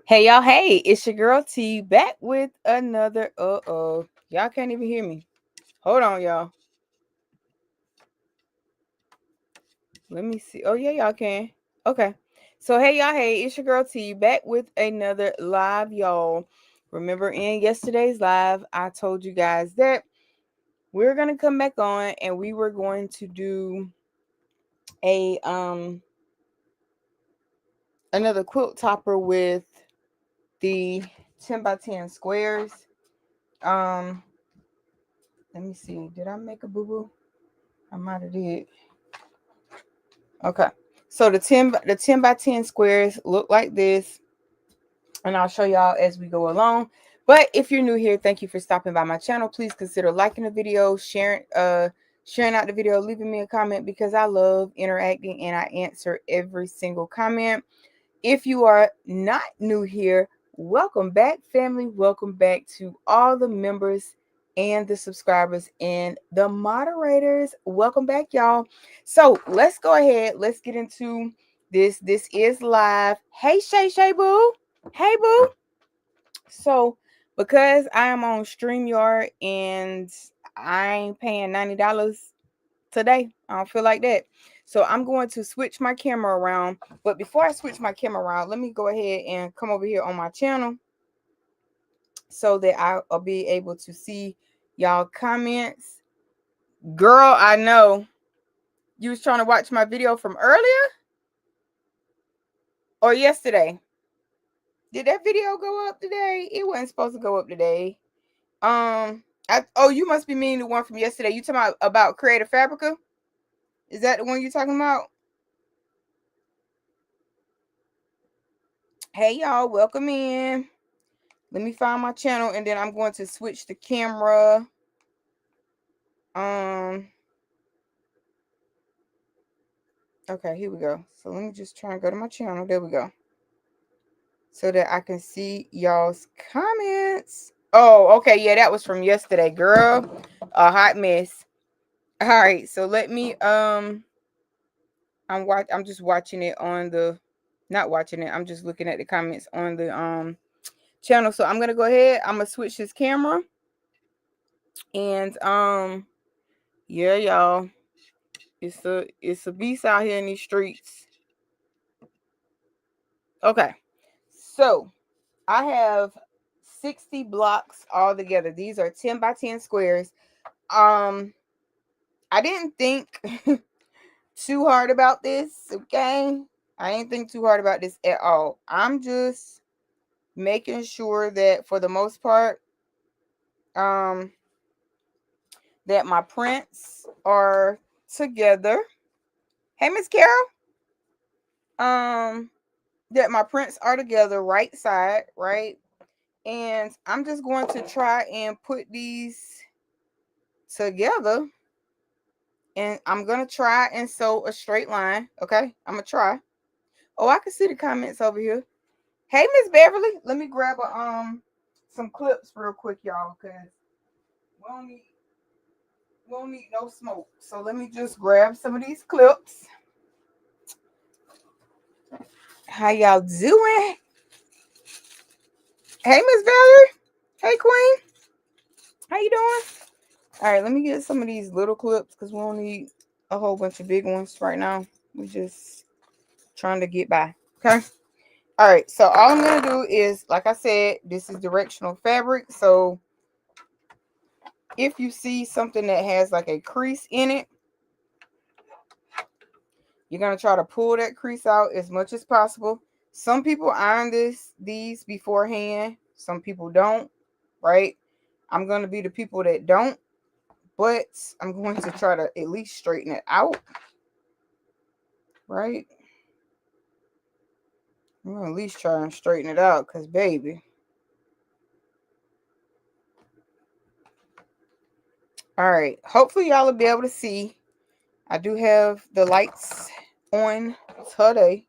Hey y'all, hey, it's your girl T back with another Y'all can't even hear me. Hold on, y'all. Let me see. Oh yeah, y'all can. Okay. So hey y'all, hey, it's your girl T back with another live, y'all. Remember in yesterday's live, I told you guys that we're gonna come back on and we were going to do a another quilt topper with the 10 by 10 squares. Um Let me see. Did I make a boo-boo? I might have did. Okay. So the ten by 10 squares look like this. And I'll show y'all as we go along. But if you're new here, thank you for stopping by my channel. Please consider liking the video, sharing out the video, leaving me a comment because I love interacting and I answer every single comment. If you are not new here, welcome back, family. Welcome back to all the members and the subscribers and the moderators. Welcome back, y'all. So let's go ahead. Let's get into this. This is live. Hey, Shay Boo. Hey, Boo. So because I am on StreamYard and I ain't paying $90 today. I don't feel like that. So I'm going to switch my camera around. But before I switch my camera around, let me go ahead and come over here on my channel so that I'll be able to see y'all comments. Girl, I know you was trying to watch my video from earlier or yesterday. Did that video go up today? It wasn't supposed to go up today. You must be meaning the one from yesterday. You talking about Creative Fabrica? Is that the one you're talking about? Hey y'all, welcome in. Let me find my channel and then I'm going to switch the camera. Okay, here we go. So let me just try and go to my channel. There we go. So that I can see y'all's comments. Oh, okay. Yeah, that was from yesterday, girl. A hot mess. All right, so let me I'm just watching it on the not watching it. I'm just looking at the comments on the channel. So I'm going to go ahead. I'm going to switch this camera. And yeah, y'all. It's a beast out here in these streets. Okay. So I have 60 blocks all together. These are 10 by 10 squares. I didn't think too hard about this, okay? I didn't think too hard about this at all. I'm just making sure that for the most part, that my prints are together. Hey, Miss Carol. That my prints are together right side, right? And I'm just going to try and put these together. And I'm going to try and sew a straight line. Okay, I'm going to try. Oh, I can see the comments over here. Hey, Miss Beverly, let me grab some clips real quick, y'all, because we don't need no smoke. So let me just grab some of these clips. How y'all doing? Hey, Miss Valerie. Hey, Queen. How you doing? All right, let me get some of these little clips because we don't need a whole bunch of big ones right now. We just trying to get by. Okay. All right. So all I'm gonna do is, like I said, this is directional fabric. So if you see something that has like a crease in it, you're gonna try to pull that crease out as much as possible. Some people iron these beforehand. Some people don't. Right. I'm gonna be the people that don't. But I'm going to try to at least straighten it out. Right? I'm going to at least try and straighten it out because, baby. All right. Hopefully, y'all will be able to see. I do have the lights on today.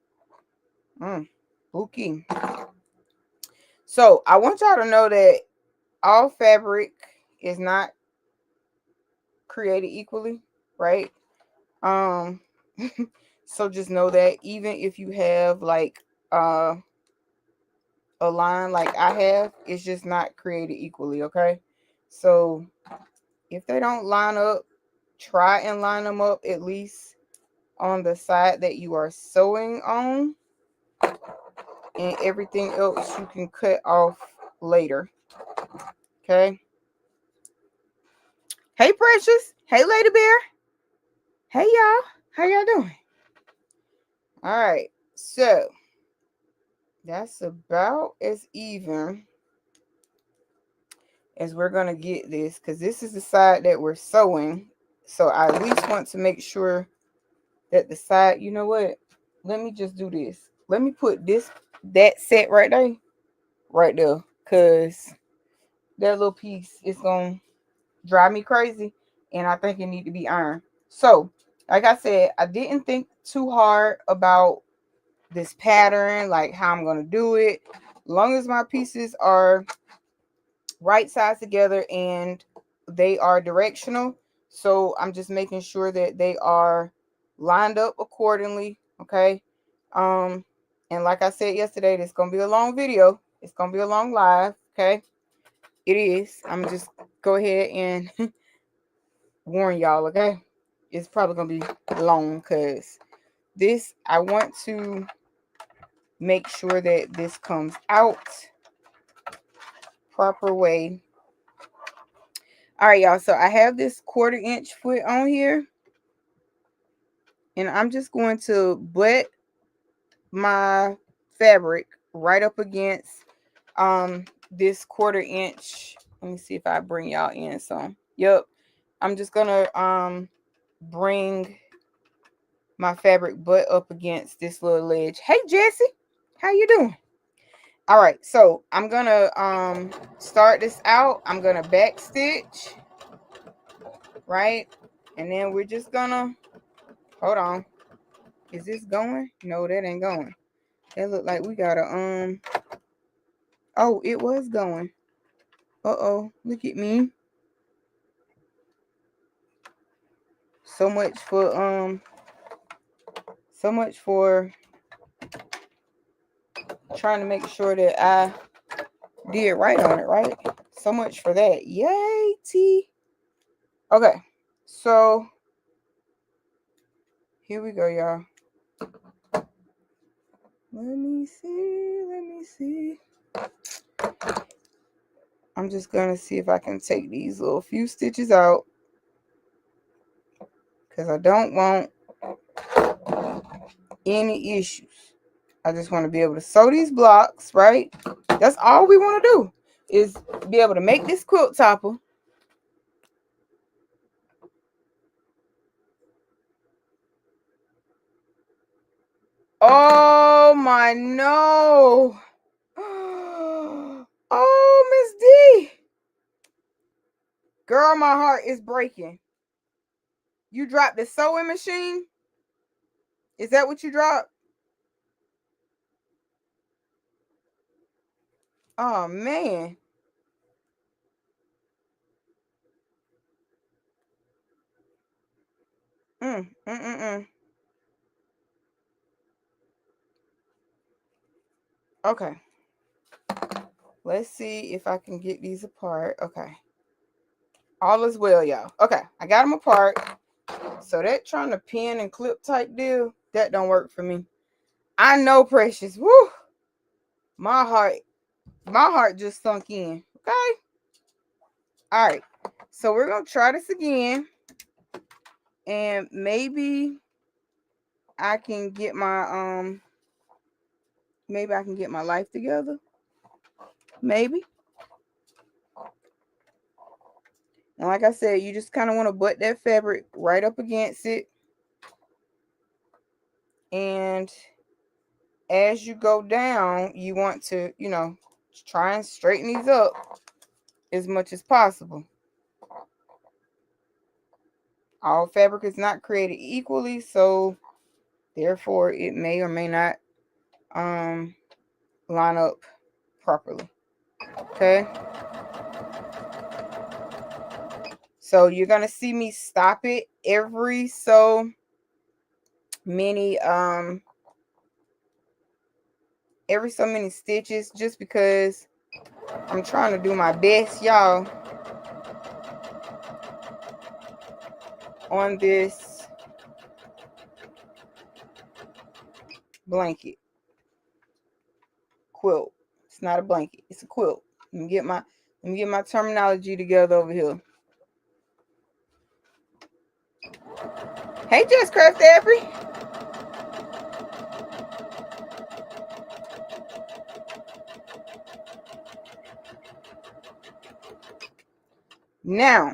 Spooky. So, I want y'all to know that all fabric is not created equally, right? So just know that even if you have like align like I have, it's just not created equally, okay? So if they don't line up, try and line them up at least on the side that you are sewing on, and everything else you can cut off later. Okay. Hey Precious. Hey Lady Bear. Hey y'all. How y'all doing? All right. So that's about as even as we're going to get this, because this is the side that we're sewing. So I at least want to make sure that the side, you know what? Let me just do this. Let me put that set right there, because that little piece is going to drive me crazy, and I think it need to be ironed. So, like I said, I didn't think too hard about this pattern, like how I'm going to do it. As long as my pieces are right sides together and they are directional. So I'm just making sure that they are lined up accordingly. Okay. And like I said yesterday, it's gonna be a long video. It's gonna be a long live. Okay. It is. I'm just go ahead and warn y'all. Okay. It's probably gonna be long because this I want to make sure that this comes out proper way. All right, y'all. So I have this 1/4 inch foot on here, and I'm just going to butt my fabric right up against this 1/4 inch. Let me see if I bring y'all in some. Yep. I'm just gonna bring my fabric butt up against this little ledge. Hey Jesse, how you doing? All right, so I'm gonna start this out. I'm gonna back stitch, right? And then we're just gonna hold on. Is this going? No, that ain't going. That look like we gotta oh, it was going. Uh-oh, look at me. So much for trying to make sure that I did right on it, right? So much for that. Yay, T. Okay, so here we go, y'all. Let me see. I'm just gonna see if I can take these little few stitches out, because I don't want any issues. I just want to be able to sew these blocks, right? That's all we want to do, is be able to make this quilt topper. Oh my no. Oh, Miss D. Girl, my heart is breaking. You dropped the sewing machine? Is that what you dropped? Oh man. Mm, mm, mm, mm. Okay. Let's see if I can get these apart. Okay. All is well, y'all. Okay, I got them apart. So that trying to pin and clip type deal, that don't work for me. I know, Precious. Woo! My heart just sunk in. Okay. All right. So we're gonna try this again. And maybe I can get my life together. Maybe. And like I said, you just kind of want to butt that fabric right up against it. And as you go down, you want to, try and straighten these up as much as possible. All fabric is not created equally, so therefore it may or may not line up properly. Okay. So you're gonna see me stop it every so many every so many stitches just because I'm trying to do my best, y'all, on this blanket quilt. It's not a blanket, it's a quilt. Let me get my terminology together over here. Hey, Just Craft Avery. Now,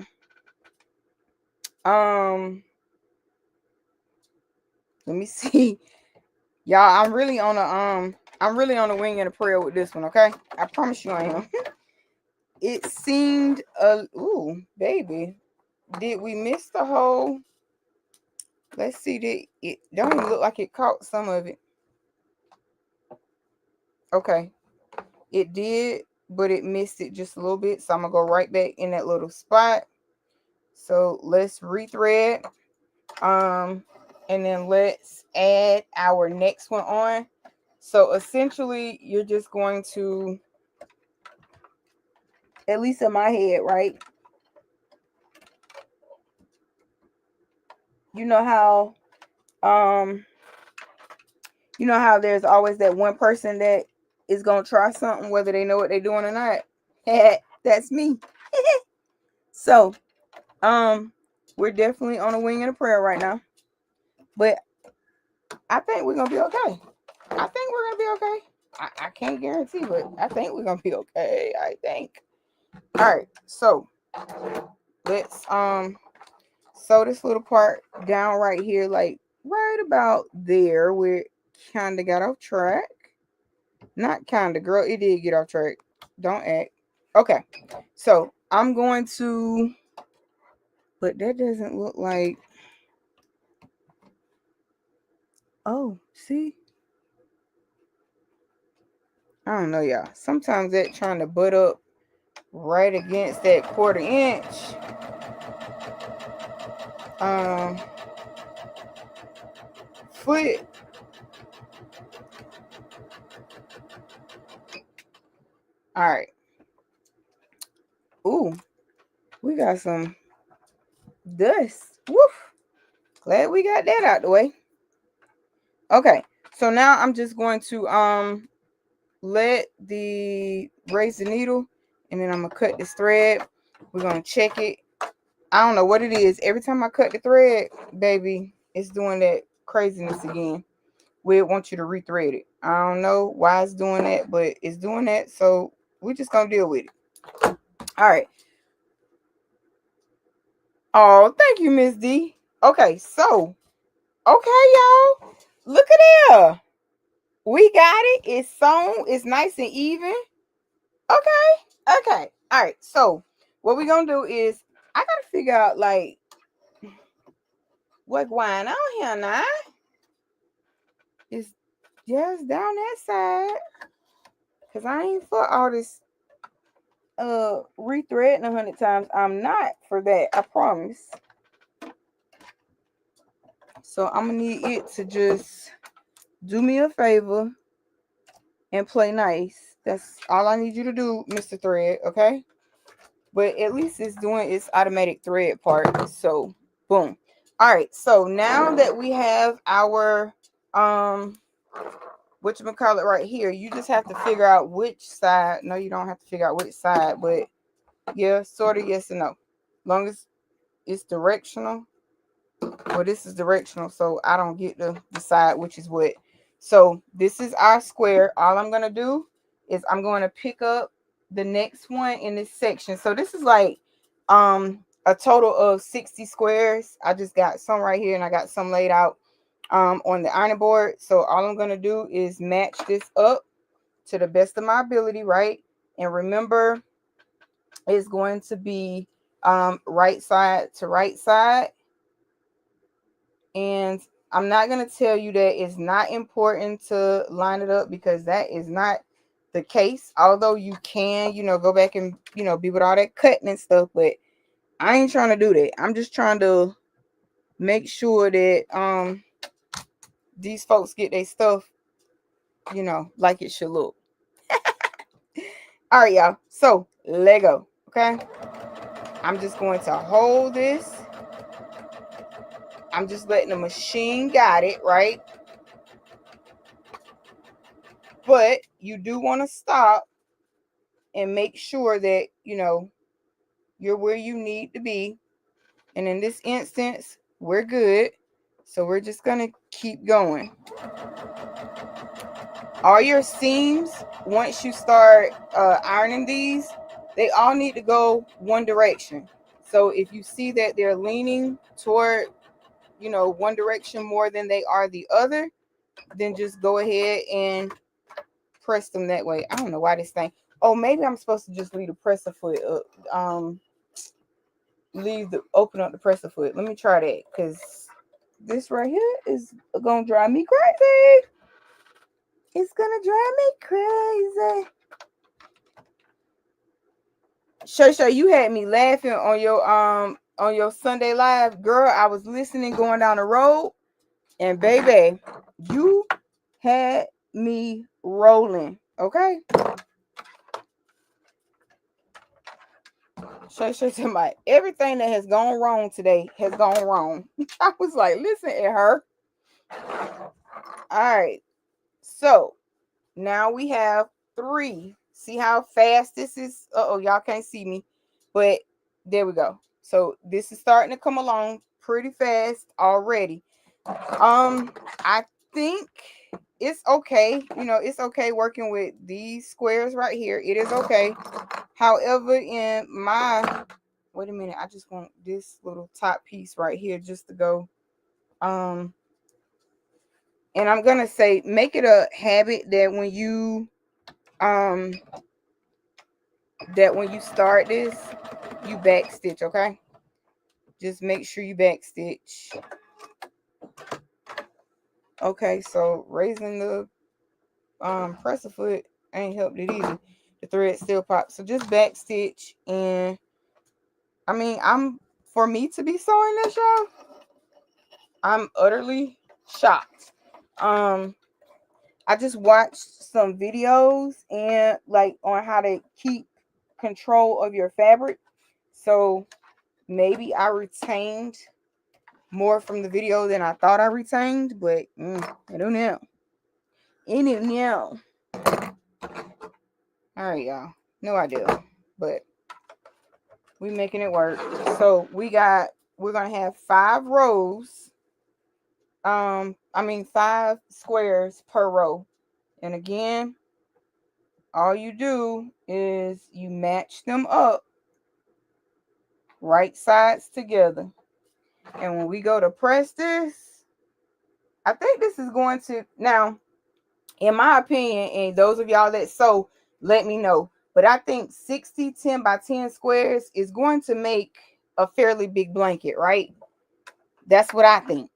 let me see. Y'all, I'm really on a wing and a prayer with this one, okay? I promise you I am. It seemed ooh, baby. Did we miss the whole? Let's see, it don't even look like it caught some of it. Okay. It did, but it missed it just a little bit. So I'm gonna go right back in that little spot. So let's rethread. And then let's add our next one on. So essentially, you're just going to, at least in my head, right? You know how there's always that one person that is gonna try something whether they know what they're doing or not. That's me. So we're definitely on a wing and a prayer right now, but I think we're gonna be okay. I can't guarantee, but I think we're gonna be okay. I think. All right, so let's sew this little part down right here, like right about there where it kind of got off track. Not kind of, girl, it did get off track. Don't act. Okay, so I'm going to, but that doesn't look like, oh, see? I don't know, y'all. Sometimes that trying to butt up right against that 1/4 inch. Foot. All right. Ooh, we got some dust. Woof. Glad we got that out the way. Okay, so now I'm just going to raise the needle, and then I'm gonna cut this thread. We're gonna check it. I don't know what it is. Every time I cut the thread, baby, it's doing that craziness again. We want you to rethread it. I don't know why it's doing that, but it's doing that. So we're just gonna deal with it. All right. Oh, thank you, Miss D. Okay, so y'all, look at there. We got it. It's sewn. It's nice and even. Okay. All right. So what we're gonna do is I gotta figure out like what going on here now. It's just down that side. Cause I ain't for all this rethreading 100 times. I'm not for that, I promise. So I'm gonna need it to just do me a favor and play nice. That's all I need you to do, Mr. Thread, okay? But at least it's doing its automatic thread part. So boom. All right, so now that we have our whatchamacallit right here, you just have to figure out which side. No, you don't have to figure out which side, but yeah, sort of yes and no. Long as it's directional. Well, this is directional, so I don't get to decide which is what. So this is our square. All I'm gonna do is I'm going to pick up the next one in this section. So this is like a total of 60 squares. I just got some right here and I got some laid out on the ironing board. So all I'm gonna do is match this up to the best of my ability, right? And remember, it's going to be right side to right side. And I'm not going to tell you that it's not important to line it up, because that is not the case. Although you can, go back and, be with all that cutting and stuff. But I ain't trying to do that. I'm just trying to make sure that these folks get their stuff you know, like it should look. All right, y'all. So let go. Okay. I'm just going to hold this. I'm just letting the machine guide it, right? But you do want to stop and make sure that, you know, you're where you need to be. And in this instance, we're good. So we're just going to keep going. All your seams, once you start ironing these, they all need to go one direction. So if you see that they're leaning toward, you know, one direction more than they are the other, then just go ahead and press them that way. I don't know why this thing. Oh, maybe I'm supposed to just leave the presser foot up. Open up the presser foot. Let me try that, because this right here is gonna drive me crazy. It's gonna drive me crazy. Shay, you had me laughing on your Sunday live, girl. I was listening going down the road, and baby, you had me rolling. Okay. Shay to my everything that has gone wrong today has gone wrong. I was like, listen at her. All right. So now we have 3. See how fast this is? Uh-oh, y'all can't see me. But there we go. So this is starting to come along pretty fast already. I think it's okay. You know, it's okay working with these squares right here. It is okay. However, in my, wait a minute, I just want this little top piece right here just to go. And I'm gonna say, make it a habit that when you start this, you back stitch, okay? Just make sure you back stitch. Okay, so raising the presser foot ain't helped it either. The thread still pops. So just back stitch. And I mean, for me to be sewing this, y'all, I'm utterly shocked. I just watched some videos and like on how to keep control of your fabric. So maybe I retained more from the video than I thought I retained, but I don't know. All right, y'all. No idea, but we making it work. So we're gonna have 5 rows. 5 squares per row. And again, all you do is you match them up right sides together. And when we go to press this, I think this is going to, now, in my opinion, and those of y'all that sew, let me know. But I think 60 10 by 10 squares is going to make a fairly big blanket, right? That's what I think.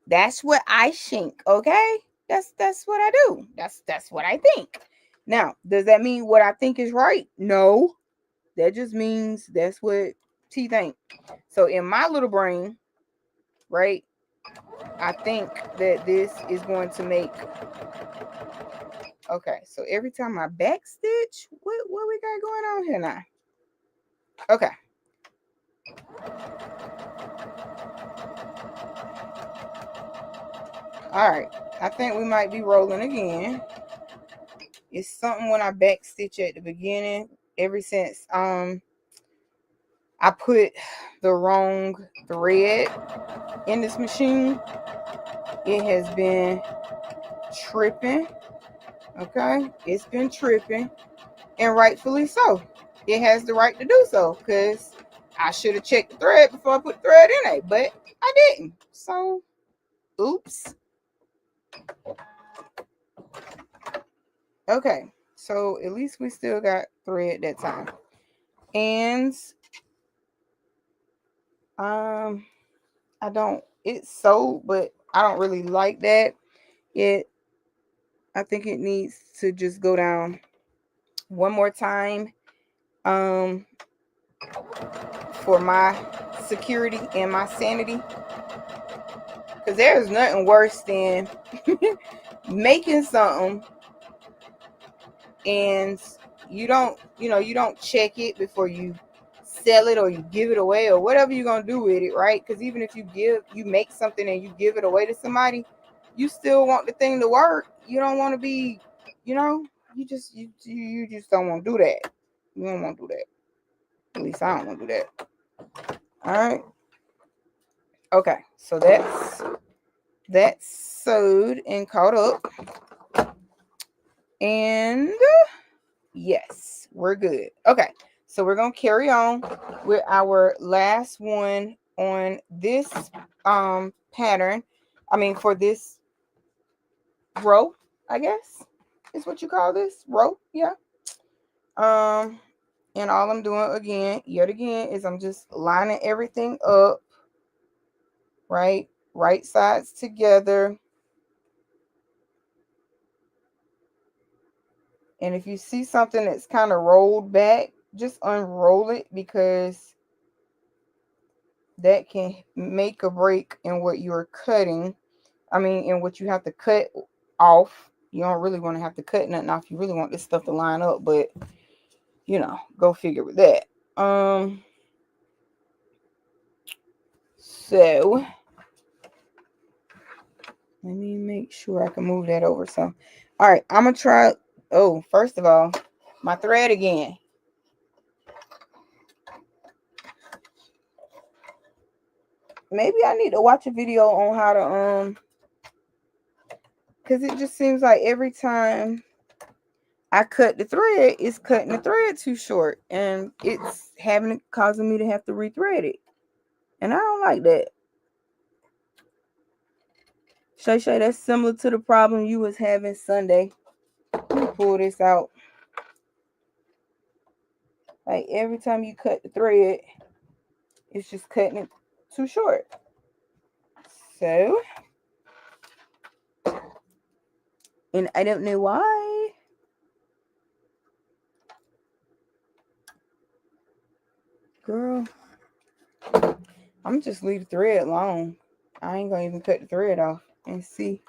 That's what I think, okay? That's what I do. That's what I think. Now, does that mean what I think is right? No. That just means that's what T think. So in my little brain, right, I think that this is going to make, okay, so every time I back stitch, what we got going on here now? Okay. All right, I think we might be rolling again. It's something when I back stitch at the beginning, ever since I put the wrong thread in this machine, it has been tripping. Okay, it's been tripping, and rightfully so. It has the right to do so, because I should have checked the thread before I put the thread in it, but I didn't. So, oops. Okay, so at least we still got thread that time. And it's sewed, but I don't really like that. I think it needs to just go down one more time for my security and my sanity, because there's nothing worse than making something and you don't check it before you sell it or you give it away or whatever you're gonna do with it, right? Because even if you make something and you give it away to somebody, you still want the thing to work. You don't want to be, you just don't want to do that. You don't want to do that. At least I don't want to do that. All right. Okay. So that's sewed and caught up, and yes, we're good. Okay. So we're gonna carry on with our last one on this pattern. I mean, for this row, I guess is what you call this row. Yeah. Um, and all I'm doing yet again, is I'm just lining everything up, right sides together. And if you see something that's kind of rolled back, just unroll it, because that can make a break in what you're cutting. I mean, in what you have to cut off. You don't really want to have to cut nothing off. You really want this stuff to line up, but go figure with that. So let me make sure I can move that over. So, all right, I'm gonna try. Oh, first of all, my thread again. Maybe I need to watch a video on how to because it just seems like every time I cut the thread, it's cutting the thread too short, and it's causing me to have to rethread it, and I don't like that. Shay, that's similar to the problem you was having Sunday. Let me pull this out. Like every time you cut the thread, it's just cutting it too short. So, and I don't know why. Girl, I'm just leave the thread alone. I ain't gonna even cut the thread off and see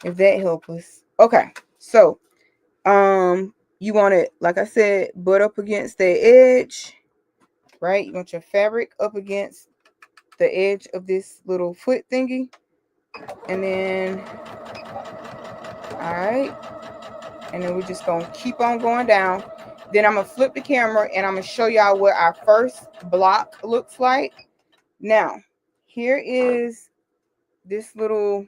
if that helps us. Okay, so you want it, like I said, butt up against the edge, right? You want your fabric up against the edge of this little foot thingy, and then all right, and then we're just gonna keep on going down. Then I'm gonna flip the camera and I'm gonna show y'all what our first block looks like. Now, here is this little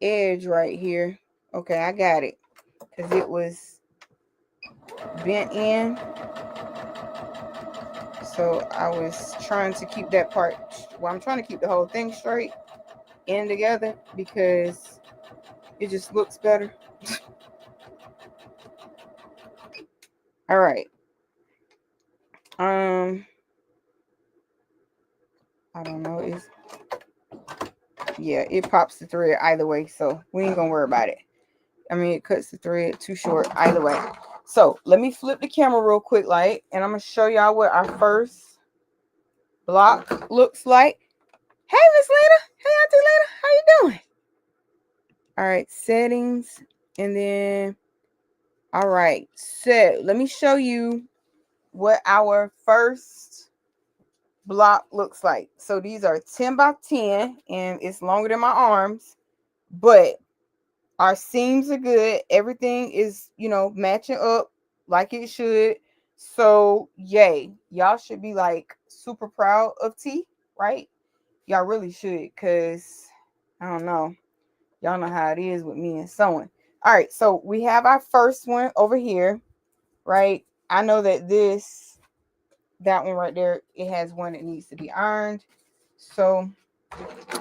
edge right here. Okay, I got it, because it was bent in. So I was trying to keep that part, well, I'm trying to keep the whole thing straight and together, because it just looks better. All right. I don't know. It pops the thread either way, so we ain't gonna worry about it. I mean, it cuts the thread too short either way. So let me flip the camera real quick, and I'm gonna show y'all what our first block looks like. Hey, Miss Lena. Hey, Auntie Lena. How you doing? All right, settings, and then all right. So let me show you what our first block looks like. So these are 10 by 10, and it's longer than my arms, but our seams are good. Everything is, matching up like it should. So yay. Y'all should be like super proud of T, right? Y'all really should, because I don't know. Y'all know how it is with me and sewing. All right, so we have our first one over here, right? I know that that one right there, it has one that needs to be ironed. So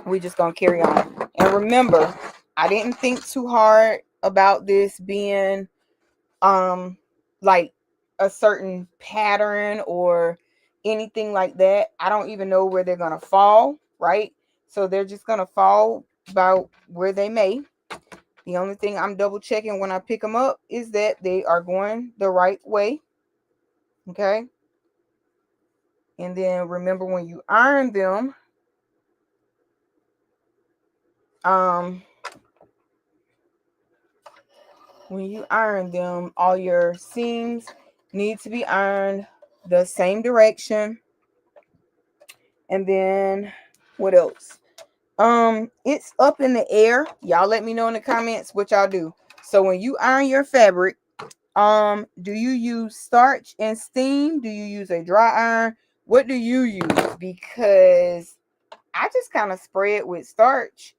we just gonna carry on. And remember, I didn't think too hard about this being like a certain pattern or anything like that. I don't even know where they're gonna fall, right? So they're just gonna fall about where they may. The only thing I'm double checking when I pick them up is that they are going the right way. Okay. And then remember, when you iron them, when you iron them, all your seams need to be ironed the same direction. And then what else? It's up in the air. Y'all let me know in the comments what y'all do. So when you iron your fabric, do you use starch and steam? Do you use a dry iron? What do you use? Because I just kind of spray it with starch.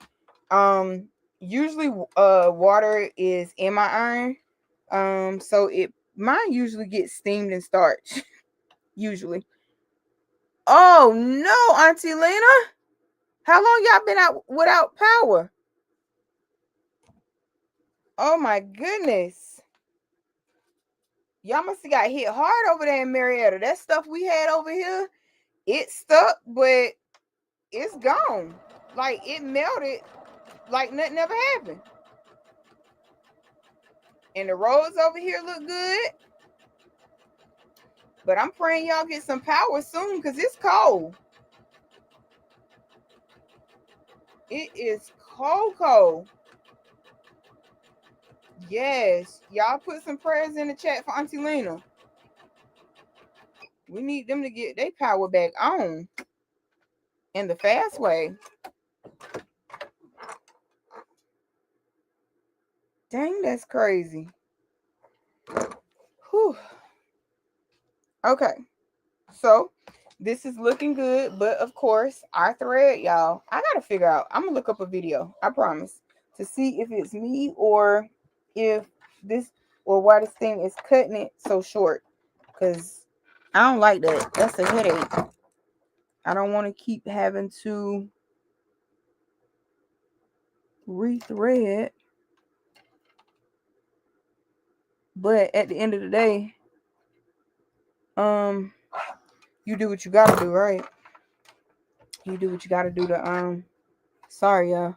Usually water is in my iron. So mine usually gets steamed and starch. Usually. Oh no, Auntie Lena. How long y'all been out without power? Oh my goodness. Y'all must have got hit hard over there in Marietta. That stuff we had over here, it stuck, but it's gone. Like it melted like nothing ever happened. And the roads over here look good. But I'm praying y'all get some power soon because it's cold. It is cold. Yes. Y'all put some prayers in the chat for Auntie Lena. We need them to get their power back on in the fast way. Dang, that's crazy. Whew. Okay. So this is looking good, but of course, our thread, y'all, I gotta figure out. I'm gonna look up a video, I promise, to see if it's me or if this or why this thing is cutting it so short. Because I don't like that. That's a headache. I don't want to keep having to rethread. But at the end of the day, you do what you gotta do, right? You do what you gotta do to sorry, y'all.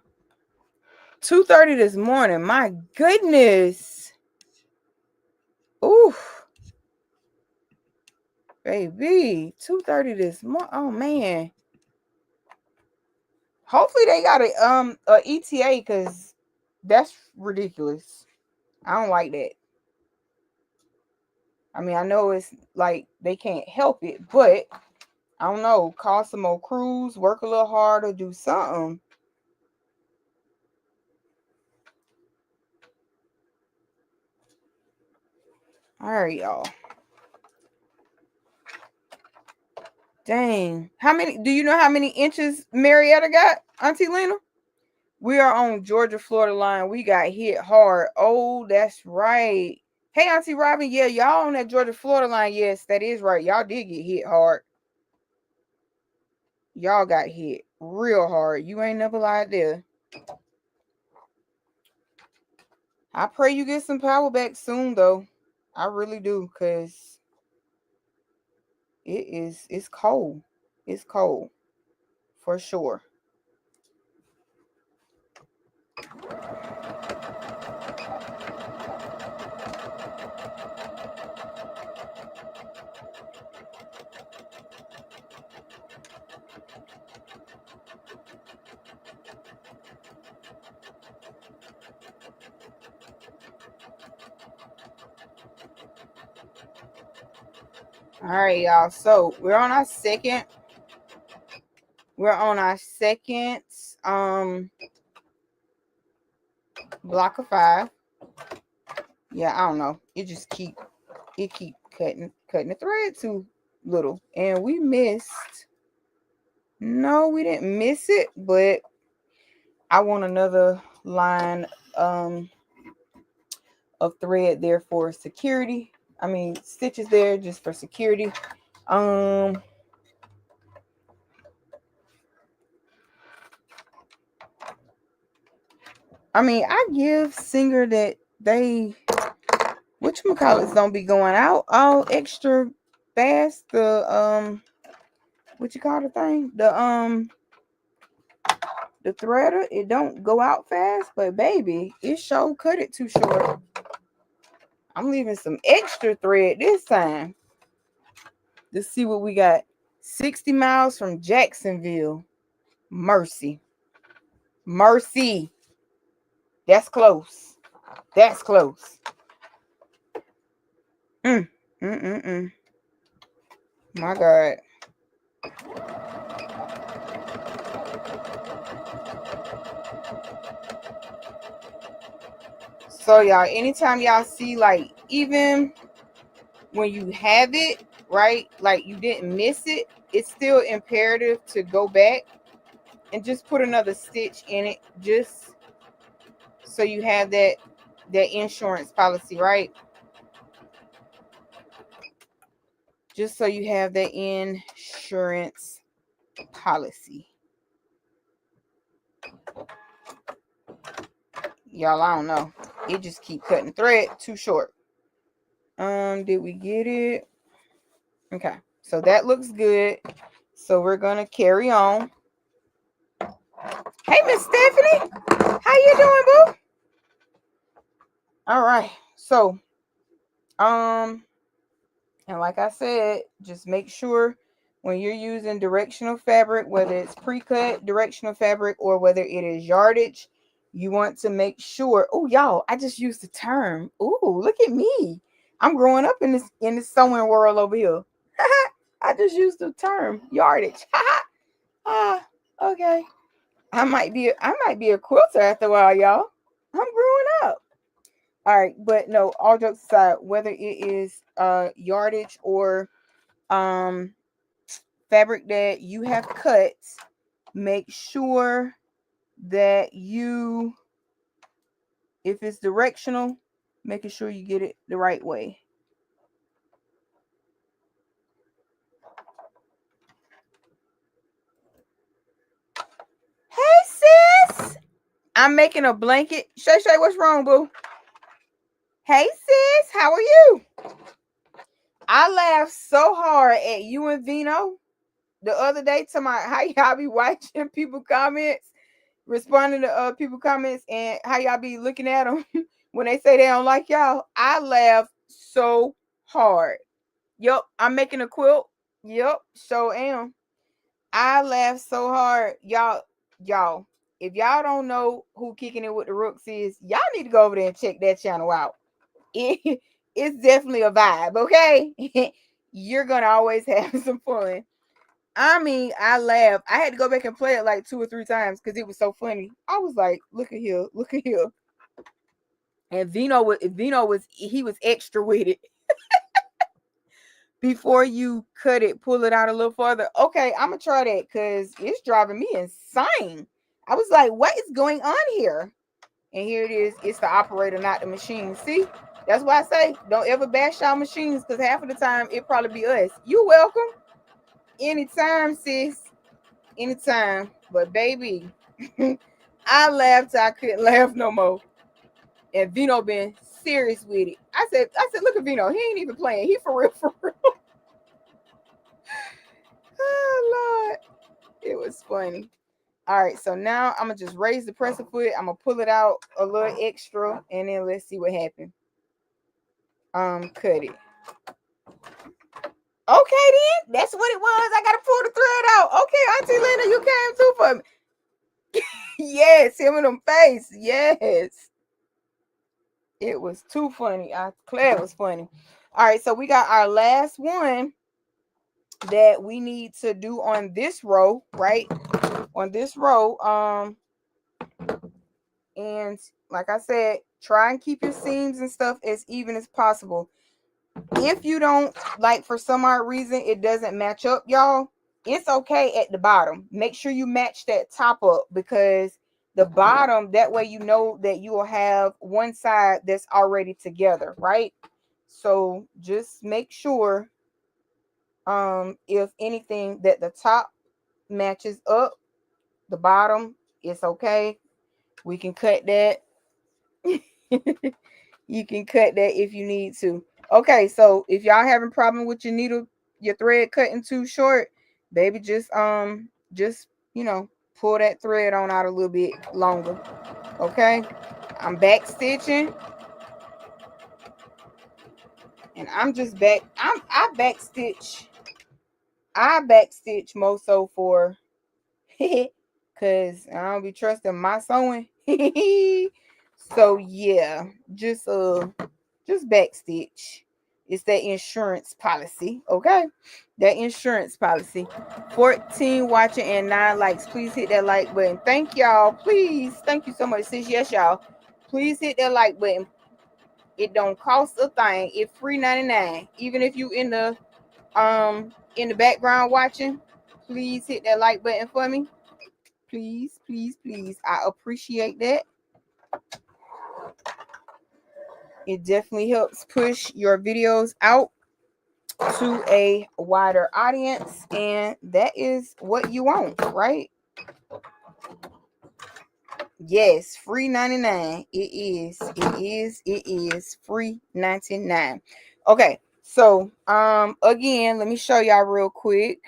2:30 this morning. My goodness. Ooh. Baby. 2:30 this morning. Oh man. Hopefully they got a ETA because that's ridiculous. I don't like that. I mean, I know it's like they can't help it, but I don't know. Call some more crews, work a little harder, do something. All right, y'all. Dang. Do you know how many inches Marietta got, Auntie Lena? We are on Georgia-Florida line. We got hit hard. Oh, that's right. Hey, Auntie Robin. Yeah, y'all on that Georgia-Florida line. Yes, that is right. Y'all did get hit hard. Y'all got hit real hard. You ain't never lied there. I pray you get some power back soon, though. I really do, because it's cold. It's cold. For sure. All right, y'all. So we're on our second block of 5. Yeah, I don't know. It keep cutting the thread too little. And we missed. No, we didn't miss it, but I want another line of thread there for security. I mean stitches there just for security. I mean, I give Singer that they whatchamacallits don't be going out all extra fast. The what you call the thing? The threader, it don't go out fast, but baby, it sure cut it too short. I'm leaving some extra thread this time. Let's see what we got. 60 miles from Jacksonville. Mercy. That's close. That's close. My God. So y'all, anytime y'all see, like, even when you have it, right, like you didn't miss it, it's still imperative to go back and just put another stitch in it, just so you have that insurance policy, right? Just so you have that insurance policy. Y'all, I don't know. It just keep cutting thread too short. Did we get it? Okay, so that looks good. So we're gonna carry on. Hey, Miss Stephanie, how you doing, boo? All right, so and like I said, just make sure when you're using directional fabric, whether it's pre-cut directional fabric or whether it is yardage, you want to make sure. Oh, y'all, I just used the term. Oh, look at me. I'm growing up in this sewing world over here. I just used the term yardage. Okay. I might be a quilter after a while, y'all. I'm growing up. All right, but no, all jokes aside, whether it is yardage or fabric that you have cut, make sure that you, if it's directional, making sure you get it the right way. Hey sis, I'm making a blanket. Shay, what's wrong, boo? Hey sis, how are you? I laughed so hard at you and Vino the other day to my how y'all be watching people comments, responding to people comments, and how y'all be looking at them when they say they don't like y'all. I laugh so hard. Yup, I'm making a quilt. Yup, so am. I laugh so hard. Y'all, if y'all don't know who Kicking It With The Rooks is, y'all need to go over there and check that channel out. It's definitely a vibe, okay? You're gonna always have some fun. I mean, I laughed. I had to go back and play it like 2 or 3 times because it was so funny. I was like, look at here, look at here. And Vino was he was extra with it. Before you cut it, pull it out a little further. Okay, I'm gonna try that because it's driving me insane. I was like, what is going on here? And here it is. It's the operator, not the machine. See? That's why I say don't ever bash our machines because half of the time it probably be us. You welcome. Anytime, sis. Anytime. But baby, I laughed. I couldn't laugh no more. And Vino been serious with it. I said, look at Vino. He ain't even playing. He for real, for real. Oh Lord. It was funny. All right, so now I'm gonna just raise the presser foot. I'm gonna pull it out a little extra, and then let's see what happened. Cut it. Okay, then that's what it was. I gotta pull the thread out. Okay, Auntie Linda, you came too for me. Yes, him in them face. Yes, it was too funny. Claire was funny. All right, so we got our last one that we need to do on this row, right? On this row, and like I said, try and keep your seams and stuff as even as possible. If you don't, like, for some odd reason it doesn't match up, y'all, it's okay at the bottom. Make sure you match that top up, because the bottom, that way you know that you will have one side that's already together, right? So just make sure if anything that the top matches up, the bottom is okay. We can cut that. You can cut that if you need to. Okay, so if y'all having problem with your needle, your thread cutting too short, baby, just pull that thread on out a little bit longer. Okay, I'm back stitching, and I'm just back. I back stitch. I back stitch more so for because I don't be trusting my sewing. So yeah, just backstitch. It's that insurance policy, okay? That insurance policy. 14 watching and 9 likes. Please hit that like button. Thank y'all. Please. Thank you so much. Sis, yes, y'all. Please hit that like button. It don't cost a thing. It's free 99. Even if you in the background watching, please hit that like button for me. Please, please, please. I appreciate that. It definitely helps push your videos out to a wider audience, and that is what you want, right? Yes, free 99. It is free 99. Okay, so again, let me show y'all real quick.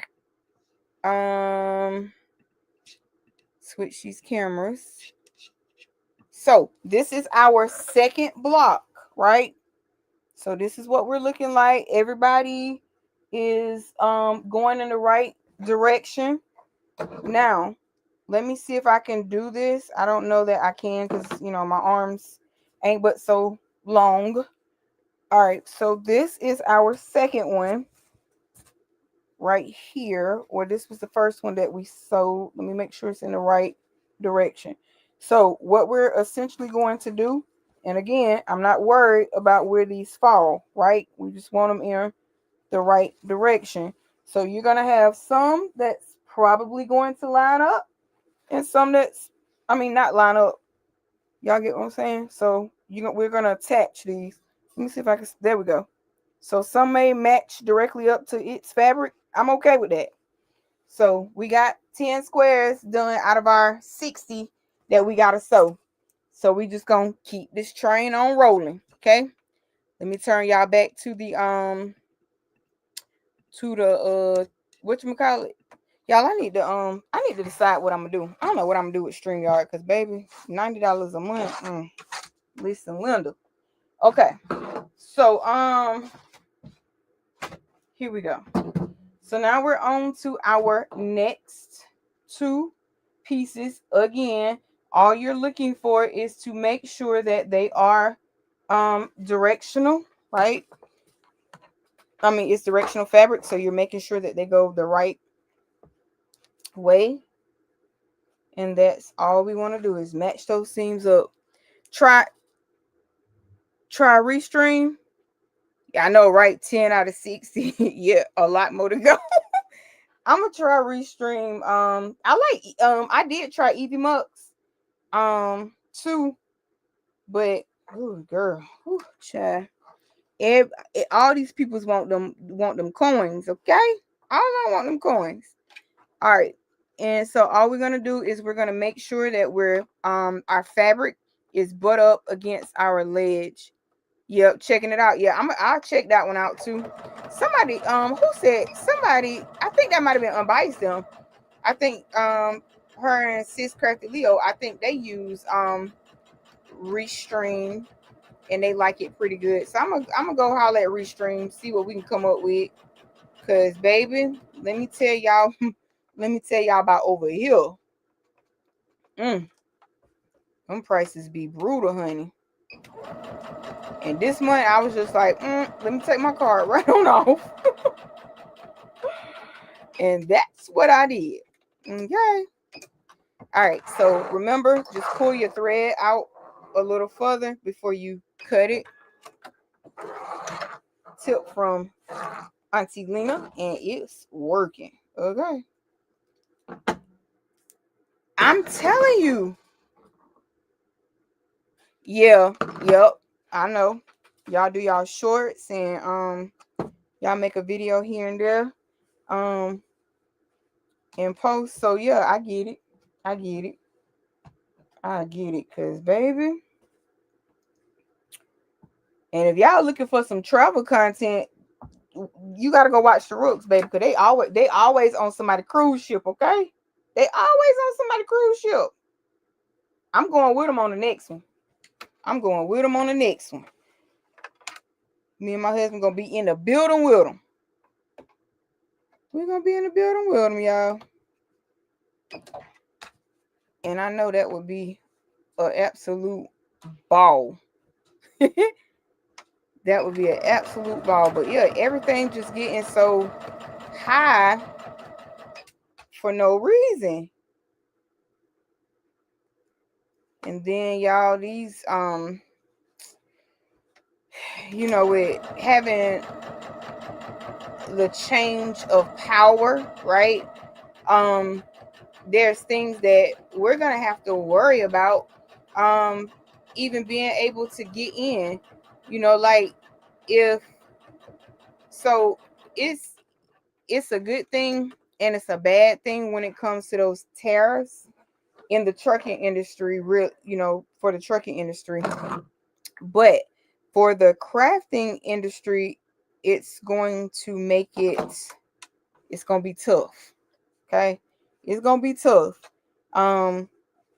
Switch these cameras. So this is our second block, right? So this is what we're looking like. Everybody is going in the right direction. Now, let me see if I can do this. I don't know that I can because, my arms ain't but so long. All right, so this is our second one right here, or this was the first one that we sewed. Let me make sure it's in the right direction. So what we're essentially going to do, and again, I'm not worried about where these fall, right? We just want them in the right direction. So you're going to have some that's probably going to line up and some that's, not line up. Y'all get what I'm saying? So we're going to attach these. Let me see if I can, there we go. So some may match directly up to its fabric. I'm okay with that. So we got 10 squares done out of our 60 that we got to sew. So we just going to keep this train on rolling. Okay. Let me turn y'all back to the, whatchamacallit. Y'all, I need to decide what I'm gonna do. I don't know what I'm gonna do with StreamYard, because baby, $90 a month. Listen, Linda. Okay. So here we go. So now we're on to our next two pieces. Again, all you're looking for is to make sure that they are directional, right? It's directional fabric, so you're making sure that they go the right way. And that's all we want to do is match those seams up. Try restream. Yeah, I know, right? 10 out of 60. Yeah, a lot more to go. I'm gonna try restream. I did try Easy Mux too, but oh girl, child. All these people want them coins, okay? I don't want them coins. All right. And so all we're gonna do is we're gonna make sure that our fabric is butt up against our ledge. Yep, checking it out. Yeah, I'll check that one out too. Somebody who said, I think that might have been Unbiased them. I think her and Sis Crafty Leo, I think they use Restream and they like it pretty good. So I'm gonna go holler at Restream, see what we can come up with. Cause baby, let me tell y'all about over here. Them prices be brutal, honey. And this month I was just like, let me take my card right on off. And that's what I did. Okay. All right. So remember, just pull your thread out a little further before you cut it. Tip from Auntie Lena, and it's working. Okay. I'm telling you. Yeah. Yep. I know. Y'all do y'all shorts and y'all make a video here and there. And post. So yeah, I get it. Cause baby. And if y'all looking for some travel content, you gotta go watch the Rooks, baby. Cause they always on somebody cruise ship, okay? They always on somebody cruise ship. I'm going with them on the next one. Me and my husband gonna be in the building with them. We're gonna be in the building with them, y'all. And I know that would be an absolute ball. That would be an absolute ball. But yeah, everything just getting so high for no reason. And then y'all, these with having the change of power, right? There's things that we're gonna have to worry about, even being able to get in. Like if so, it's a good thing and it's a bad thing when it comes to those tariffs in the trucking industry. For the trucking industry, but for the crafting industry, it's going to make it. It's gonna be tough. Okay, it's gonna be tough.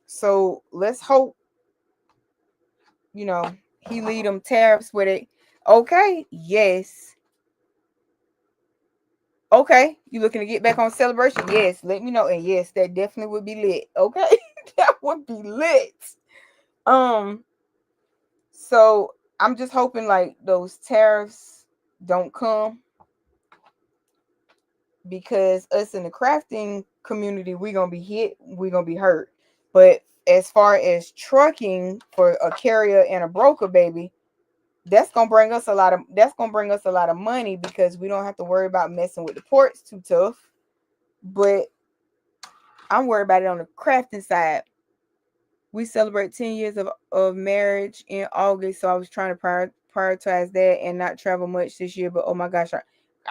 So let's hope he lead them tariffs with it. Okay, yes. Okay, you looking to get back on Celebration? Yes, let me know. And yes, that definitely would be lit. Okay, that would be lit. So I'm just hoping like those tariffs don't come, because us in the crafting community, we're gonna be hit, we're gonna be hurt. But as far as trucking for a carrier and a broker, baby, that's gonna bring us a lot of money, because we don't have to worry about messing with the ports too tough. But I'm worried about it on the crafting side. We celebrate 10 years of marriage in August, so I was trying to prioritize that and not travel much this year. But oh my gosh,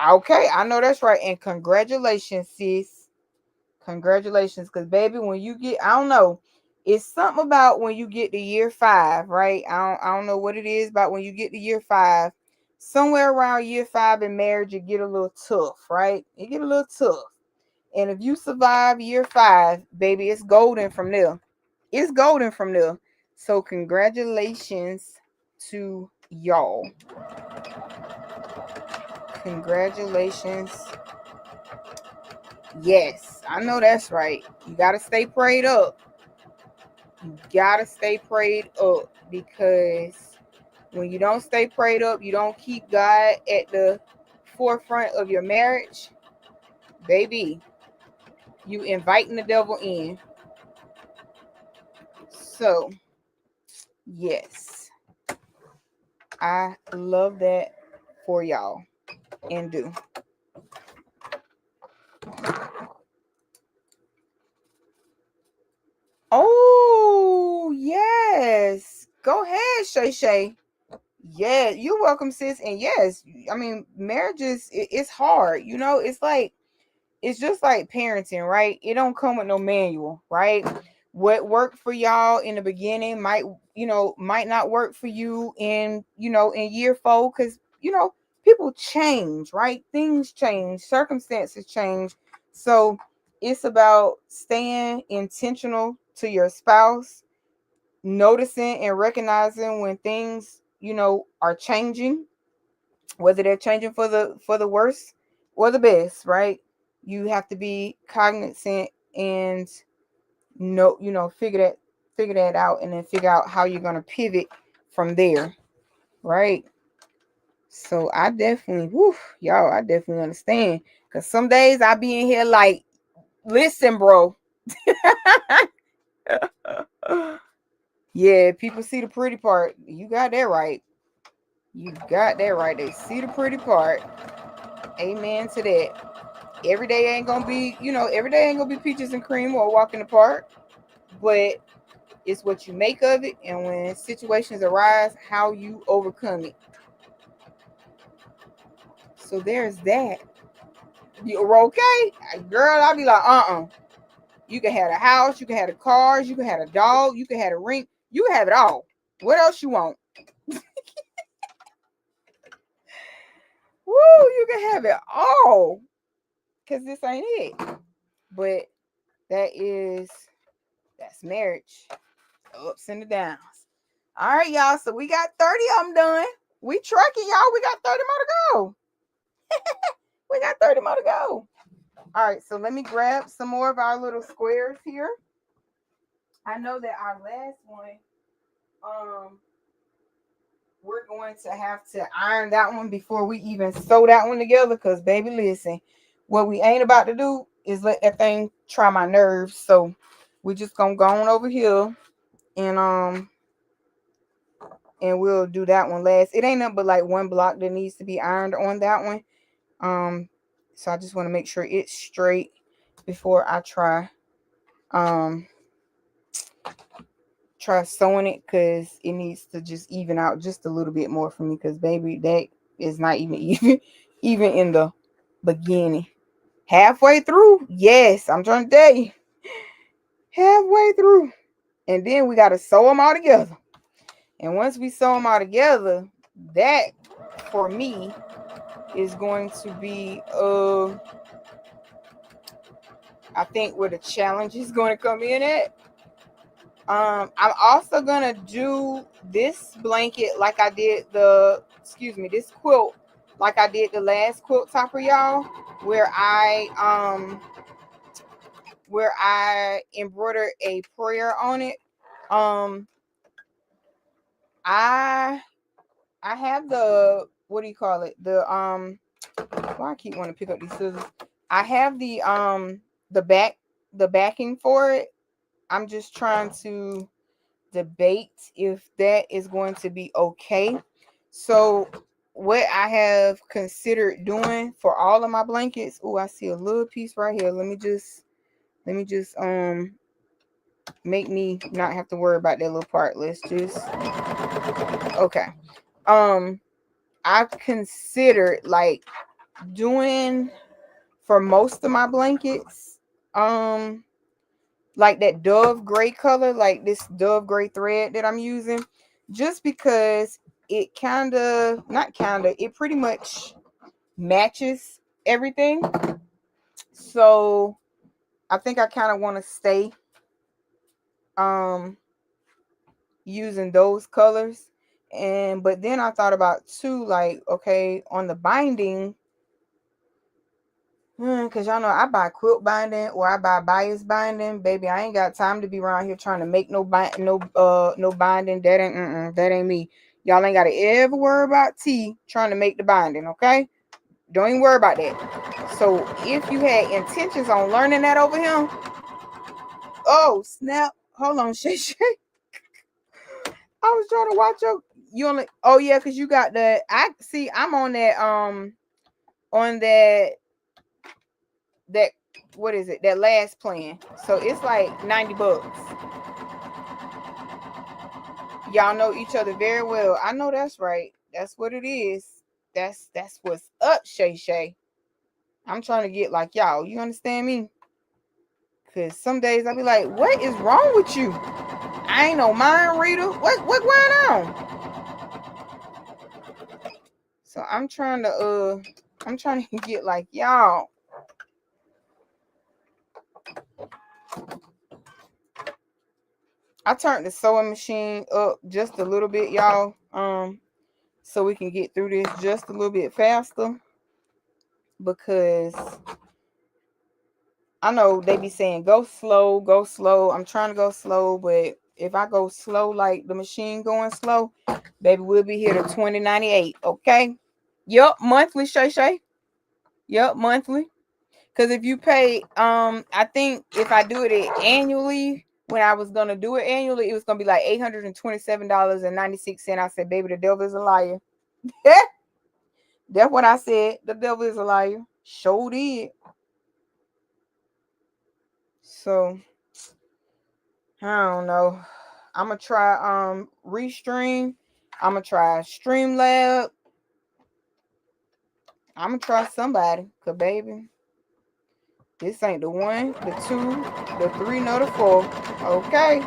okay, I know that's right. And congratulations, sis. Congratulations, because baby, when you get, I don't know, it's something about when you get to year 5, right? I don't know what it is about when you get to year 5. Somewhere around year 5 in marriage, you get a little tough, right? You get a little tough. And if you survive year 5, baby, it's golden from there. It's golden from there. So congratulations to y'all. Congratulations. Yes, I know that's right. You gotta stay prayed up. You gotta stay prayed up, because when you don't stay prayed up, you don't keep God at the forefront of your marriage, baby, you inviting the devil in. So yes, I love that for y'all, and do. Oh yes, go ahead, Shay Shay. Yeah, you're welcome, sis. And yes, I mean, marriages, it's hard. It's just like parenting, right? It don't come with no manual, right? What worked for y'all in the beginning might not work for you in year 4, because people change, right? Things change, circumstances change. So it's about staying intentional to your spouse, noticing and recognizing when things are changing, whether they're changing for the worse or the best, right? You have to be cognizant and figure that out, and then figure out how you're going to pivot from there, right? So I definitely, y'all, I definitely understand, because some days I be in here like, listen, bro. Yeah, people see the pretty part. You got that right. You got that right. They see the pretty part. Amen to that. Every day ain't gonna be, every day ain't gonna be peaches and cream or a walk in the park, but it's what you make of it, and when situations arise, how you overcome it. So there's that. You're okay, girl. I'll be like, You can have a house, you can have the cars, you can have a dog, you can have a ring, you can have it all. What else you want? Woo, you can have it all, because this ain't it. But that's marriage, ups and the downs. All right, y'all. So we got 30 of them done. We trucking, y'all. We got 30 more to go. We got 30 more to go. All right, so let me grab some more of our little squares here. I know that our last one, we're going to have to iron that one before we even sew that one together. Because, baby, listen, what we ain't about to do is let that thing try my nerves. So we're just gonna go on over here and we'll do that one last. It ain't nothing but like one block that needs to be ironed on that one. So I just want to make sure it's straight before I try sewing it, because it needs to just even out just a little bit more for me, because baby, that is not even in the beginning. Halfway through, yes, I'm trying to tell you, halfway through, and then we got to sew them all together. And once we sew them all together, that for me is going to be I think where the challenge is going to come in at. I'm also gonna do this blanket like I did this quilt like I did the last quilt topper, y'all, where I embroidered a prayer on it. I have the, what do you call it? Why I keep wanting to pick up these scissors. I have the backing for it. I'm just trying to debate if that is going to be okay. So what I have considered doing for all of my blankets. Oh, I see a little piece right here. Let me just make me not have to worry about that little part. Let's just, okay. I've considered like doing for most of my blankets like that dove gray color, like this dove gray thread that I'm using, just because it it pretty much matches everything. So I think I kind of want to stay using those colors. But then I thought about too, like, okay, on the binding, because y'all know I buy quilt binding or I buy bias binding. Baby, I ain't got time to be around here trying to make no binding. That ain't me. Y'all ain't gotta ever worry about T trying to make the binding, okay? Don't even worry about that. So if you had intentions on learning that over here, oh snap, hold on, Shay. I was trying to watch you only. Oh yeah, because you got the. I'm on that on that what is it, that last plan, so it's like $90. Y'all know each other very well. I know that's right. That's what it is. That's what's up, Shay. I'm trying to get like y'all. You understand me? Because some days I be like, what is wrong with you? I ain't no mind reader. What going on? So I'm trying to get like y'all. I turned the sewing machine up just a little bit, y'all. So we can get through this just a little bit faster, because I know they be saying go slow, go slow. I'm trying to go slow, but if I go slow like the machine going slow, baby, we'll be here to 2098. Okay. Yup, monthly, Shay. Yup, monthly. Because if you pay, I think if I do it annually, when I was gonna do it annually, it was gonna be like $827.96. I said, baby, the devil is a liar. That's what I said. The devil is a liar. Sure did. So I don't know. I'm gonna try Restream. I'm gonna try Streamlab. I'm gonna try somebody. Cause baby, this ain't the one, the two, the three, nor the four. Okay.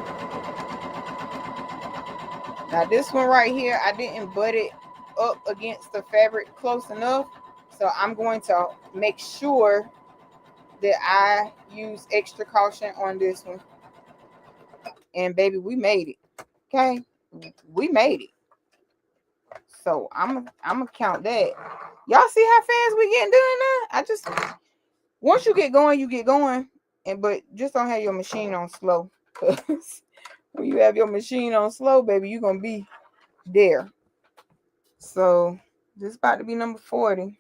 Now this one right here, I didn't butt it up against the fabric close enough. So I'm going to make sure that I use extra caution on this one. And baby, we made it. Okay. We made it. So I'm gonna count that. Y'all see how fast we getting done now? Once you get going, you get going. But just don't have your machine on slow. Cause When you have your machine on slow, baby, you're gonna be there. So this is about to be number 40.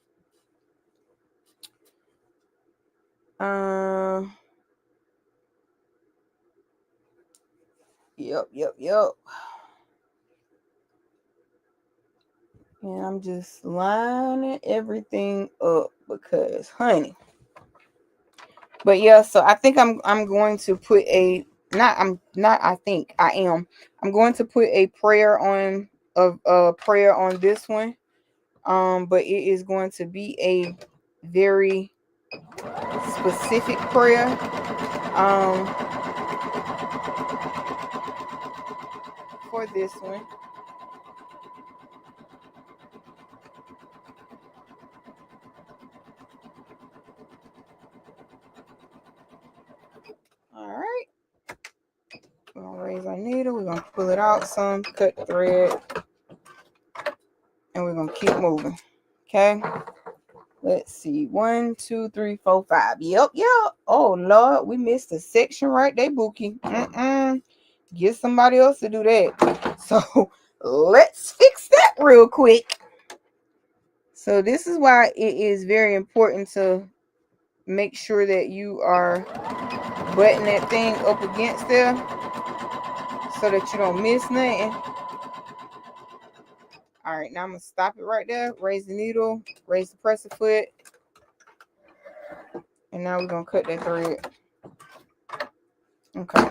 Yep. And I'm just lining everything up because, honey. But yeah, so I think I'm going to put a I'm going to put a prayer on a prayer on this one. But it is going to be a very specific prayer. For this one. All right. We're gonna raise our needle. We're gonna pull it out some, cut thread, and we're gonna keep moving. Okay. Let's see. 1, 2, 3, 4, 5. Yep. Oh Lord, we missed a section right there, Bookie. Get somebody else to do that. So let's fix that real quick. So this is why it is very important to make sure that you are buttoning that thing up against there so that you don't miss nothing. All right, now I'm gonna stop it right there. Raise the needle, raise the presser foot, and now we're gonna cut that thread. Okay.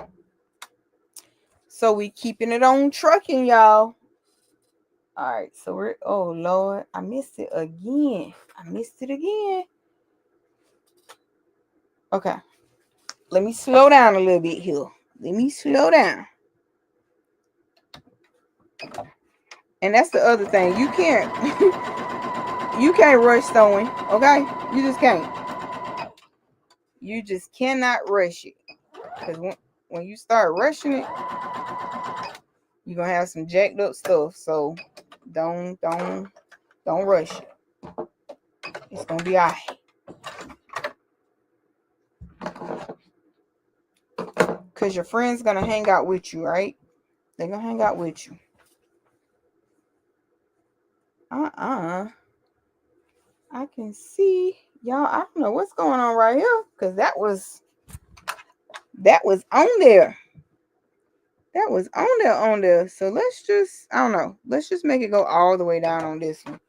So we keeping it on trucking, y'all. All right, so we're, oh Lord, I missed it again. Okay, let me slow down a little bit here. And that's the other thing. You can't you can't rush sewing, okay? You just can't. You just cannot rush it. Because when you start rushing it, you're gonna have some jacked up stuff. So don't rush it. It's gonna be all right. Because your friend's gonna hang out with you, right? They're gonna hang out with you. I can see y'all. I don't know what's going on right here, because that was on there. That was on there. So let's just, I don't know. Let's just make it go all the way down on this one.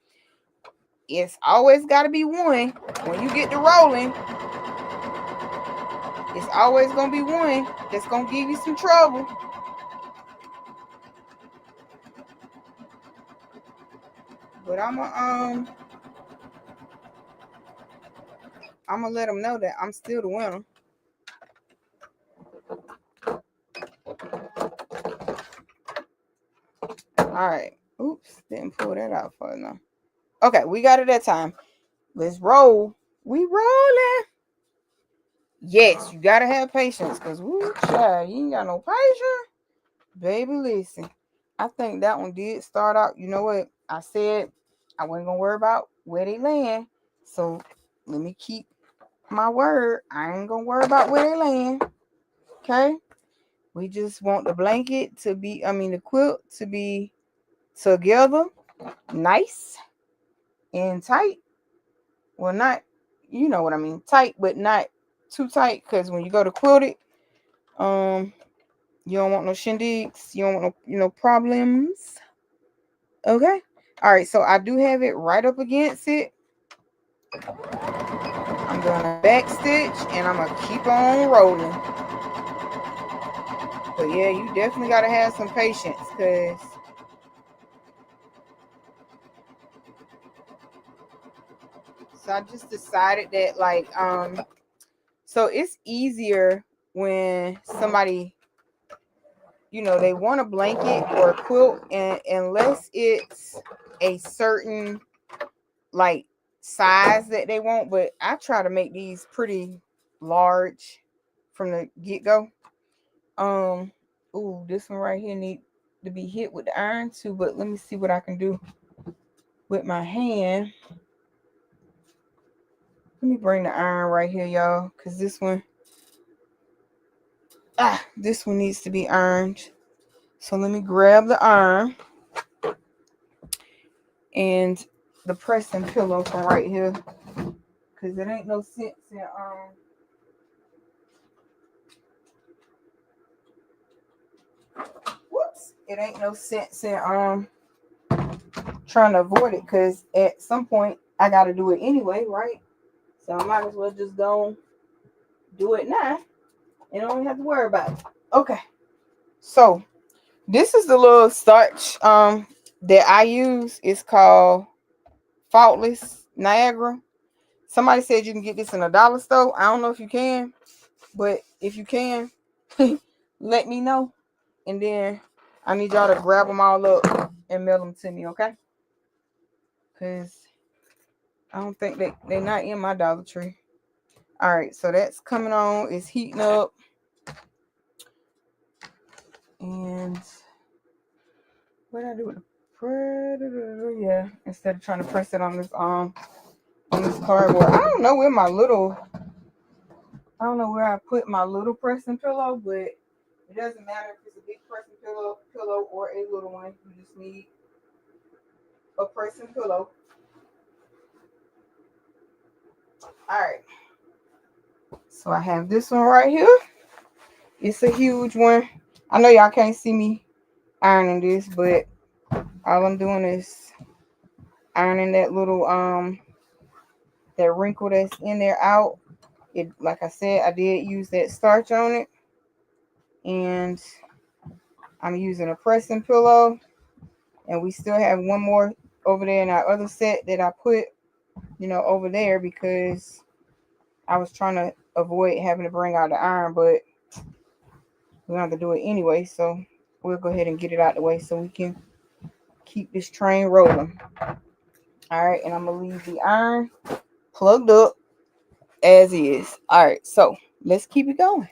It's always got to be one. When you get to rolling, it's always going to be one that's going to give you some trouble. But I'm going to let them know that I'm still the winner. All right. Oops, didn't pull that out for enough. Okay, we got it that time. Let's roll. We rolling. Yes, you gotta have patience, because woo, child, you ain't got no patience. Baby, listen. I think that one did start out. You know what? I said I wasn't gonna worry about where they land. So let me keep my word. I ain't gonna worry about where they land. Okay. We just want the blanket to be, the quilt to be together, nice and tight. Well, not, you know what I mean, tight, but not too tight. Because when you go to quilt it, you don't want no shindigs. You don't want no, problems. Okay. All right. So I do have it right up against it. I'm gonna back stitch and I'm gonna keep on rolling. But yeah, you definitely gotta have some patience, because so I just decided that so it's easier when somebody, they want a blanket or a quilt, and unless it's a certain size that they want, but I try to make these pretty large from the get-go. This one right here need to be hit with the iron too, but let me see what I can do with my hand. Let me bring the iron right here, y'all, because this one needs to be ironed. So let me grab the iron and the pressing pillow from right here, because it ain't no sense in it ain't no sense in trying to avoid it, because at some point I gotta do it anyway, right? So I might as well just go do it now and don't have to worry about it. Okay, so this is the little starch that I use. It's called Faultless Niagara. Somebody said you can get this in a dollar store. I don't know if you can, but if you can, let me know. And then I need y'all to grab them all up and mail them to me, okay? Because I don't think they're not in my Dollar Tree. All right, so that's coming on. It's heating up. And what did I do with the Predator? Yeah, instead of trying to press it on this cardboard. I don't know where I put my little pressing pillow, but it doesn't matter if it's a big pressing pillow or a little one. You just need a pressing pillow. All right. So I have this one right here. It's a huge one. I know y'all can't see me ironing this, but all I'm doing is ironing that little that wrinkle that's in there out. It, like I said, I did use that starch on it, and I'm using a pressing pillow, and we still have one more over there in our other set that I put, over there, because I was trying to avoid having to bring out the iron, but we're going to have to do it anyway, so we'll go ahead and get it out the way so we can keep this train rolling. All right, and I'm going to leave the iron plugged up as is. All right, so let's keep it going.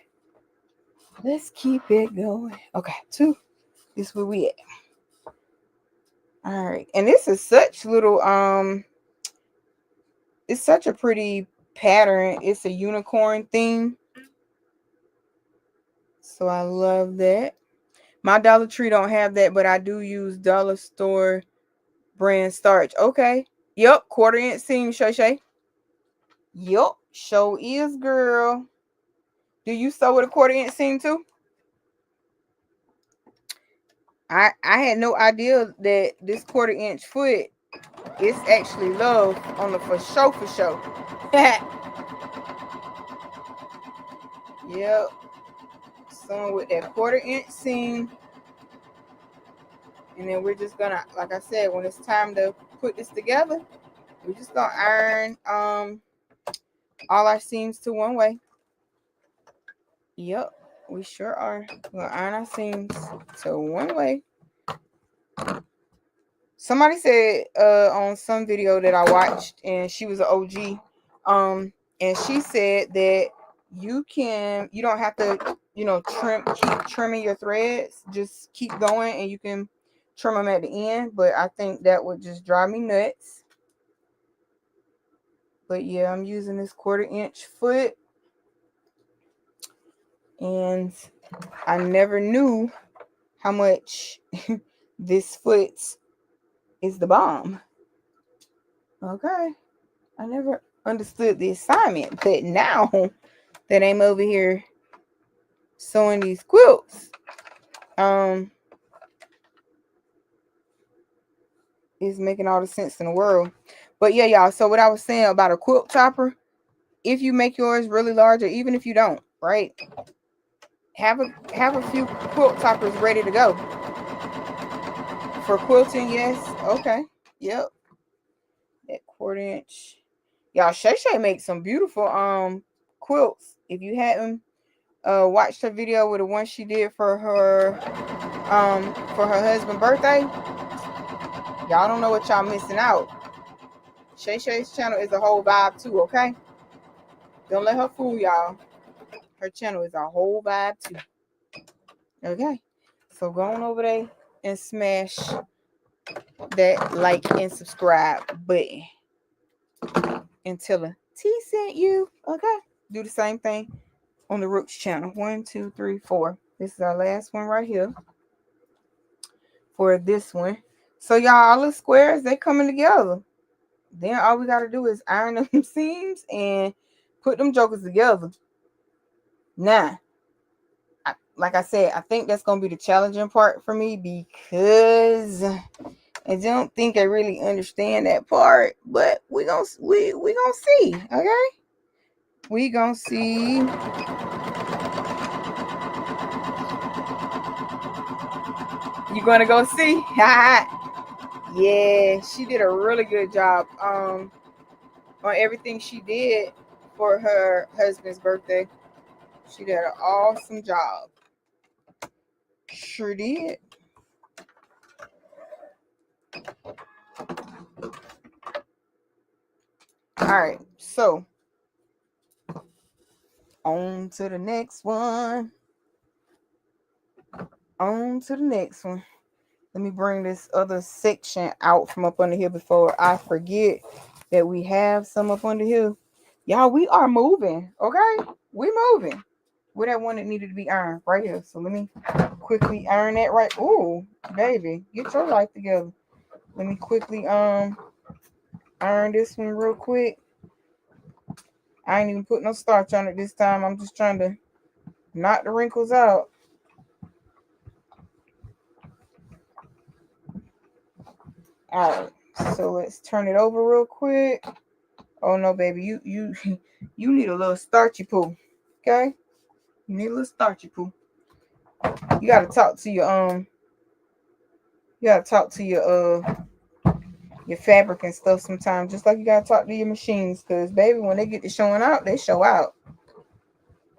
Okay, this is where we at. All right, and this is such little it's such a pretty pattern. It's a unicorn theme, so I love that. My Dollar Tree don't have that, but I do use dollar store brand starch. Okay, yep, 1/4 inch seam, Shay. Yep, show is, girl. Do you sew with a 1/4 inch seam too? I had no idea that this 1/4 inch foot is actually love on the for show. Yep. Sewing with that 1/4 inch seam. And then we're just gonna, like I said, when it's time to put this together, we're just gonna iron all our seams to one way. Yep, we sure are. We're gonna iron our seams to one way. Somebody said on some video that I watched, and she was an OG, and she said that you don't have to, keep trimming your threads. Just keep going, and you can trim them at the end. But I think that would just drive me nuts. But yeah, I'm using this 1/4 inch foot, and I never knew how much this foot is the bomb. Okay, I never understood the assignment, but now that I'm over here sewing these quilts, it's making all the sense in the world. But yeah, y'all, so what I was saying about a quilt topper, if you make yours really large, or even if you don't, right, have a few quilt toppers ready to go for quilting. Yes, okay, yep, that 1/4 inch. Y'all, Shay makes some beautiful quilts. If you hadn't watched her video with the one she did for her husband's birthday, y'all don't know what y'all missing out. Shay's channel is a whole vibe too, okay? Don't let her fool y'all. Her channel is a whole vibe too. Okay, so go on over there and smash that like and subscribe button and tell her T sent you. Okay, do the same thing on the Rooks channel. 1, 2, 3, 4. This is our last one right here. for this one. So y'all, all the squares, they coming together. Then all we gotta do is iron them seams and put them jokers together. Now, like I said, I think that's gonna be the challenging part for me because I don't think I really understand that part. But we gonna see, okay? We gonna see. You gonna go see? Yeah, she did a really good job on everything she did for her husband's birthday. She did an awesome job. Sure did. All right, so on to the next one. On to the next one. Let me bring this other section out from up under here before I forget that we have some up under here. Y'all, we are moving, okay? We moving. Where that one that needed to be ironed? Right here. So let me quickly iron that right. Ooh, baby, get your life together. Let me quickly iron this one real quick. I ain't even put no starch on it this time. I'm just trying to knock the wrinkles out. All right, so let's turn it over real quick. Oh no, baby, you need a little starchy poo. Okay, you need a little starchy poo. You gotta talk to your your fabric and stuff sometimes, just like you gotta talk to your machines, because baby, when they get to showing out, they show out.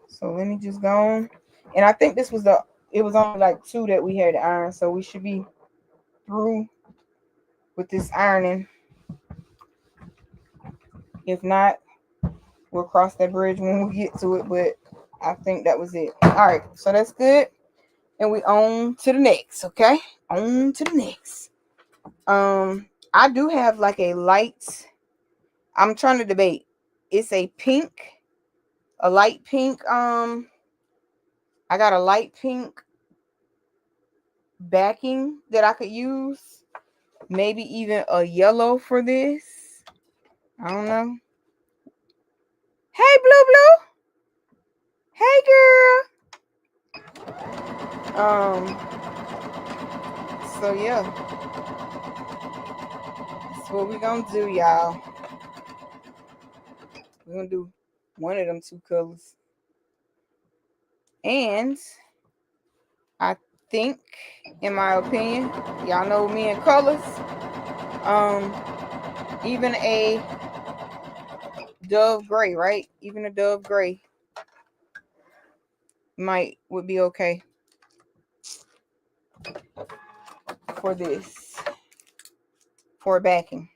So let me just go on. And I think this was it was only like 2 that we had to iron, so we should be through with this ironing. If not, we'll cross that bridge when we get to it, but I think that was it. All right, so that's good. And we on to the next, okay? On to the next. I do have like a light. I'm trying to debate. It's a light pink. I got a light pink backing that I could use. Maybe even a yellow for this. I don't know. Hey, Blue Blue. Hey, girl. So yeah. That's what we gonna do, y'all. We're gonna do one of them 2 colors. And I think, in my opinion, y'all know me in colors. Even a dove gray, right? Even a dove gray would be okay for this, for backing.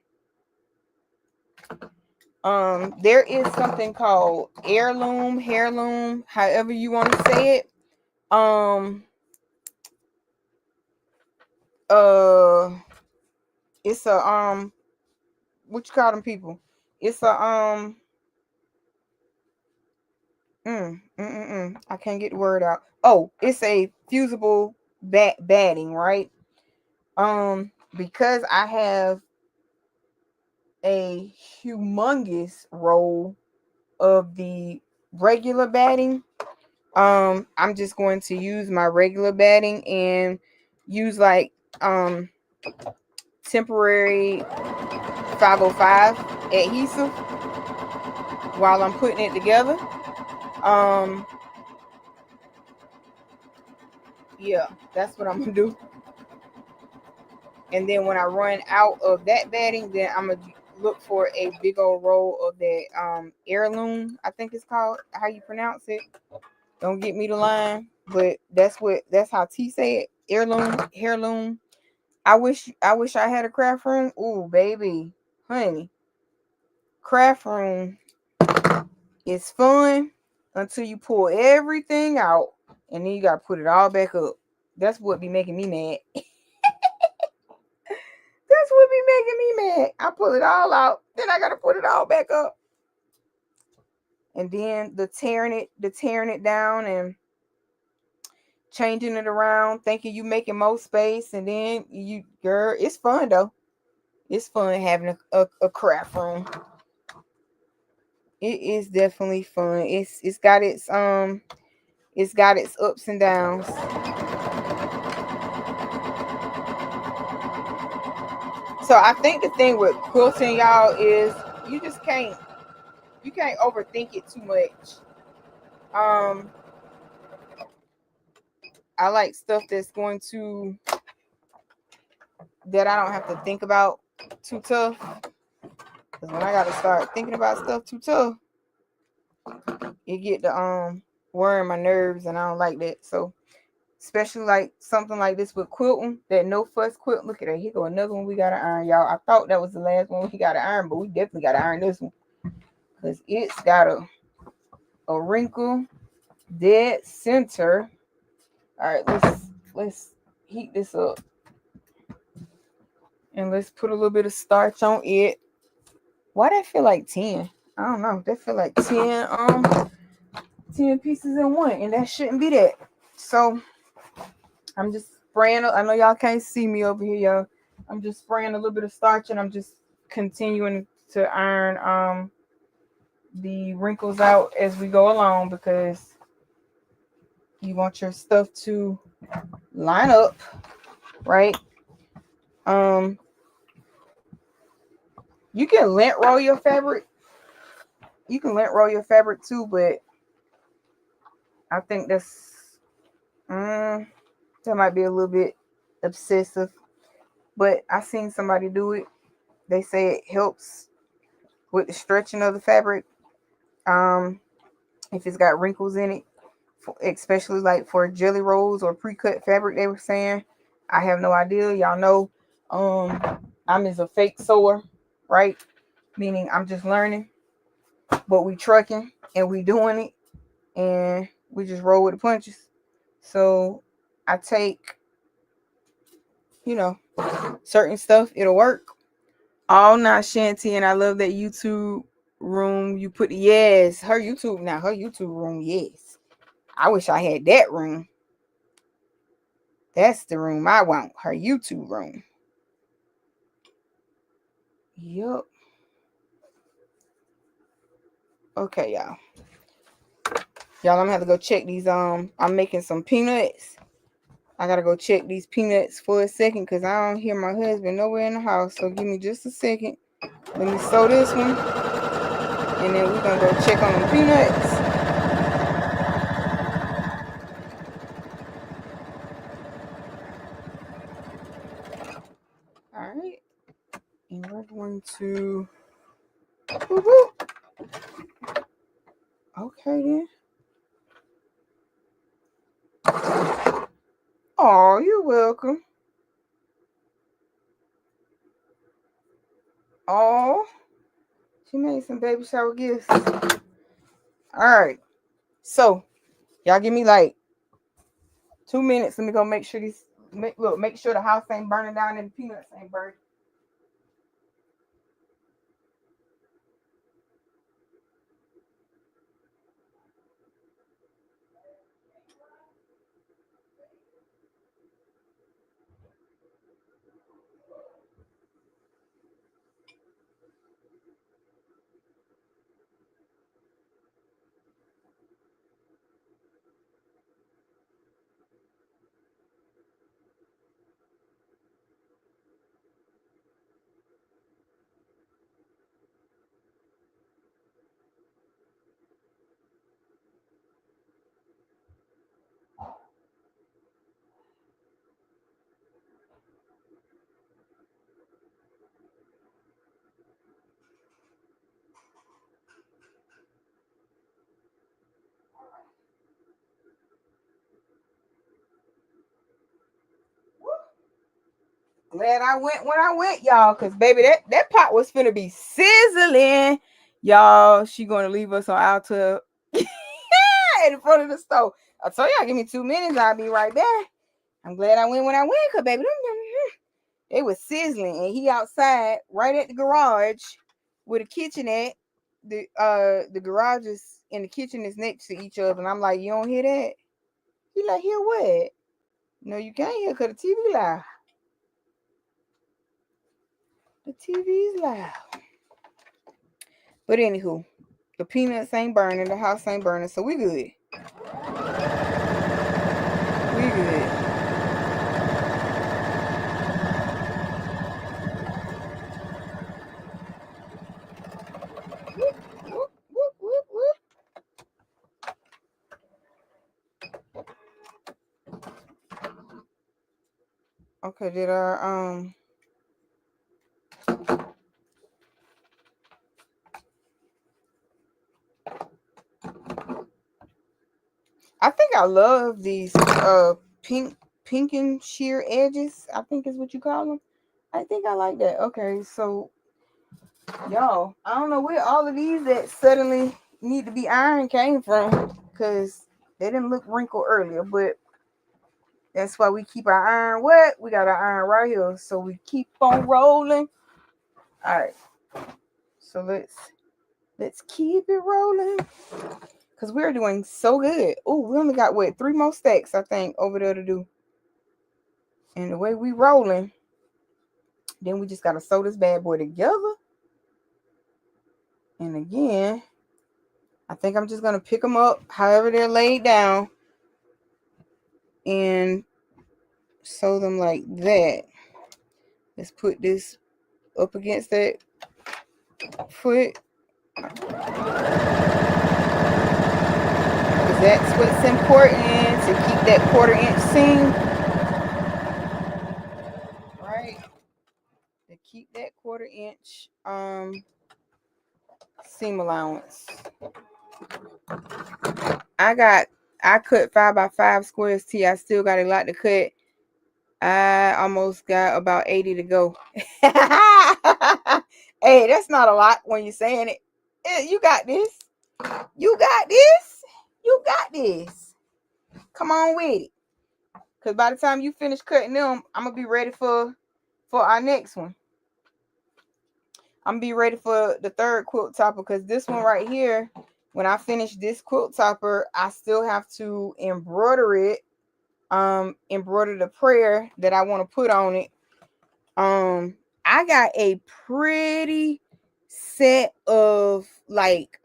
There is something called heirloom, however you want to say it. It's a what you call them people? It's a I can't get the word out. Oh, it's a fusible batting, right? Because I have a humongous roll of the regular batting, I'm just going to use my regular batting and use like temporary 505 adhesive while I'm putting it together. Yeah, that's what I'm gonna do. And then when I run out of that batting, then I'm gonna look for a big old roll of that heirloom, I think it's called, how you pronounce it. Don't get me the line, but that's how T say it. Heirloom. I wish I had a craft room. Ooh, baby, honey, craft room is fun until you pull everything out and then you gotta put it all back up. That's what be making me mad. That's what be making me mad. I pull it all out, then I gotta put it all back up. And then the tearing it down, and changing it around, thinking you making more space, and then girl, it's fun though. It's fun having a craft room. It is definitely fun. It's got its ups and downs. So I think the thing with quilting, y'all, is you just can't overthink it too much. I like stuff that I don't have to think about too tough. Because when I gotta start thinking about stuff too tough, it get to worrying my nerves, and I don't like that. So especially like something like this with quilting, that no fuss quilt. Look at that. Here go another one we gotta iron, y'all. I thought that was the last one we gotta iron, but we definitely gotta iron this one because it's got a wrinkle dead center. All right, let's heat this up and let's put a little bit of starch on it. Why that feel like 10? I don't know. That feel like 10 pieces in one, and that shouldn't be that. So I'm just spraying. I know y'all can't see me over here, y'all. I'm just spraying a little bit of starch, and I'm just continuing to iron the wrinkles out as we go along, because you want your stuff to line up, right? You can lint roll your fabric. You can lint roll your fabric too, but I think that might be a little bit obsessive. But I seen somebody do it. They say it helps with the stretching of the fabric. If it's got wrinkles in it, especially like for jelly rolls or pre-cut fabric, they were saying. I have no idea. Y'all know, I'm as a fake sewer, right? Meaning I'm just learning, but we trucking and we doing it, and we just roll with the punches. So I take, certain stuff, it'll work. All not Shanty, and I love that YouTube room you put. Yes, her YouTube room, yes. I wish I had that room. That's the room I want, her YouTube room. Yup. Okay, y'all. Y'all, I'm gonna have to go check these. I'm making some peanuts. I gotta go check these peanuts for a second because I don't hear my husband nowhere in the house. So give me just a second. Let me sew this one, and then we're gonna go check on the peanuts. All right, and we're going to. Woo-hoo. Okay then. Oh, you're welcome. Oh, she made some baby shower gifts. All right, so y'all give me like 2 minutes. Let me go make sure make sure the house ain't burning down and the peanuts ain't burning. Glad I went when I went, y'all, because baby, that pot was finna be sizzling. Y'all, she gonna leave us on Alta in front of the stove. I told y'all, give me 2 minutes, I'll be right back. I'm glad I went when I went, because baby, it was sizzling, and he outside right at the garage where the kitchen at. The garage is and the kitchen is next to each other, and I'm like, you don't hear that? He like, hear what? No, you can't hear because the TV loud. The TV's loud. But anywho, the peanuts ain't burning, the house ain't burning, so we good. We good. Whoop, whoop, whoop, whoop. Okay, did our I think I love these pink and sheer edges, I think is what you call them. I think I like that. Okay, so y'all, I don't know where all of these that suddenly need to be ironed came from, because they didn't look wrinkled earlier, but that's why we keep our iron wet. We got our iron right here, so we keep on rolling. All right, so let's keep it rolling, because we're doing so good. Oh, we only got what, 3 more stacks, I think, over there to do. And the way we rolling, then we just gotta sew this bad boy together. And again, I think I'm just gonna pick them up however they're laid down and sew them like that. Let's put this up against that foot, because that's what's important, to keep that 1/4 inch seam, right? To keep that 1/4 inch seam allowance. I cut 5 by 5 squares T. I still got a lot to cut. I almost got about 80 to go. Hey, that's not a lot when you're saying it. You got this. You got this. You got this. Come on with it. Because by the time you finish cutting them, I'm going to be ready for our next one. I'm going to be ready for the 3rd quilt topper, because this one right here, when I finish this quilt topper, I still have to embroider it. Embroider the prayer that I want to put on it. I got a pretty set of like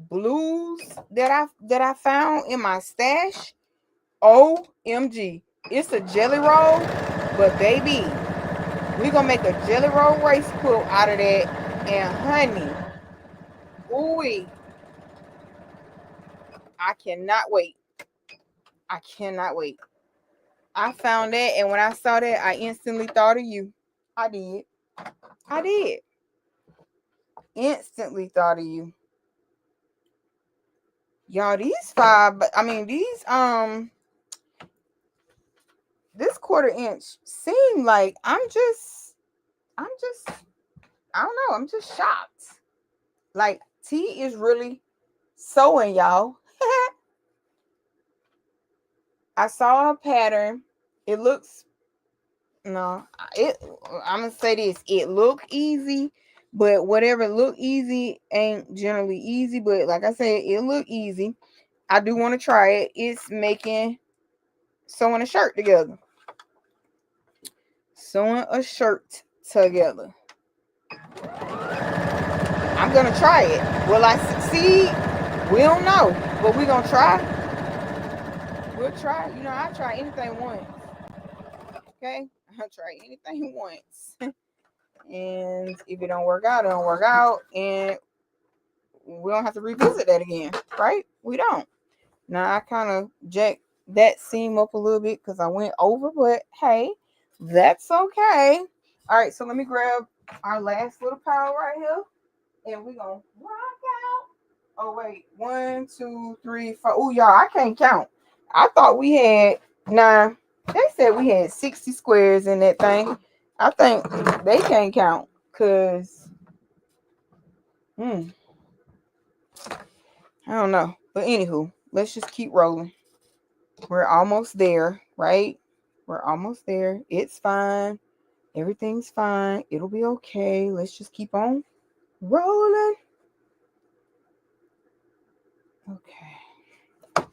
blues that I found in my stash. OMG. It's a jelly roll, but baby, we're gonna make a jelly roll race quilt out of that. And honey, ooh, I cannot wait. I cannot wait. I found that, and when I saw that, I instantly thought of you. I did. Instantly thought of you. Y'all, these this 1/4 inch seem like I'm just I don't know, I'm just shocked. Like, T is really sewing, y'all. I saw a pattern. It looks no, I'm gonna say this. It look easy, but whatever look easy ain't generally easy. But like I said, it look easy. I do want to try it. It's sewing a shirt together. Sewing a shirt together. I'm gonna try it. Will I succeed? We don't know, but we're gonna try. We'll try. You know, I try anything once. Okay, I'll try anything once. And if it don't work out, it don't work out, and we don't have to revisit that again, right? We don't. Now I kind of jacked that seam up a little bit because I went over, but hey, that's okay. All right, so let me grab our last little pile right here, and we're gonna rock out. Oh wait, 1, 2, 3, 4. Oh y'all, I can't count. I thought we had 9. They said we had 60 squares in that thing. I think they can't count because I don't know. But anywho, let's just keep rolling. We're almost there, right? We're almost there. It's fine. Everything's fine. It'll be okay. Let's just keep on rolling. Okay.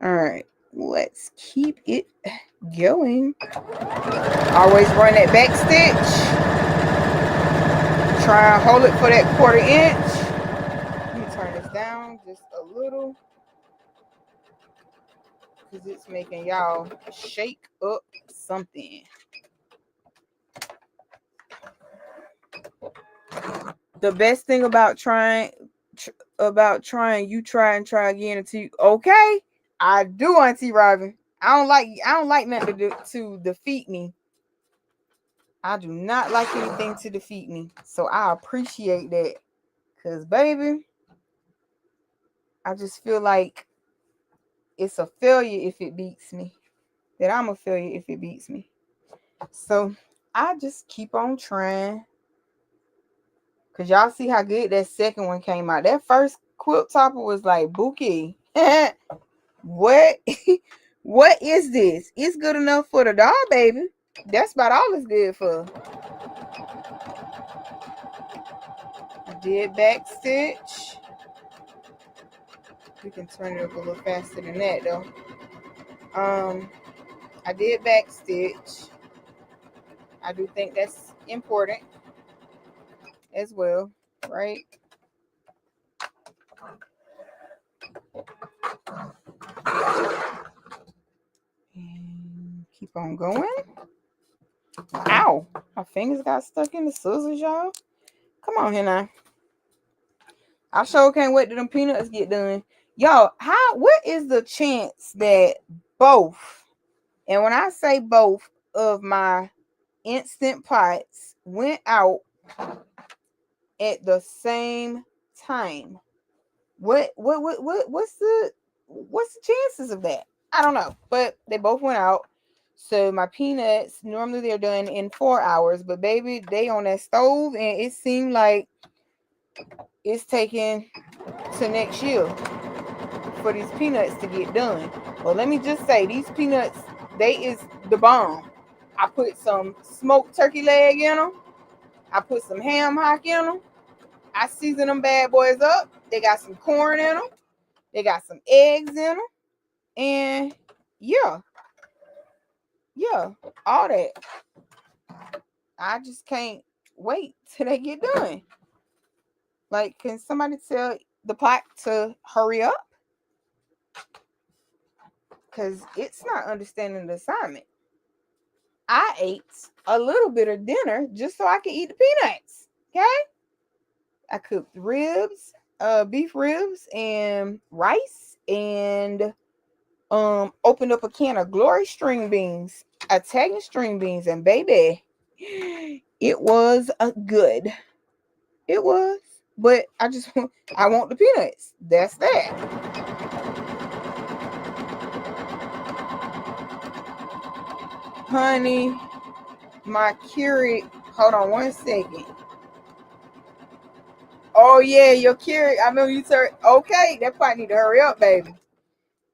All All right, let's keep it going. Always run that back stitch. Try and hold it for that 1/4 inch. Let me turn this down just a little because it's making y'all shake up something. The best thing about trying, you try and try again until you, okay. I do, Auntie Robin. I don't like nothing to defeat me. I do not like anything to defeat me. So I appreciate that. Cause baby, I just feel like it's a failure if it beats me. That I'm a failure if it beats me. So I just keep on trying. Cause y'all see how good that second one came out. That first quilt topper was like bouquet. What? What is this? It's good enough for the doll, baby. That's about all it's good for. I did back stitch. We can turn it up a little faster than that though. I did back stitch. I do think that's important as well, right? And keep on going. Ow! My fingers got stuck in the scissors, y'all. Come on here now. I sure can't wait till them peanuts get done. Y'all, what is the chance that both, and when I say both of my Instant Pots went out at the same time? What's the chances of that? I don't know, but they both went out. So my peanuts, normally they're done in 4 hours, but baby, they on that stove, and it seemed like it's taking to next year for these peanuts to get done. Well, let me just say, these peanuts, they is the bomb. I put some smoked turkey leg in them. I put some ham hock in them. I season them bad boys up. They got some corn in them. They got some eggs in them. And yeah, all that. I just can't wait till they get done. Like, can somebody tell the pot to hurry up? Because it's not understanding the assignment. I ate a little bit of dinner just so I could eat the peanuts. Okay? I cooked ribs, beef ribs and rice, and opened up a can of Glory string beans, Italian string beans, and baby, it was a good. It was. But I want the peanuts. That's that. Honey, my Keurig. Hold on 1 second. Oh yeah, your Keurig. I know you turn. Okay, that probably need to hurry up, baby.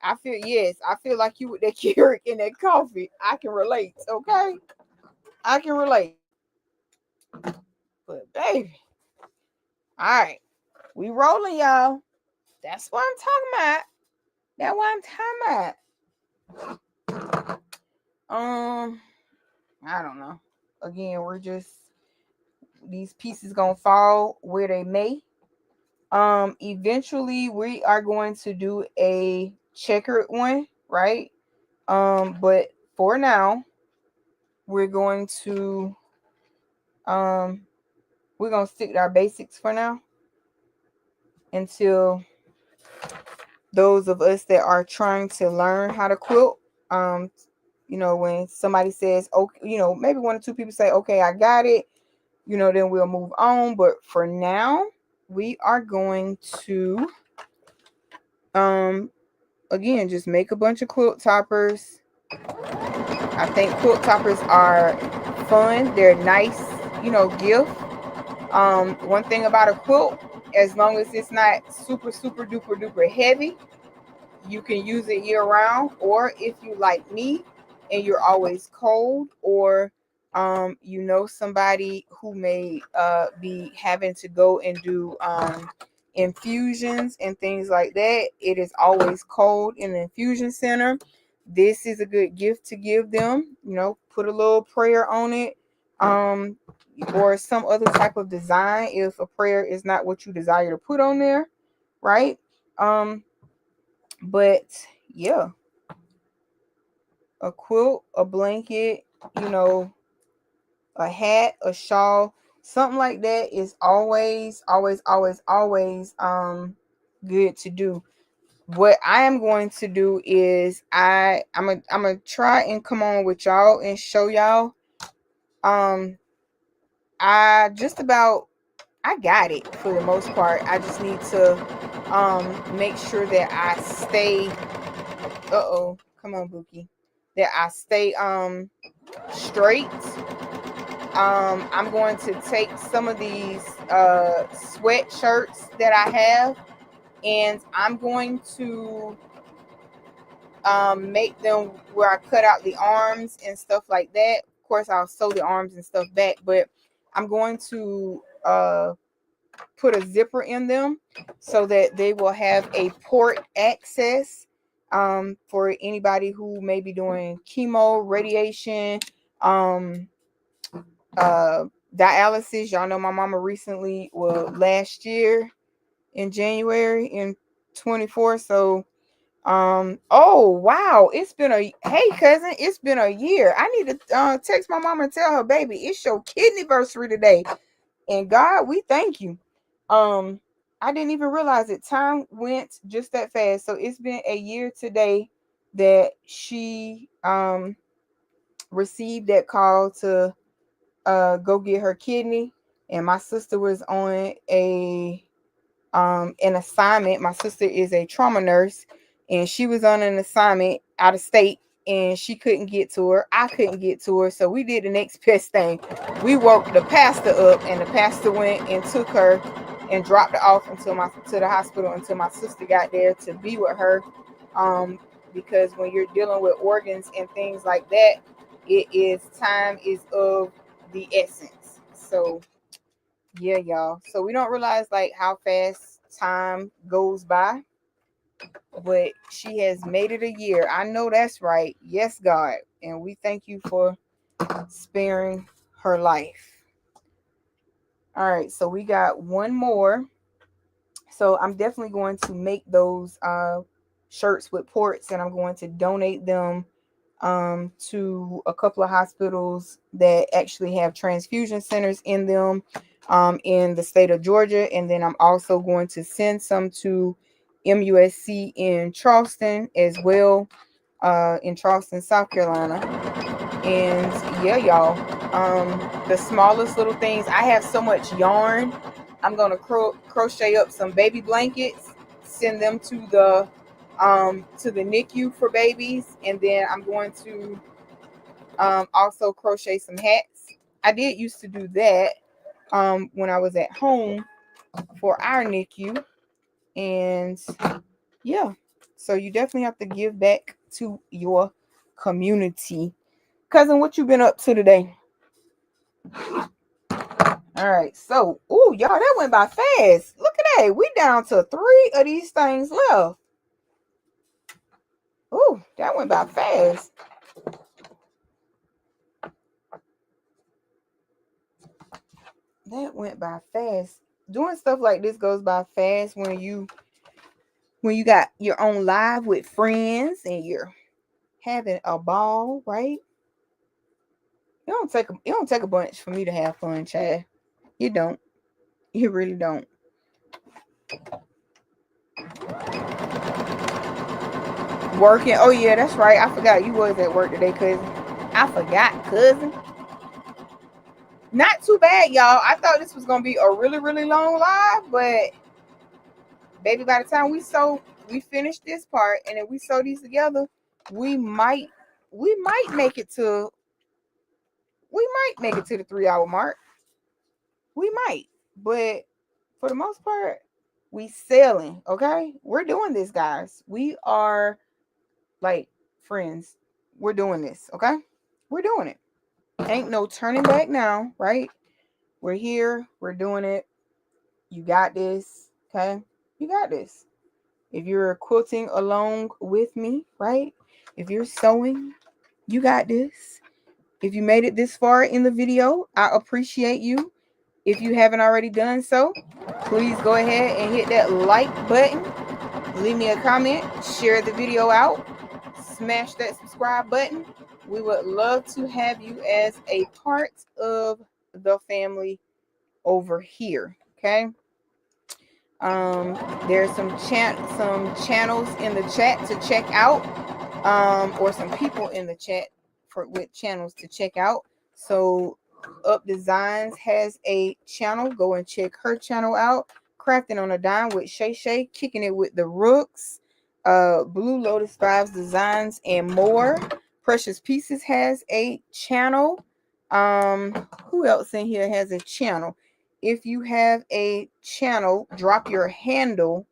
I feel like you with that Keurig and that coffee. I can relate. Okay, I can relate. But baby, all right, we rolling, y'all. That's what I'm talking about. That's what I'm talking about. I don't know. Again, we're just, these pieces gonna fall where they may. Eventually we are going to do a checkered one, right? But for now, we're going to stick to our basics for now until those of us that are trying to learn how to quilt, when somebody says, okay, maybe 1 or 2 people say, okay, I got it, then we'll move on. But for now, we are going to again just make a bunch of quilt toppers. I think quilt toppers are fun. They're nice, gift. One thing about a quilt, as long as it's not super duper duper heavy, you can use it year round. Or if you like me and you're always cold, or somebody who may be having to go and do infusions and things like that. It is always cold in the infusion center. This is a good gift to give them. Put a little prayer on it, or some other type of design if a prayer is not what you desire to put on there, right? But yeah, a quilt, a blanket, a hat, a shawl, something like that is always good to do. What I am going to do is I'm gonna try and come on with y'all and show y'all. I got it for the most part. I just need to make sure that I stay come on, Bookie. That I stay straight. I'm going to take some of these sweatshirts that I have, and I'm going to make them where I cut out the arms and stuff like that. Of course, I'll sew the arms and stuff back, but I'm going to put a zipper in them so that they will have a port access for anybody who may be doing chemo, radiation, dialysis. Y'all know my mama recently, last year in January in 24. So oh wow, hey cousin, it's been a year. I need to text my mama and tell her, baby, it's your kidney anniversary today. And God, we thank you. I didn't even realize it. Time went just that fast. So it's been a year today that she received that call to go get her kidney. And my sister was on an assignment. My sister is a trauma nurse, and she was on an assignment out of state, and she couldn't get to her. I couldn't get to her, so we did the next best thing. We woke the pastor up, and the pastor went and took her and dropped her off to the hospital until my sister got there to be with her. Because when you're dealing with organs and things like that, time is of the essence. So yeah, y'all. So we don't realize like how fast time goes by, but she has made it a year. I know that's right. Yes, God. And we thank you for sparing her life. All right, so we got one more. So I'm definitely going to make those shirts with ports, and I'm going to donate them to a couple of hospitals that actually have transfusion centers in them in the state of Georgia. And then I'm also going to send some to MUSC in Charleston as well, in Charleston, South Carolina. And yeah, y'all, the smallest little things. I have so much yarn. I'm going to crochet up some baby blankets, send them to the NICU for babies, and then I'm going to also crochet some hats. I did used to do that when I was at home for our NICU, and yeah, so you definitely have to give back to your community. Cousin, what you been up to today? All right, so y'all, that went by fast. Look at that, we down to 3 of these things left. That went by fast. That went by fast. Doing stuff like this goes by fast when you got your own live with friends and you're having a ball, right? It don't take a bunch for me to have fun, Chad. You don't. You really don't. Working. Oh yeah, that's right. I forgot you was at work today, cousin. I forgot, cousin. Not too bad, y'all. I thought this was gonna be a really, really long live, but baby, by the time we finish this part and then we sew these together, we might make it to the 3-hour mark. We might, but for the most part, we sailing. Okay, we're doing this, guys. We are like friends. We're doing this. Okay, we're doing it. Ain't no turning back now, right? We're here. We're doing it. You got this. Okay, you got this. If you're quilting along with me, right? If you're sewing, you got this. If you made it this far in the video, I appreciate you. If you haven't already done so, please go ahead and hit that like button. Leave me a comment, share the video out, smash that subscribe button. We would love to have you as a part of the family over here. Okay. There's some channels in the chat to check out, or some people in the chat with channels to check out. So Up Designs has a channel. Go and check her channel out. Crafting on a Dime with Shay Shay, kicking it with the Rooks, Blue Lotus Vibes Designs, and more. Precious Pieces has a channel. Who else in here has a channel? If you have a channel, drop your handle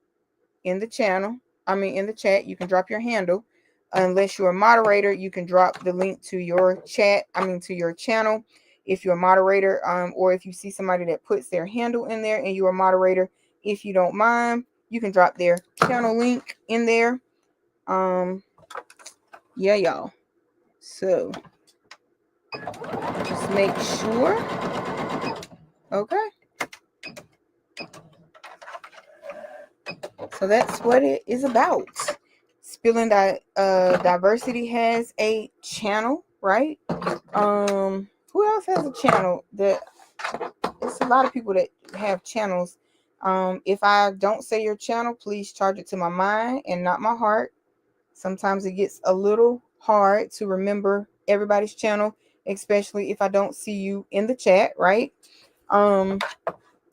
in the channel. In the chat. You can drop your handle. Unless you're a moderator, you can drop the link to your chat. To your channel. If you're a moderator, or if you see somebody that puts their handle in there and you're a moderator, if you don't mind, you can drop their channel link in there. Yeah, y'all. So just make sure. Okay. So that's what it is about. Spilling Diversity has a channel, right? Who else has a channel? It's a lot of people that have channels. If I don't say your channel, please charge it to my mind and not my heart. Sometimes it gets a little hard to remember everybody's channel, especially if I don't see you in the chat, right?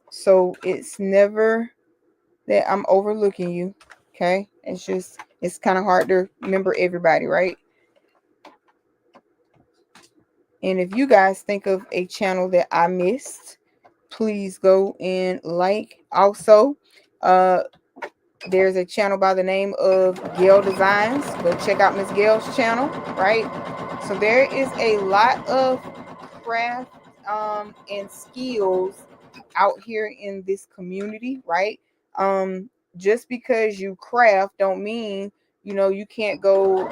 So it's never that I'm overlooking you. Okay. It's kind of hard to remember everybody, right? And if you guys think of a channel that I missed, please go and like. Also, there's a channel by the name of Gail Designs. Go check out Miss Gail's channel, right? So there is a lot of craft and skills out here in this community, right? Just because you craft don't mean you can't go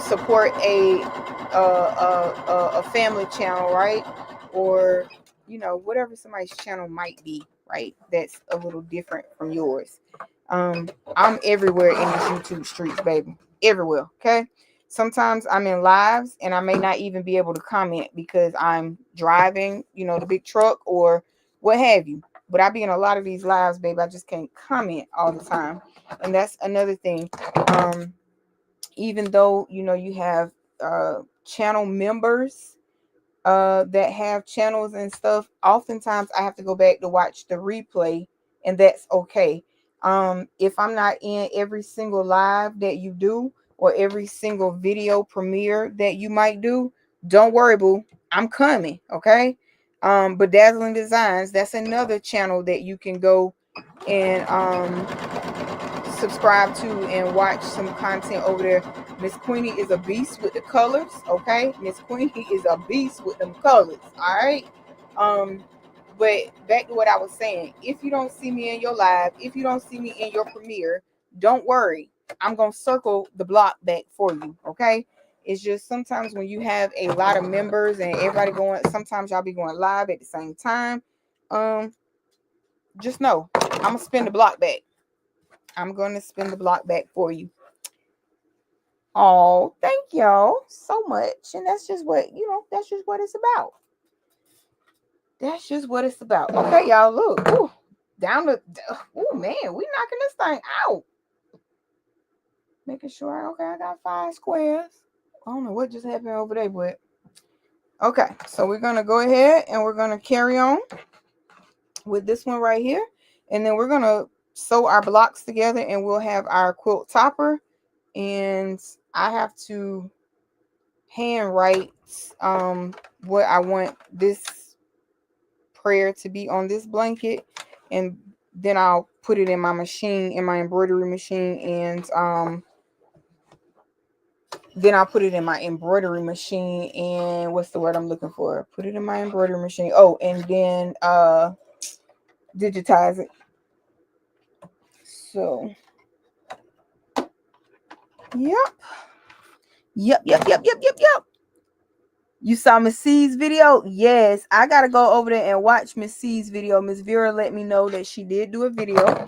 support a family channel, right? Or whatever somebody's channel might be, right? That's a little different from yours. I'm everywhere in these YouTube streets, baby. Everywhere. Okay. Sometimes I'm in lives and I may not even be able to comment because I'm driving, the big truck or what have you. But I be in a lot of these lives, baby. I just can't comment all the time. And that's another thing. Even though, you have channel members that have channels and stuff, oftentimes I have to go back to watch the replay, and that's okay. If I'm not in every single live that you do or every single video premiere that you might do, don't worry, boo. I'm coming, okay? Bedazzling Designs, that's another channel that you can go and subscribe to and watch some content over there. Miss Queenie is a beast with the colors, okay? Miss Queenie is a beast with them colors, all right? But back to what I was saying. If you don't see me in your live, if you don't see me in your premiere, don't worry. I'm going to circle the block back for you, okay? It's just sometimes when you have a lot of members and everybody going, sometimes y'all be going live at the same time. Just know, I'm going to spin the block back. I'm going to spin the block back for you. Oh, thank y'all so much. And that's just what, that's just what it's about. That's just what it's about. Okay, y'all, look. Ooh, down the, oh, man, we knocking this thing out. Making sure, okay, I got 5 squares. I don't know what just happened over there, but okay. So we're going to go ahead and we're going to carry on with this one right here. And then we're going to sew our blocks together and we'll have our quilt topper. And I have to hand write what I want this prayer to be on this blanket, and then I'll put it in my machine, in my embroidery machine, and then I'll put it in my embroidery machine, and what's the word I'm looking for? Put it in my embroidery machine. Oh, and then digitize it. So, yep. You saw Miss C's video? Yes, I gotta go over there and watch Miss C's video. Miss Vera let me know that she did do a video.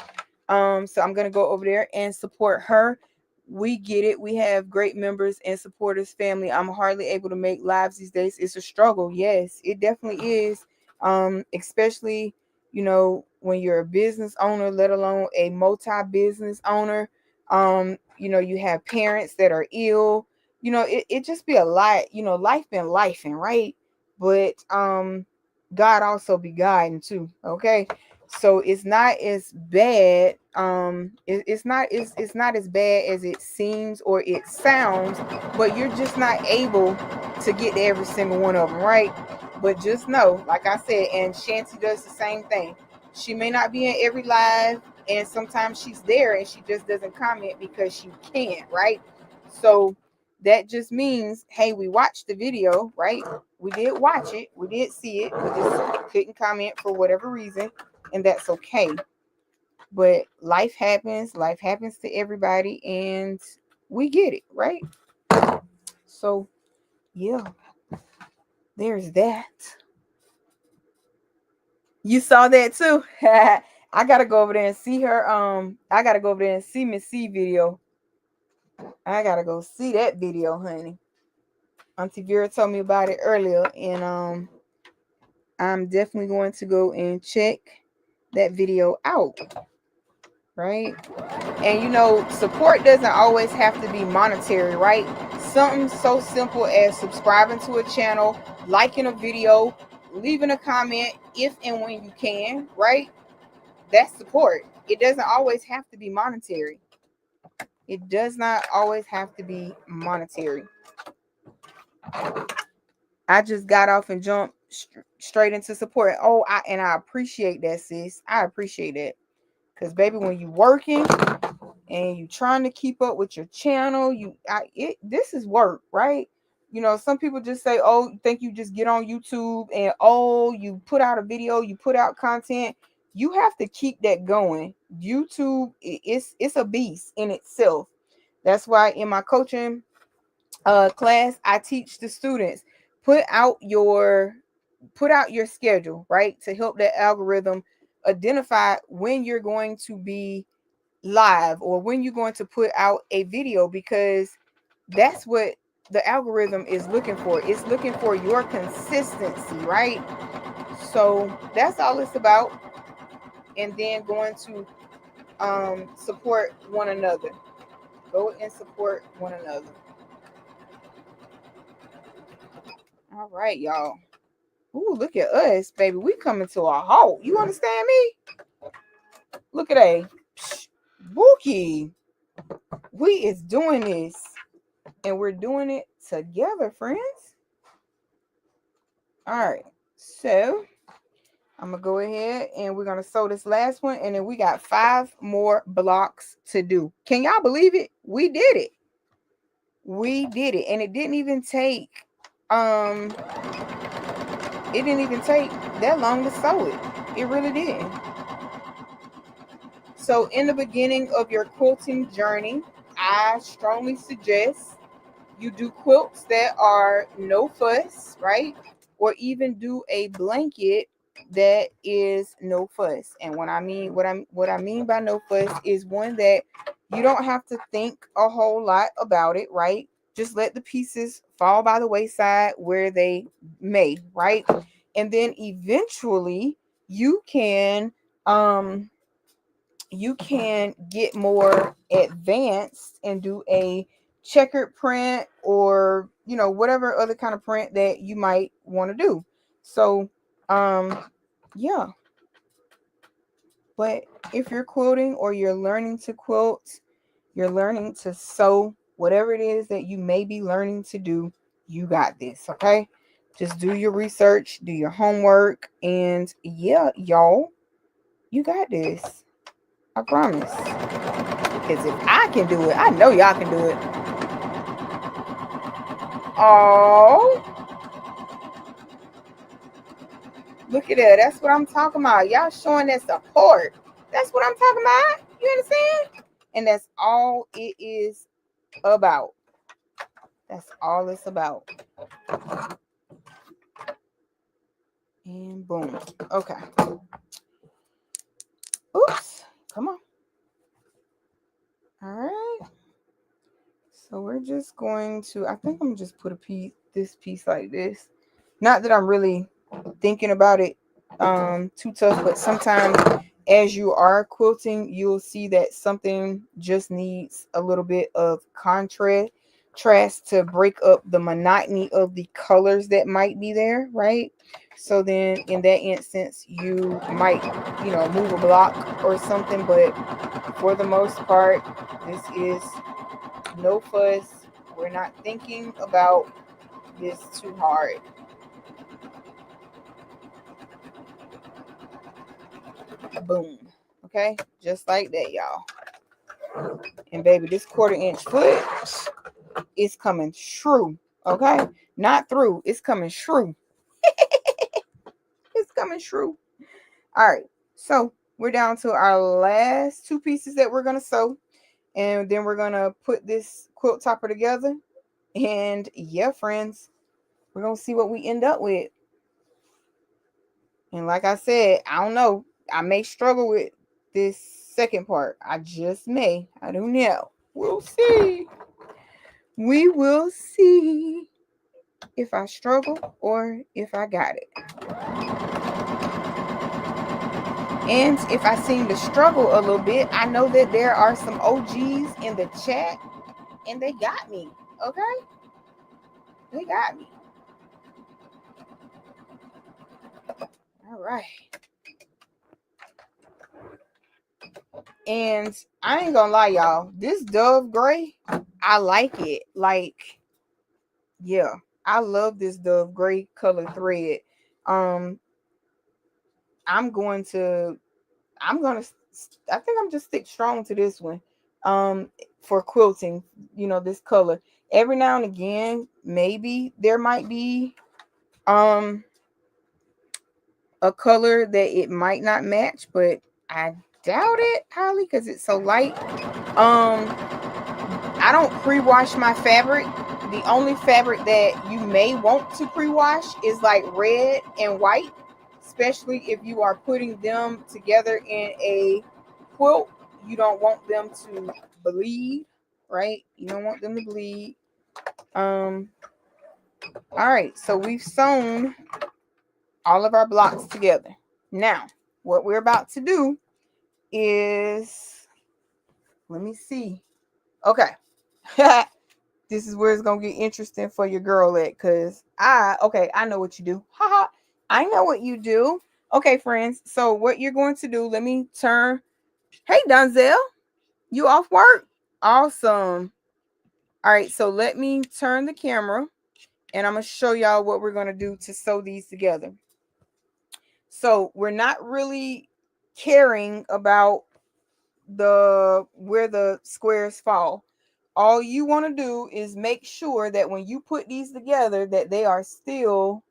So I'm gonna go over there and support her. We get it. We have great members and supporters, family. I'm hardly able to make lives these days. It's a struggle. Yes, it definitely is. Especially, when you're a business owner, let alone a multi-business owner. You have parents that are ill. It just be a lot. Life been lifing, right? But God also be guiding too. Okay. So it's not as bad. It's not as bad as it seems or it sounds, but you're just not able to get to every single one of them, right? But just know, like I said, and Shanty does the same thing. She may not be in every live, and sometimes she's there and she just doesn't comment because she can't, right? So that just means, hey, we watched the video, right? We did watch it, we did see it, we just couldn't comment for whatever reason, and that's okay. But life happens to everybody, and we get it, right? So yeah, there's that. You saw that too. I gotta go over there and see her. I gotta go over there and see Miss C video. I gotta go see that video, honey. Auntie Vera told me about it earlier, and I'm definitely going to go and check that video out. Right? And support doesn't always have to be monetary, right? Something so simple as subscribing to a channel, liking a video, leaving a comment if and when you can, right? That's support. It doesn't always have to be monetary. It does not always have to be monetary. I just got off and jumped straight into support. Oh, I appreciate that, sis. I appreciate it. Because, baby, when you working and you trying to keep up with your channel, this is work, right? Some people just say, oh, you think you just get on YouTube and, oh, you put out a video, you put out content. You have to keep that going. YouTube, it's a beast in itself. That's why in my coaching class, I teach the students, put out your schedule, right? To help that algorithm identify when you're going to be live or when you're going to put out a video, because that's what the algorithm is looking for. It's looking for your consistency, right? So that's all it's about. And then going to support one another. Go and support one another. All right, y'all. Ooh, look at us, baby. We coming to a halt. You understand me? Look at that. Bookie. We is doing this. And we're doing it together, friends. All right. So I'm going to go ahead and we're going to sew this last one. And then we got 5 more blocks to do. Can y'all believe it? We did it. We did it. And it didn't even take that long to sew it. It really didn't. So in the beginning of your quilting journey, I strongly suggest you do quilts that are no fuss, right? Or even do a blanket that is no fuss. And what I mean by no fuss is one that you don't have to think a whole lot about it, right? Just let the pieces fall by the wayside where they may, right? And then eventually you can get more advanced and do a checkered print or whatever other kind of print that you might want to do. So yeah, but if you're quilting or you're learning to quilt, you're learning to sew, whatever it is that you may be learning to do, you got this. Okay, just do your research, do your homework, and yeah, y'all, you got this. I promise. Because if I can do it, I know y'all can do it. Oh, look at that. That's what I'm talking about. Y'all showing that support. That's what I'm talking about. You understand? And that's all it is about. That's all it's about. And boom. Okay. Oops. Come on. All right. So we're just going to, I think I'm just put this piece like this. Not that I'm really thinking about it too tough, but sometimes as you are quilting, you'll see that something just needs a little bit of contrast to break up the monotony of the colors that might be there, right? So then in that instance, you might, move a block or something, but for the most part, this is no fuss. We're not thinking about this too hard. Boom. Okay, just like that, y'all. And baby, this 1/4 inch foot is coming true. Okay, not through. It's coming true. It's coming true. All right, so we're down to our last 2 pieces that we're gonna sew, and then we're gonna put this quilt topper together. And yeah, friends, we're gonna see what we end up with. And like I said, I don't know. I may struggle with this second part. I just may. I don't know. We'll see. We will see if I struggle or if I got it. And if I seem to struggle a little bit, I know that there are some OGs in the chat and they got me. Okay? They got me. All right. And I ain't gonna lie, y'all. This dove gray, I like it. Like, yeah, I love this dove gray color thread. I'm gonna I think I'm just stick strong to this one. For quilting, this color. Every now and again, maybe there might be a color that it might not match, but I doubt it, Holly, because it's so light. I don't pre-wash my fabric. The only fabric that you may want to pre-wash is like red and white, especially if you are putting them together in a quilt. You don't want them to bleed, right? You don't want them to bleed. All right, so we've sewn all of our blocks together. Now, what we're about to do is, let me see. Okay. This is where it's gonna get interesting for your girl at, because I know what you do. Haha. I know what you do. Okay, friends. So what you're going to do, let me turn. Hey, Donzel, you off work? Awesome. All right, so let me turn the camera and I'm gonna show y'all what we're gonna do to sew these together. So we're not really caring about where the squares fall. All you want to do is make sure that when you put these together that they are still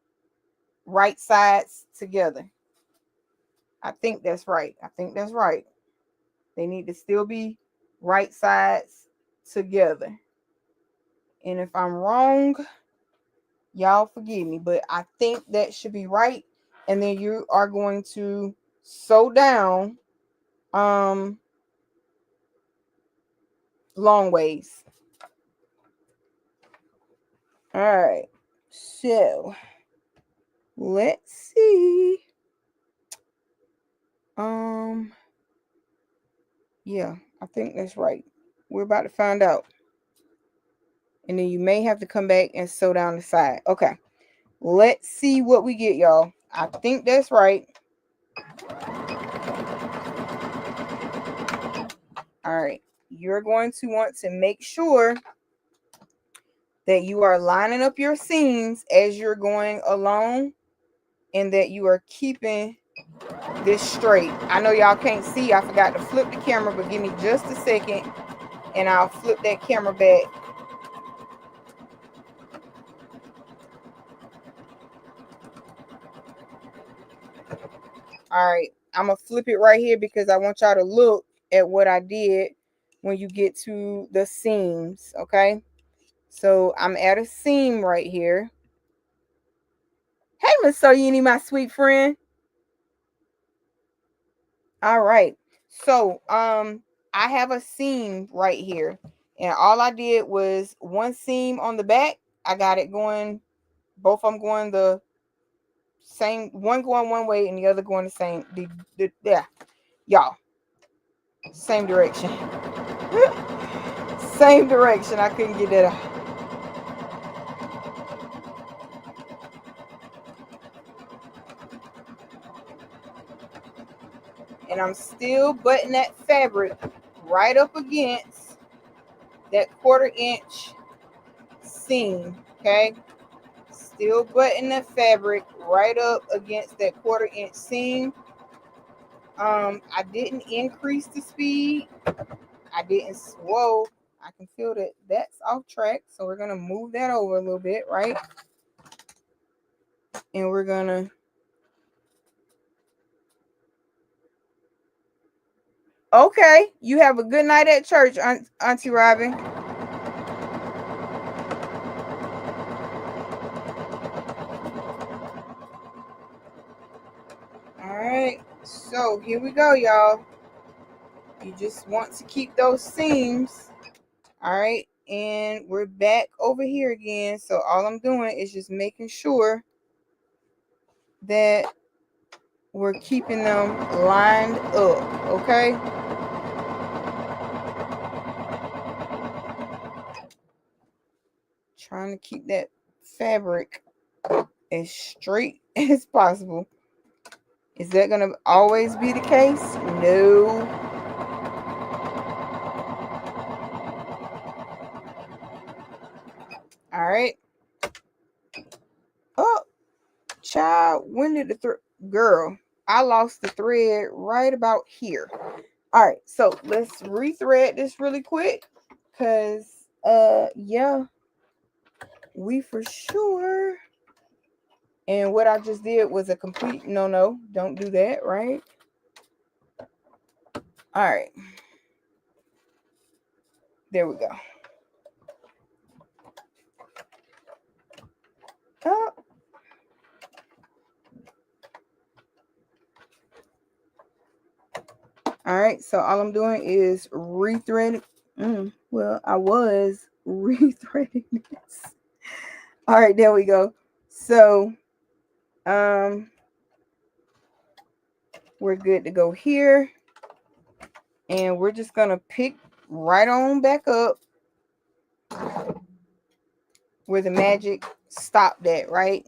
right sides together. I think that's right. They need to still be right sides together. And if I'm wrong, y'all forgive me, but I think that should be right. And then you are going to sew down long ways. All right, so let's see. Yeah, I think that's right. We're about to find out. And then you may have to come back and sew down the side. Okay, let's see what we get, y'all. I think that's right. All right, you're going to want to make sure that you are lining up your seams as you're going along and that you are keeping this straight. I know y'all can't see. I forgot to flip the camera, but give me just a second and I'll flip that camera back. All right, I'm gonna flip it right here because I want y'all to look at what I did when you get to the seams, okay? So I'm at a seam right here. Hey, Miss Soyini, my sweet friend. All right. So I have a seam right here. And all I did was one seam on the back. I got it going, both of them going the same, one going one way and the other going the same. Yeah, y'all, same direction. Same direction. I couldn't get that out. And I'm still butting that fabric right up against that 1/4 inch seam. Okay, still butting the fabric right up against that 1/4 inch seam. I didn't increase the speed. I didn't. Whoa, I can feel that that's off track. So we're gonna move that over a little bit, right? And we're gonna. Okay, you have a good night at church, Auntie Robin. All right, so here we go, y'all. You just want to keep those seams. All right, and we're back over here again. So all I'm doing is just making sure that we're keeping them lined up, okay? Trying to keep that fabric as straight as possible. Is that going to always be the case? No. All right. Oh, child, when did the girl? I lost the thread right about here. All right, so let's rethread this really quick, cause yeah, we for sure. And what I just did was a complete no, don't do that, right? All right, there we go. Oh. All right, so all I'm doing is rethreading. Well, I was rethreading this. All right, there we go. So, we're good to go here. And we're just going to pick right on back up where the magic stopped at, right?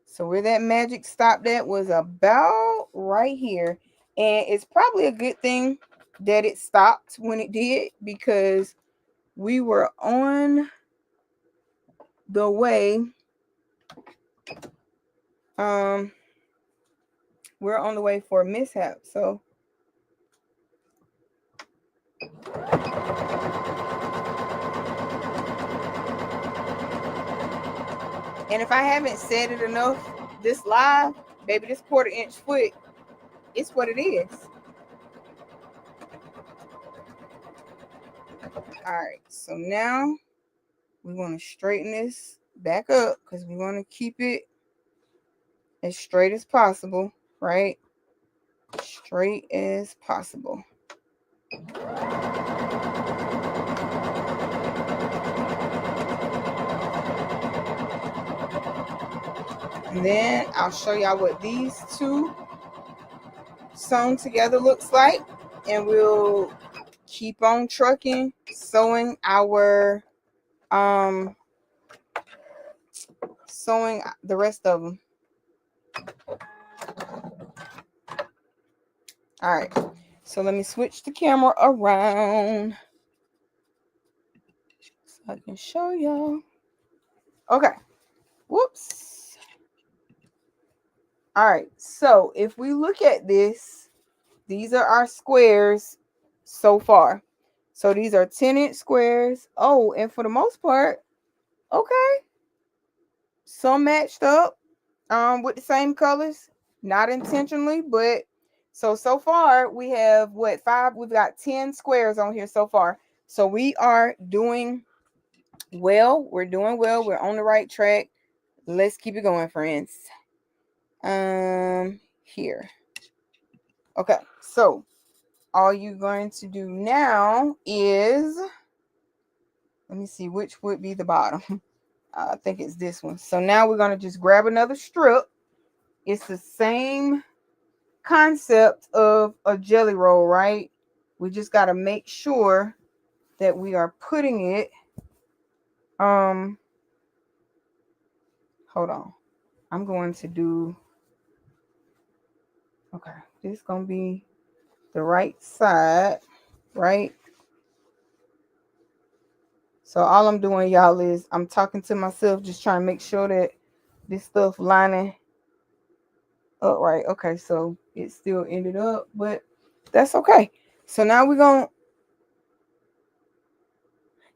So where that magic stopped at was about right here. And it's probably a good thing that it stopped when it did, because we were on the way. We're on the way for a mishap. So and if I haven't said it enough this live, baby, this 1/4 inch foot, it's what it is. All right, so now we want to straighten this back up because we want to keep it as straight as possible, right? Straight as possible. And then I'll show y'all what these two sewn together looks like, and we'll keep on trucking, sewing our sewing the rest of them. All right, so let me switch the camera around so I can show y'all. Okay, whoops. All right, so if we look at this, these are our squares so far. So these are 10-inch squares. Oh, and for the most part, okay, some matched up with the same colors, not intentionally, but So far we have what, 5? We've got 10 squares on here so far. So we are doing well. We're doing well. We're on the right track. Let's keep it going, friends. Here. Okay, so all you're going to do now is, let me see which would be the bottom. I think it's this one. So now we're going to just grab another strip. It's the same concept of a jelly roll, right? We just got to make sure that we are putting it, hold on. I'm going to do, okay, this is going to be the right side, right? So all I'm doing, y'all, is I'm talking to myself, just trying to make sure that this stuff lining up right. Okay, so it still ended up, but that's okay. So now we're going,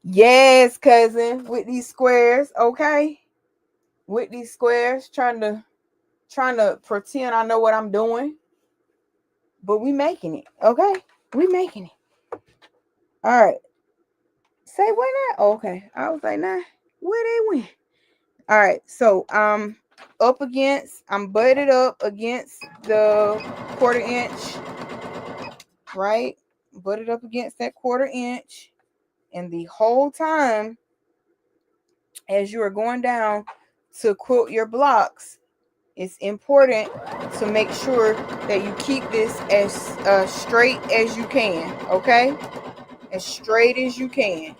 yes, cousin, with these squares, okay? With these squares, trying to pretend I know what I'm doing, but we making it, okay? We making it. All right. Say where not? Okay. I was like, nah, where they went? All right. So up against, I'm butted up against the 1/4 inch, right? Butted up against that 1/4 inch. And the whole time, as you are going down to quilt your blocks, it's important to make sure that you keep this as straight as you can, okay? As straight as you can.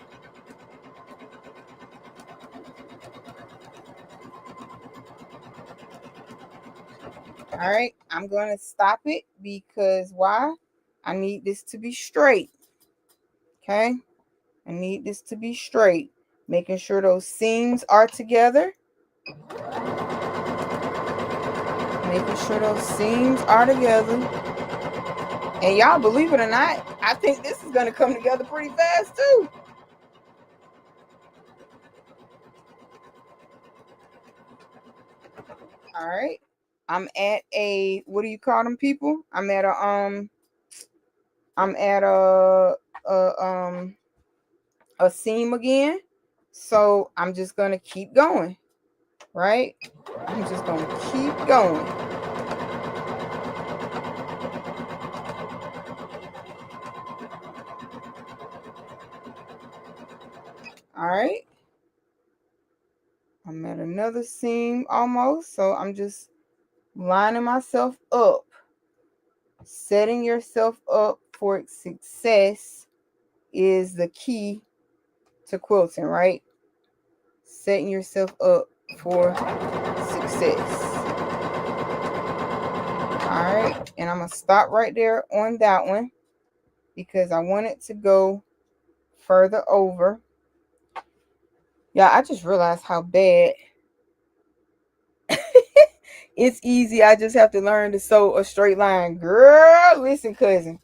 All right, I'm going to stop it because why? I need this to be straight, okay? I need this to be straight. Making sure those seams are together. Making sure those seams are together. And y'all, believe it or not, I think this is going to come together pretty fast too. All right. I'm at a, what do you call them, people? I'm at a seam again. So I'm just going to keep going, right? I'm just going to keep going. All right. I'm at another seam almost. So I'm just lining myself up. Setting yourself up for success is the key to quilting, right? Setting yourself up for success. All right, and I'm gonna stop right there on that one because I want it to go further over. Yeah, I just realized how bad it's easy. I just have to learn to sew a straight line. Girl, listen, cousin.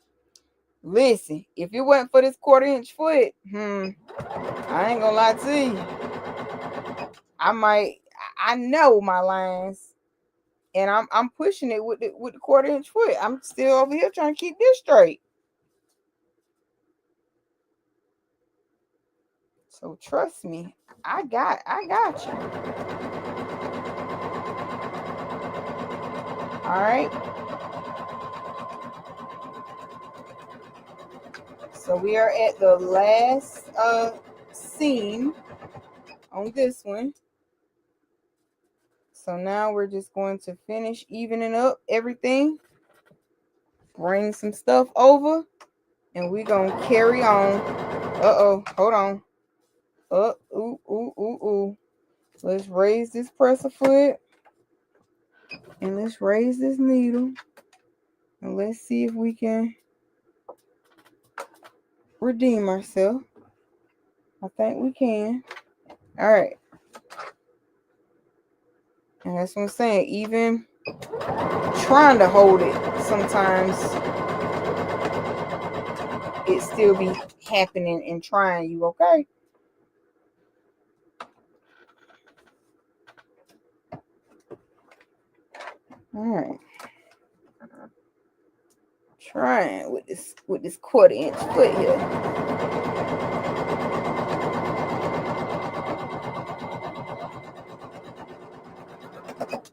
Listen, if it wasn't for this 1/4 inch foot, I ain't gonna lie to you. I know my lines, and I'm pushing it with the 1/4 inch foot. I'm still over here trying to keep this straight. So trust me, I got you. All right. So we are at the last seam on this one. So now we're just going to finish evening up everything. Bring some stuff over, and we're gonna carry on. Uh-oh, hold on. Ooh. Let's raise this presser foot. And let's raise this needle. And let's see if we can redeem ourselves. I think we can. All right. And that's what I'm saying. Even trying to hold it, sometimes it still be happening and trying you, okay? All right. trying with this 1/4-inch foot here.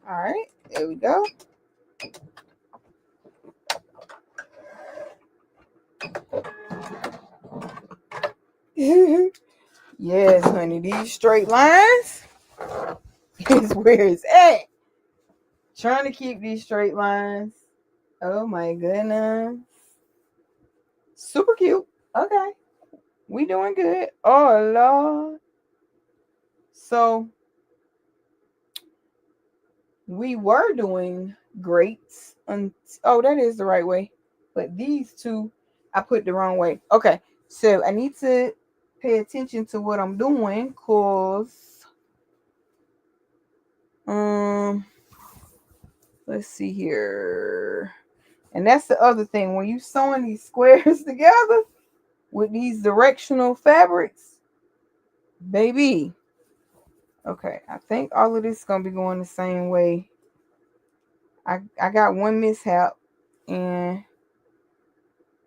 All right, there we go. Yes, honey, these straight lines is where it's at. Trying to keep these straight lines. Oh my goodness. Super cute. Okay. We doing good. Oh Lord. So we were doing great. Oh, that is the right way. But these two, I put the wrong way. Okay. So I need to pay attention to what I'm doing, cause let's see here. And that's the other thing. When you sewing these squares together with these directional fabrics, baby. Okay, I think all of this is gonna be going the same way. I got one mishap, and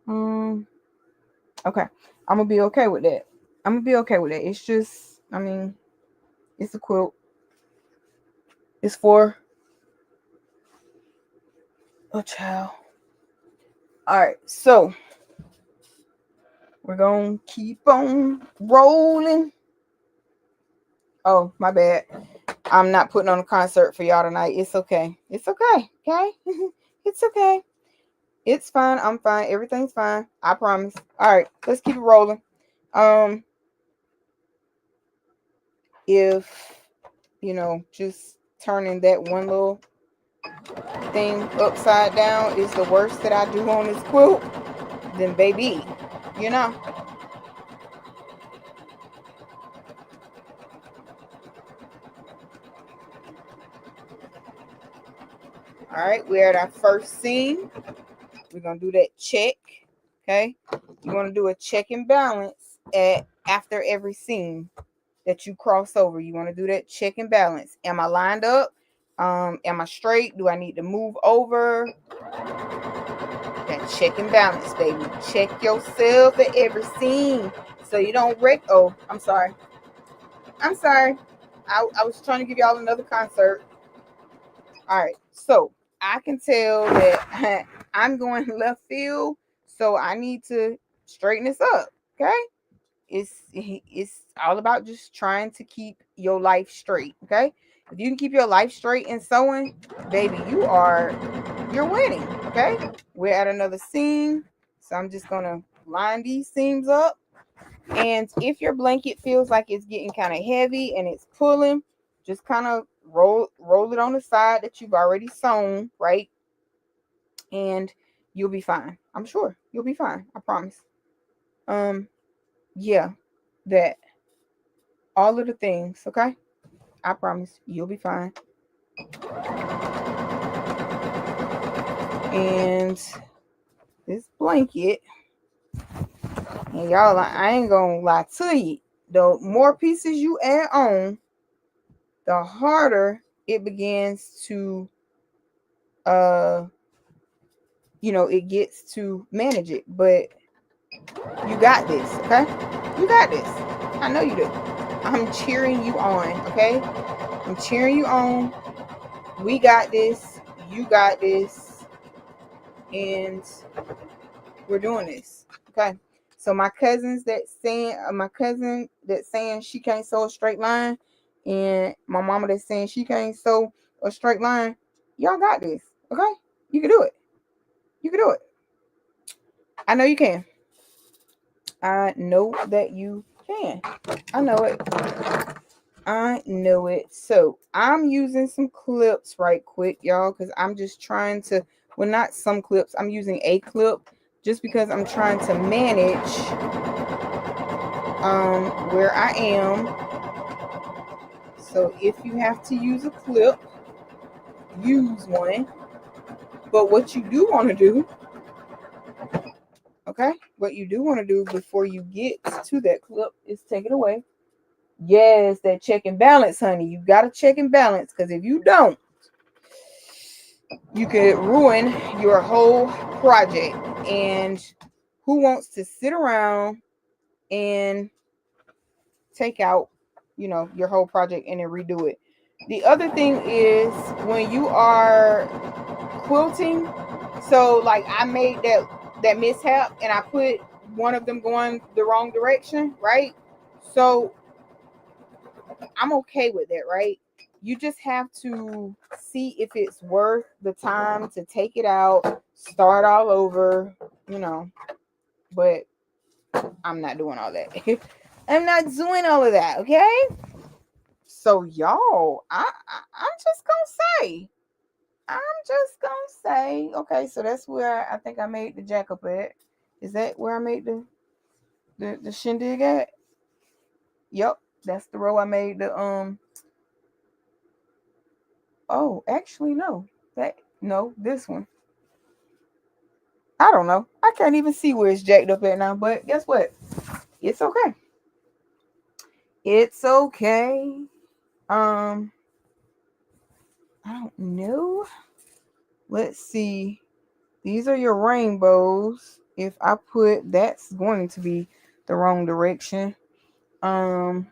okay, I'm gonna be okay with that. I'm gonna be okay with it. It's just, I mean, it's a quilt. It's for a child. All right, so we're gonna keep on rolling. Oh, my bad. I'm not putting on a concert for y'all tonight. It's okay. It's okay. Okay. It's okay. It's fine. I'm fine. Everything's fine. I promise. All right, let's keep it rolling. If just turning that one little thing upside down is the worst that I do on this quilt, then baby, All right, we're at our first seam. We're gonna do that check. Okay, you want to do a check and balance after every seam that you cross over. You want to do that check and balance. Am I lined up? Am I straight? Do I need to move over? That check and balance, baby. Check yourself at every seam so you don't wreck. Oh, I'm sorry. I was trying to give y'all another concert. All right, so I can tell that I'm going left field, so I need to straighten this up. Okay, it's all about just trying to keep your life straight. Okay, if you can keep your life straight in sewing, baby, you're winning. Okay, we're at another seam, so I'm just gonna line these seams up. And if your blanket feels like it's getting kind of heavy and it's pulling, just kind of roll it on the side that you've already sewn, right? And you'll be fine. I'm sure you'll be fine. I promise. Yeah, that all of the things, okay? I promise you'll be fine. And this blanket, and y'all, I ain't gonna lie to you. The more pieces you add on, the harder it begins to it gets to manage it. But you got this, okay? You got this. I know you do. I'm cheering you on, okay? I'm cheering you on. We got this. You got this. And we're doing this, okay? So my cousin that's saying she can't sew a straight line, and my mama that's saying she can't sew a straight line, y'all got this, okay? You can do it. You can do it. I know you can. I know that you can. I know it. I know it. So I'm using some clips right quick, y'all, because I'm just trying to, well, not some clips. I'm using a clip just because I'm trying to manage where I am. So if you have to use a clip, use one. But what you do want to do, okay, what you do want to do before you get to that clip is take it away. Yes, that check and balance, honey. You got to check and balance, because if you don't, you could ruin your whole project. And who wants to sit around and take out, your whole project and then redo it? The other thing is when you are quilting, so like I made that mishap and I put one of them going the wrong direction, right? So I'm okay with that, right? You just have to see if it's worth the time to take it out, start all over, you know. But I'm not doing all that. I'm not doing all of that, okay? So y'all, I'm just gonna say, okay. So that's where I think I made the jack up at. Is that where I made the shindig at? Yep, that's the row I made the Oh, actually no. This one. I don't know. I can't even see where it's jacked up at now, but guess what? It's okay. It's okay. I don't know. Let's see. These are your rainbows. If I put, that's going to be the wrong direction. So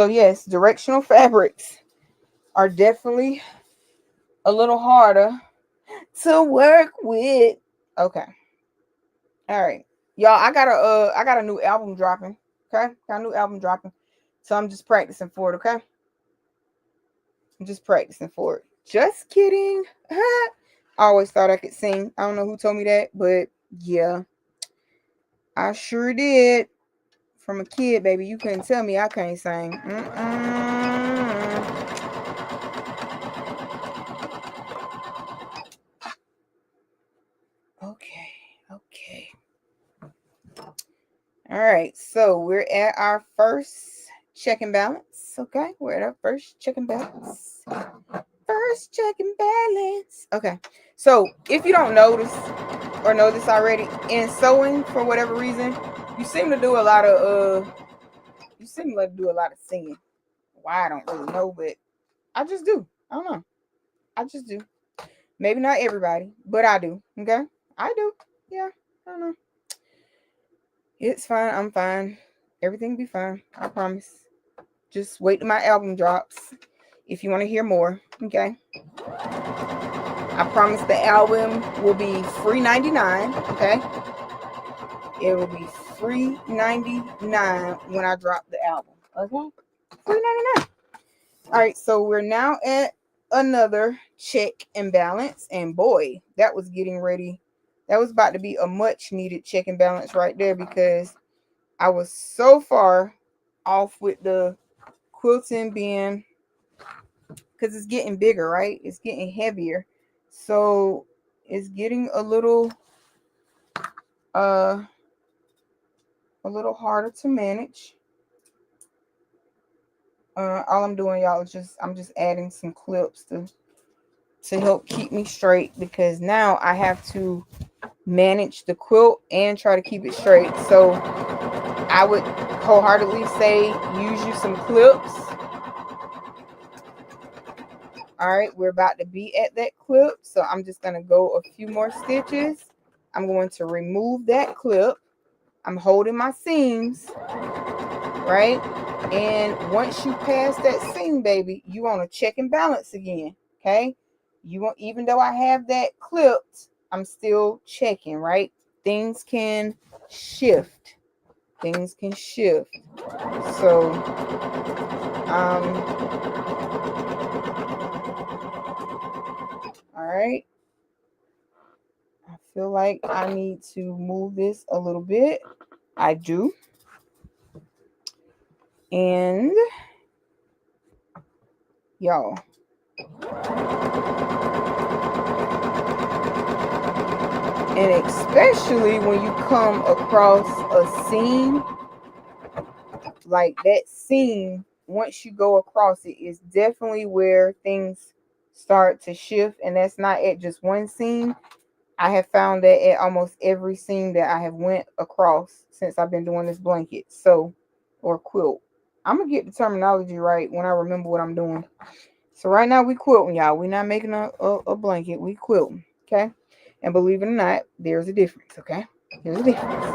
yes, directional fabrics are definitely a little harder to work with. Okay. All right. Y'all, I got a new album dropping. Okay? Got a new album dropping. So I'm just practicing for it, okay? I'm just practicing for it. Just kidding. I always thought I could sing. I don't know who told me that, but yeah. I sure did. From a kid, baby, you couldn't tell me I can't sing. Okay. All right, so we're at our first check and balance. Okay, we're at our first check and balance. First check and balance. Okay, so if you don't notice or know this already, in sewing, for whatever reason, you seem to do a lot of singing. Why, I don't really know, but I just do. I don't know. I just do. Maybe not everybody, but I do. Okay, I do. Yeah, I don't know. It's fine. I'm fine. Everything be fine. I promise. Just wait till my album drops if you want to hear more. Okay. I promise the album will be free 99. Okay. It will be free 99 when I drop the album. Okay. Free 99. All right. So we're now at another check and balance. And boy, that was getting ready. That was about to be a much needed check and balance right there because I was so far off with the quilting being, because it's getting bigger, right? It's getting heavier. So it's getting uh a little harder to manage. All I'm doing, y'all, is I'm just adding some clips to help keep me straight because now I have to manage the quilt and try to keep it straight. So I would wholeheartedly say use you some clips. All right, we're about to be at that clip, so I'm just going to go a few more stitches. I'm going to remove that clip. I'm holding my seams, right? And once you pass that seam, baby, you want to check and balance again, okay? You want, even though I have that clipped, I'm still checking, right? Things can shift. Things can shift. So, all right. I feel like I need to move this a little bit. I do. And y'all, and especially when you come across a seam, like that seam, once you go across it, is definitely where things start to shift. And that's not at just one seam. I have found that at almost every seam that I have went across since I've been doing this blanket. So, or quilt. I'm going to get the terminology right when I remember what I'm doing. So right now we quilting, y'all. We're not making a blanket. We quilting, okay? And believe it or not, there's a difference, okay? There's a difference.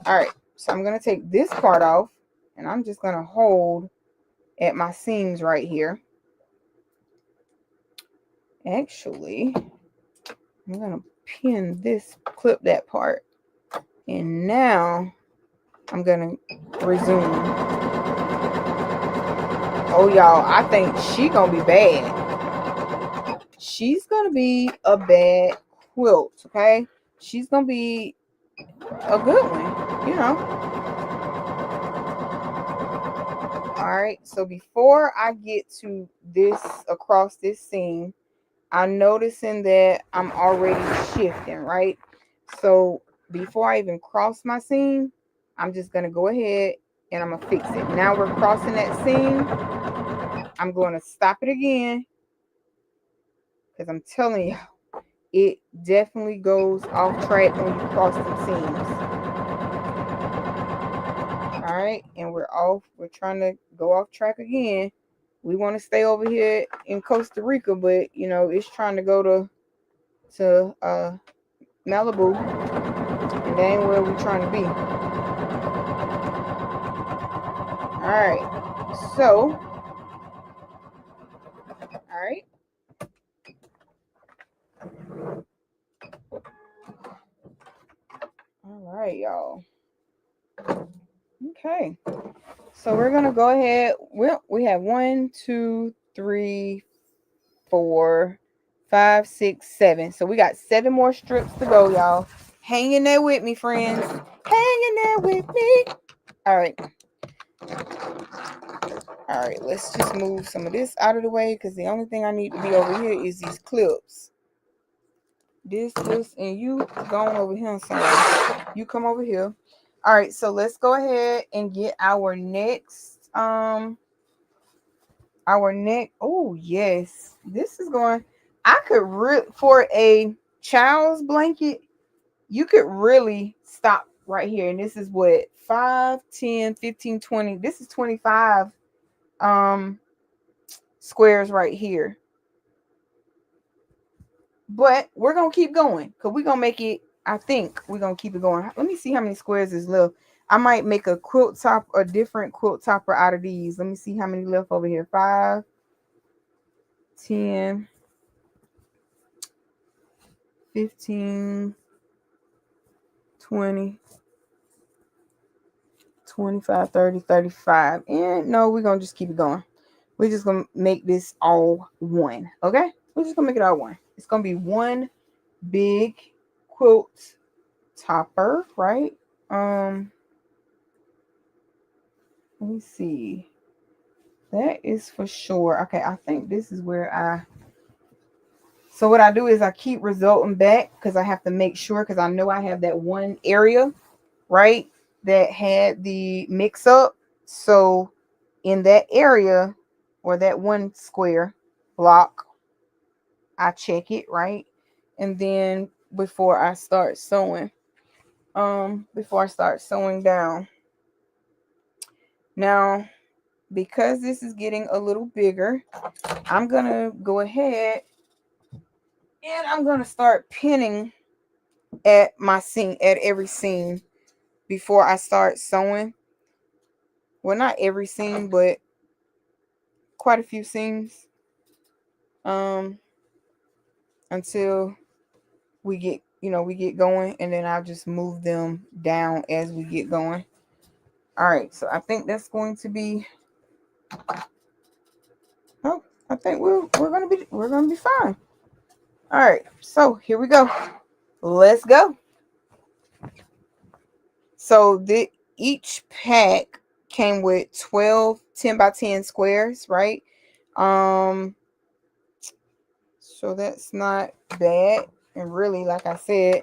All right, so I'm going to take this part off, and I'm just going to hold at my seams right here. Actually, I'm going to pin this, clip that part. And now I'm going to resume. Oh, y'all, I think she going to be bad. She's going to be a bad quilt, okay? She's going to be a good one, you know. All right, so before I get to this, across this seam, I'm noticing that I'm already shifting, right? So before I even cross my seam, I'm just going to go ahead and I'm going to fix it. Now we're crossing that seam. I'm going to stop it again because I'm telling you, it definitely goes off track when you cross the seams. All right, and we're trying to go off track again. We want to stay over here in Costa Rica, but you know, it's trying to go to Malibu, and that ain't where we're trying to be. All right, so, all right. All right, y'all. Okay, so we're gonna go ahead. We have 1, 2, 3, 4, 5, 6, 7. So we got 7 more strips to go, y'all. Hang in there with me, friends. Hang in there with me. All right. All right, let's just move some of this out of the way because the only thing I need to be over here is these clips. This, and you going over here somewhere. You come over here. All right, so let's go ahead and get our next oh yes, this is going. I could for a child's blanket, you could really stop right here, and this is what 5, 10, 15, 20. This is 25 squares right here. But we're gonna keep going because we're gonna make it. I think we're gonna keep it going. Let me see how many squares is left. I might make a quilt top, a different quilt topper out of these. Let me see how many left over here. 5, 10, 15, 20, 25, 30, 35. And no, we're gonna just keep it going. We're just gonna make this all one. Okay? We're just gonna make it all one. It's gonna be one big quilt topper, right? Let me see. That is for sure. Okay, I think this is where so what I do is I keep resulting back because I have to make sure, because I know I have that one area, right, that had the mix up. So in that area, or that one square block, I check it, right? And then before I start sewing down. Now, because this is getting a little bigger, I'm gonna go ahead and I'm gonna start pinning at my seam, at every seam, before I start sewing. Well, not every seam, but quite a few seams. Until we get going, and then I'll just move them down as we get going. All right, so I think that's going to be. Oh, I think we're gonna be fine. All right, so here we go. Let's go. So each pack came with 12 10 by 10 squares, right? So that's not bad. And really, like I said,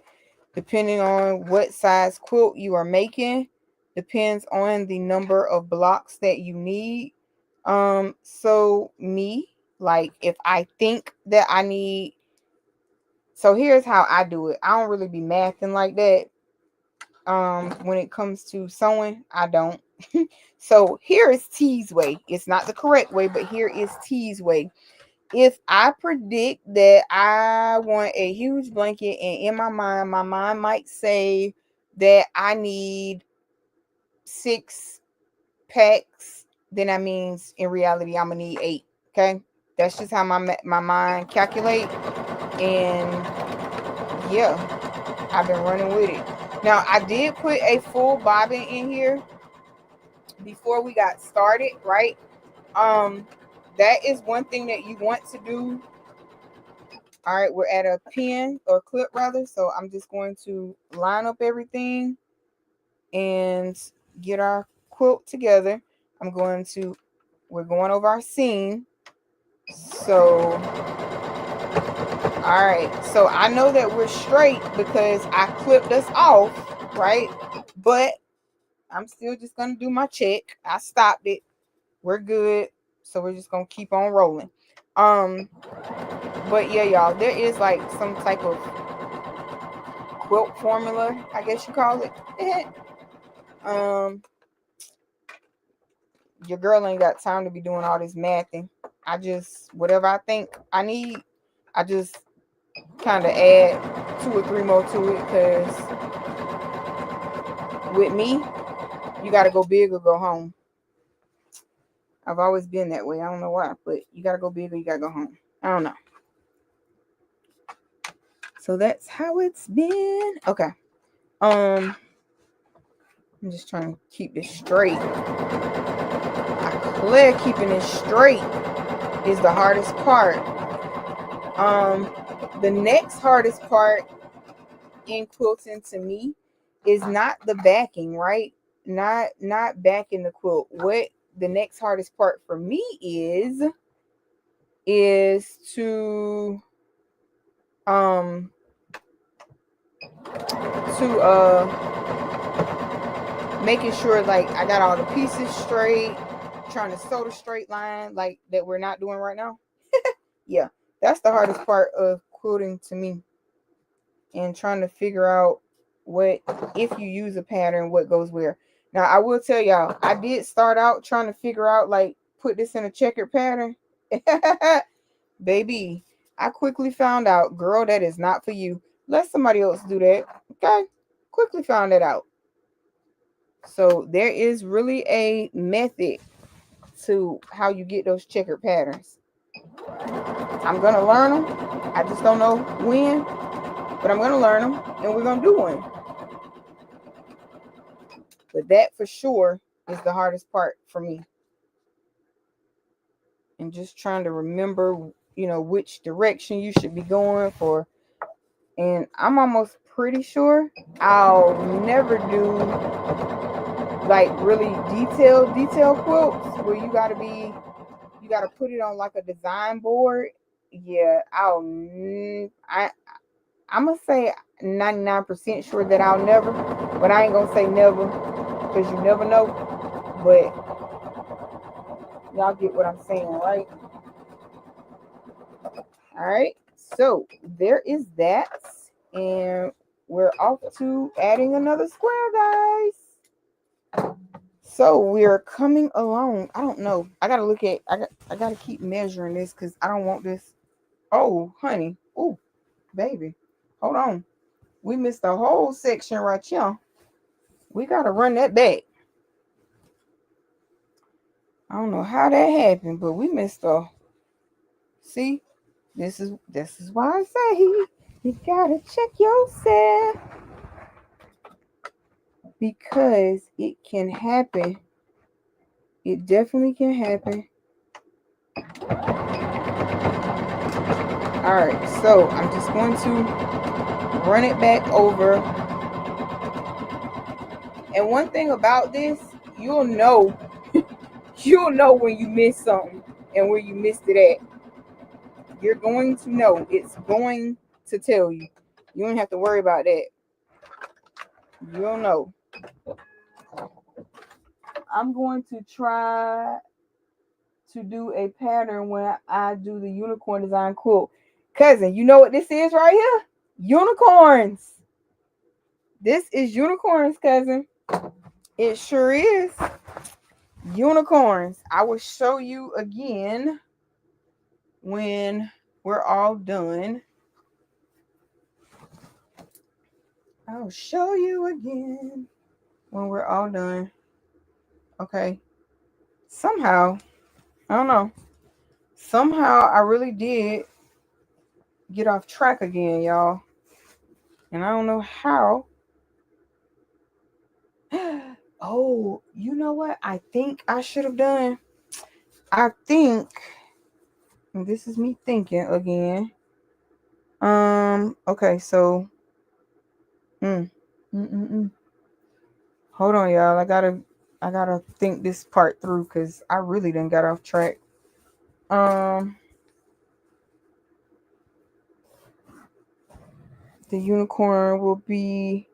depending on what size quilt you are making, depends on the number of blocks that you need. So me, like, if I think that I need, so here's how I do it. I don't really be mathing like that. When it comes to sewing, I don't. So here is T's way. It's not the correct way, but here is T's way. If I predict that I want a huge blanket, and in my mind might say that I need 6 packs, then that means in reality I'm gonna need 8. Okay, that's just how my mind calculate, and yeah, I've been running with it. Now I did put a full bobbin in here before we got started, right? That is one thing that you want to do. All right, we're at a pin or clip rather, so I'm just going to line up everything and get our quilt together. We're going over our seam. So, all right, so I know that we're straight because I clipped us off, right? But I'm still just gonna do my check. I stopped it. We're good. So we're just gonna keep on rolling. But yeah, y'all, there is like some type of quilt formula, I guess you call it. Your girl ain't got time to be doing all this mathing. I just, whatever I think I need, I just kind of add 2 or 3 more to it, because with me, you got to go big or go home. I've always been that way. I don't know why, but you got to go big or you got to go home. I don't know. So that's how it's been. Okay. I'm just trying to keep this straight. I declare keeping it straight is the hardest part. The next hardest part in quilting to me is not the backing, right? Not backing the quilt. What the next hardest part for me is to making sure like I got all the pieces straight, trying to sew the straight line like that we're not doing right now. Yeah, that's the hardest part of quilting to me, and trying to figure out what, if you use a pattern, what goes where. Now I will tell y'all, I did start out trying to figure out like put this in a checkered pattern. Baby, I quickly found out, girl, that is not for you. Let somebody else do that. Okay, quickly found that out. So there is really a method to how you get those checkered patterns. I'm gonna learn them. I just don't know when, but I'm gonna learn them, and we're gonna do one. But that for sure is the hardest part for me. And just trying to remember, which direction you should be going for. And I'm almost pretty sure I'll never do like really detailed quilts where you gotta put it on like a design board. Yeah, I'm gonna say 99% sure that I'll never, but I ain't gonna say never, because you never know. But y'all get what I'm saying, right? All right, so there is that, and we're off to adding another square, guys. So we're coming along. I don't know. I gotta look at. I gotta keep measuring this because I don't want this. Oh, honey. Oh, baby. Hold on. We missed a whole section right here. We gotta run that back. I don't know how that happened, but we missed a. See, this is why I say you gotta check yourself, because it can happen. It definitely can happen. All right, so I'm just going to run it back over. And one thing about this, you'll know when you miss something and where you missed it at. You're going to know. It's going to tell you. You don't have to worry about that. You'll know. I'm going to try to do a pattern when I do the unicorn design quilt. Cousin, you know what this is right here? Unicorns. This is unicorns, cousin. It sure is. unicorns. I will show you again when we're all done. I'll show you again when we're all done. Okay. Somehow, I don't know. Somehow I really did get off track again, y'all. And I don't know how. Oh, you know what? I think I should have done. I think, and this is me thinking again. Okay, so, mm, mm, mm, mm. Hold on, y'all. I gotta think this part through because I really didn't got off track. Um, the unicorn will be.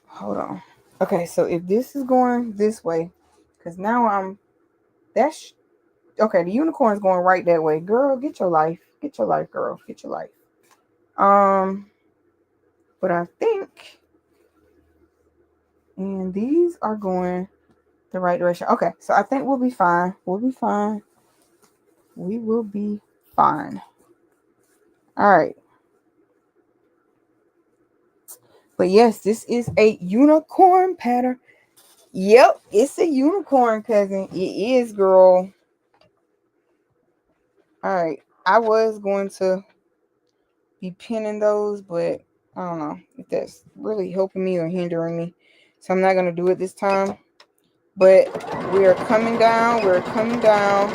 Hold on. Okay, so if this is going this way, because now that's okay. The unicorn's going right that way. Girl, get your life. Get your life, girl. Get your life. But I think, and these are going the right direction. Okay, so I think we'll be fine. We'll be fine. We will be fine. All right. But yes, this is a unicorn pattern. Yep, it's a unicorn, cousin. It is, girl. All right. I was going to be pinning those, but I don't know if that's really helping me or hindering me. So I'm not going to do it this time. But we are coming down. We're coming down.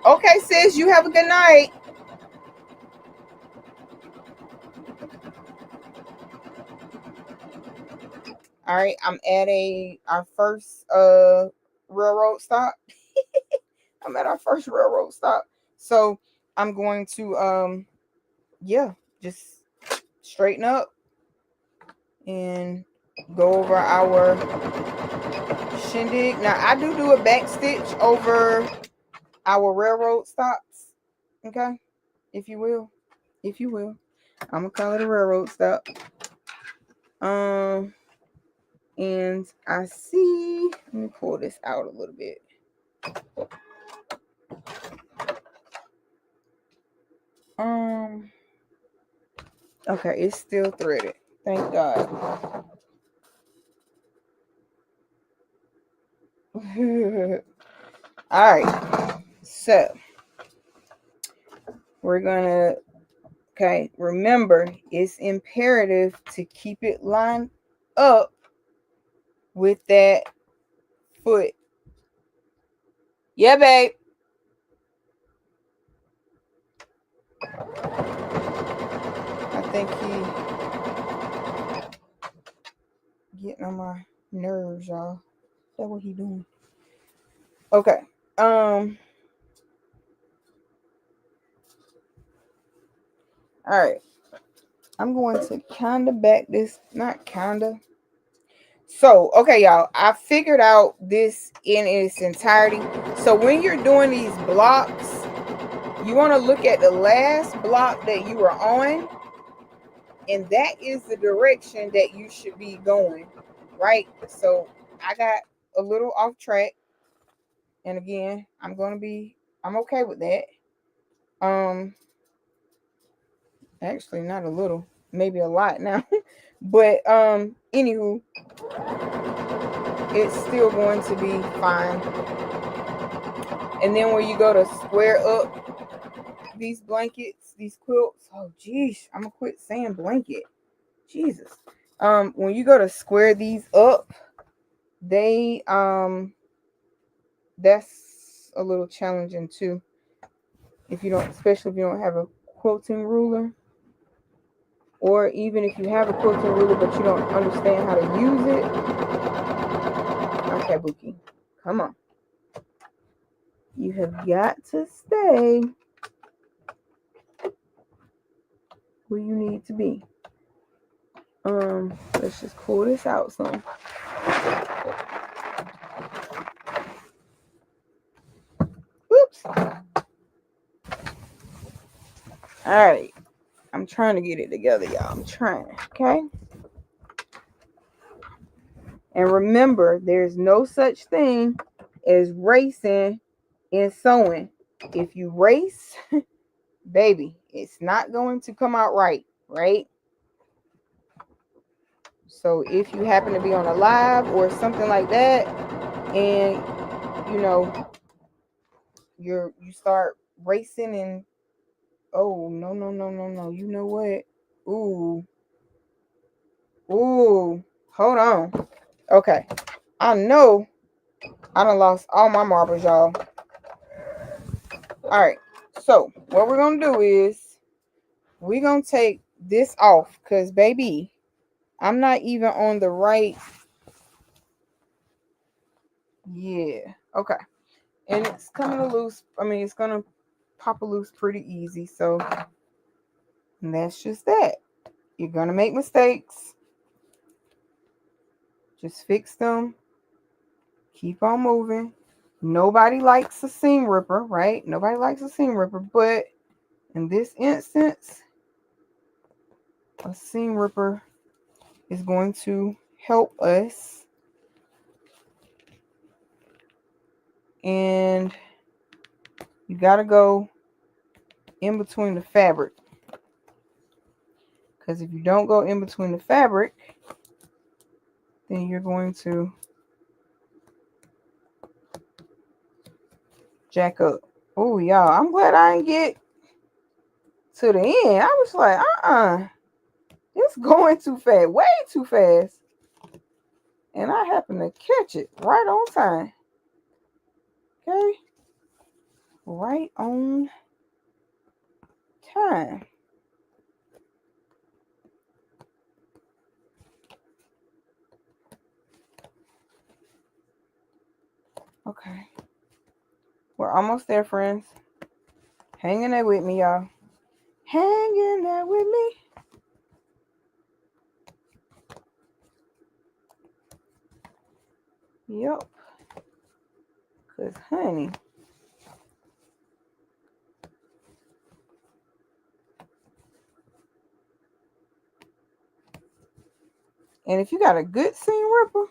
Okay, sis, you have a good night. All right, I'm at our first railroad stop. I'm at our first railroad stop. So I'm going to yeah, just straighten up and go over our shindig. Now I do a back stitch over our railroad stops. Okay, if you will. If you will. I'm gonna call it a railroad stop. And I see, let me pull this out a little bit. Okay, it's still threaded. Thank God. All right. So we're gonna, okay, remember it's imperative to keep it lined up with that foot. Yeah, babe. I think he getting on my nerves, y'all. Is that what he doing? Okay. All right. I'm going to kind of back this, not kind of. So, okay, y'all, I figured out this in its entirety. So when you're doing these blocks, you want to look at the last block that you were on, and that is the direction that you should be going, right? So I got a little off track, and again, I'm okay with that. Actually, not a little, maybe a lot now. But anywho, it's still going to be fine. And then when you go to square up these blankets, these quilts, oh geez, I'm gonna quit saying blanket. Jesus. When you go to square these up, they that's a little challenging too. If you don't, especially if you don't have a quilting ruler, or even if you have a quilting ruler but you don't understand how to use it. Okay, Bookie, come on. You have got to stay where you need to be. Let's just pull this out some. Oops. All right. I'm trying to get it together, y'all. I'm trying. Okay. And remember, there's no such thing as racing in sewing. If you race, baby, it's not going to come out right, right? So if you happen to be on a live or something like that, and you know you start racing and oh no, you know what? Ooh, hold on. Okay, I know I done lost all my marbles, y'all. All right, so what we're gonna do is we're gonna take this off because baby, I'm not even on the right. Yeah, okay. And it's coming loose. I mean, it's gonna pop a loose pretty easy. So that's just that. You're gonna make mistakes. Just fix them. Keep on moving. Nobody likes a seam ripper, right? Nobody likes a seam ripper, but in this instance, a seam ripper is going to help us. And you gotta go in between the fabric. Because if you don't go in between the fabric, then you're going to jack up. Oh, y'all, I'm glad I didn't get to the end. I was like, it's going too fast, way too fast. And I happened to catch it right on time. Okay. Right on time. Okay. We're almost there, friends. Hanging there with me, y'all. Hanging there with me. Yup. Because, honey, and if you got a good seam ripper,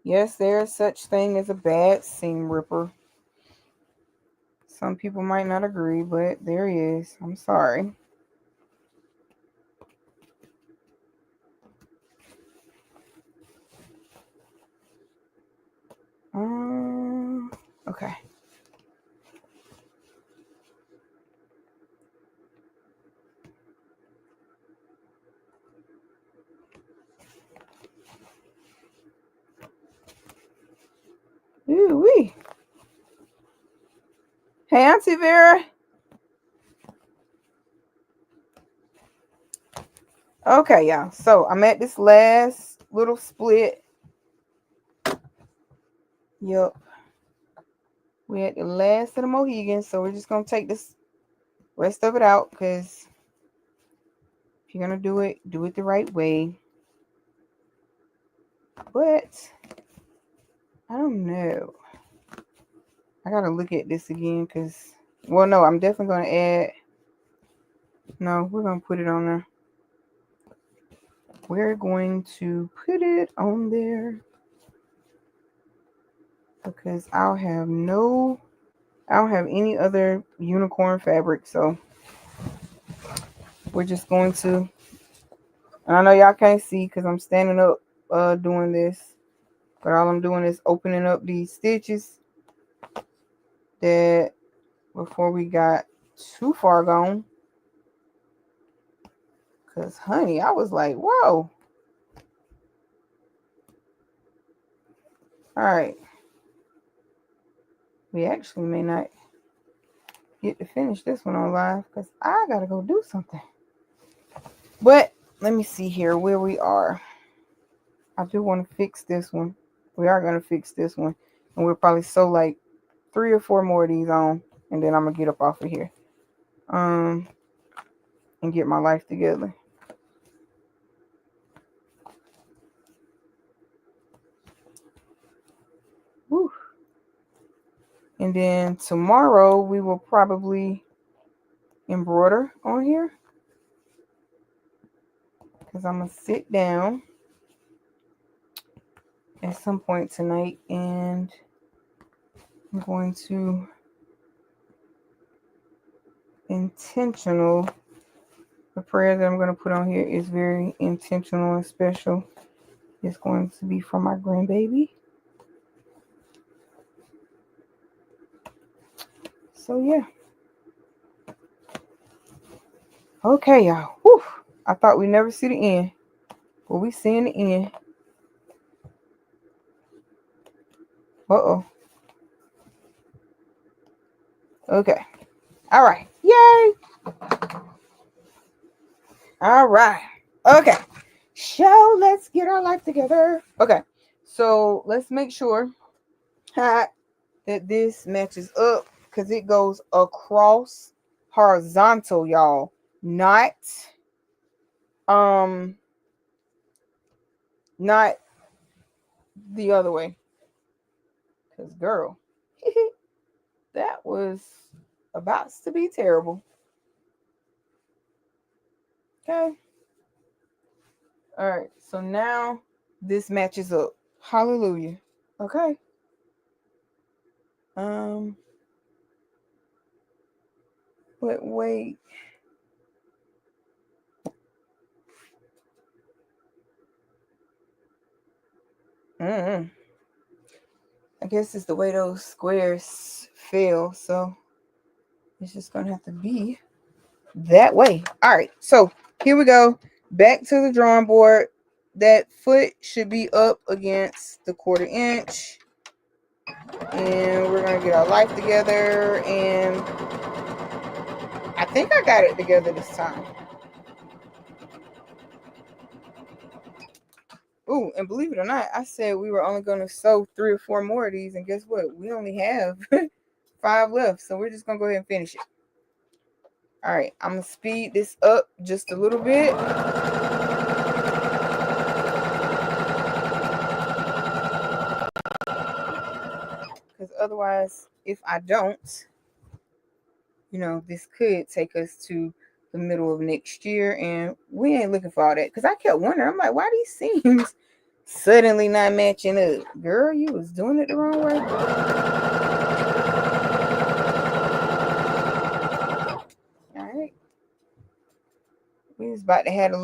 yes, there's such thing as a bad seam ripper. Some people might not agree, but there is. I'm sorry. Okay. Ooh-wee. Hey, Auntie Vera. Okay, y'all. So I'm at this last little split. Yup. We're at the last of the Mohegan, so we're just gonna take this rest of it out because if you're gonna do it the right way. But I don't know. I gotta look at this again because, well, no, I'm definitely gonna add. No, we're gonna put it on there. We're going to put it on there because I don't have any other unicorn fabric, so we're just going to, and I know y'all can't see because I'm standing up doing this, but all I'm doing is opening up these stitches that before we got too far gone, because honey, I was like, whoa. All right, we actually may not get to finish this one on live because I gotta go do something. But let me see here where we are. I do want to fix this one. We are gonna fix this one, and we'll probably sew like 3 or 4 more of these on, and then I'm gonna get up off of here, and get my life together. Whew. And then tomorrow we will probably embroider on here. because I'm going to sit down at some point tonight and I'm going to intentional. The prayer that I'm going to put on here is very intentional and special. It's going to be for my grandbaby. So, yeah. Okay, y'all. Whew. I thought we'd never see the end. But we seeing the end. Uh-oh. Okay. All right. Yay. All right. Okay. So let's get our life together. Okay. So let's make sure that this matches up because it goes across horizontal, y'all. Not the other way. Because girl, that was about to be terrible. Okay. All right. So now this matches up. Hallelujah. Okay. But wait. I guess it's the way those squares feel. So it's just going to have to be that way. All right. So here we go. Back to the drawing board. That foot should be up against the 1/4 inch. And we're going to get our life together. And I think I got it together this time. Ooh, and believe it or not, I said we were only going to sew 3 or 4 more of these. And guess what? We only have 5 left. So we're just going to go ahead and finish it. All right. I'm going to speed this up just a little bit. Because otherwise, if I don't, this could take us to the middle of next year. And we ain't looking for all that. Because I kept wondering, I'm like, why these seams suddenly not matching up? Girl, you was doing it the wrong way. All right. We was about to have a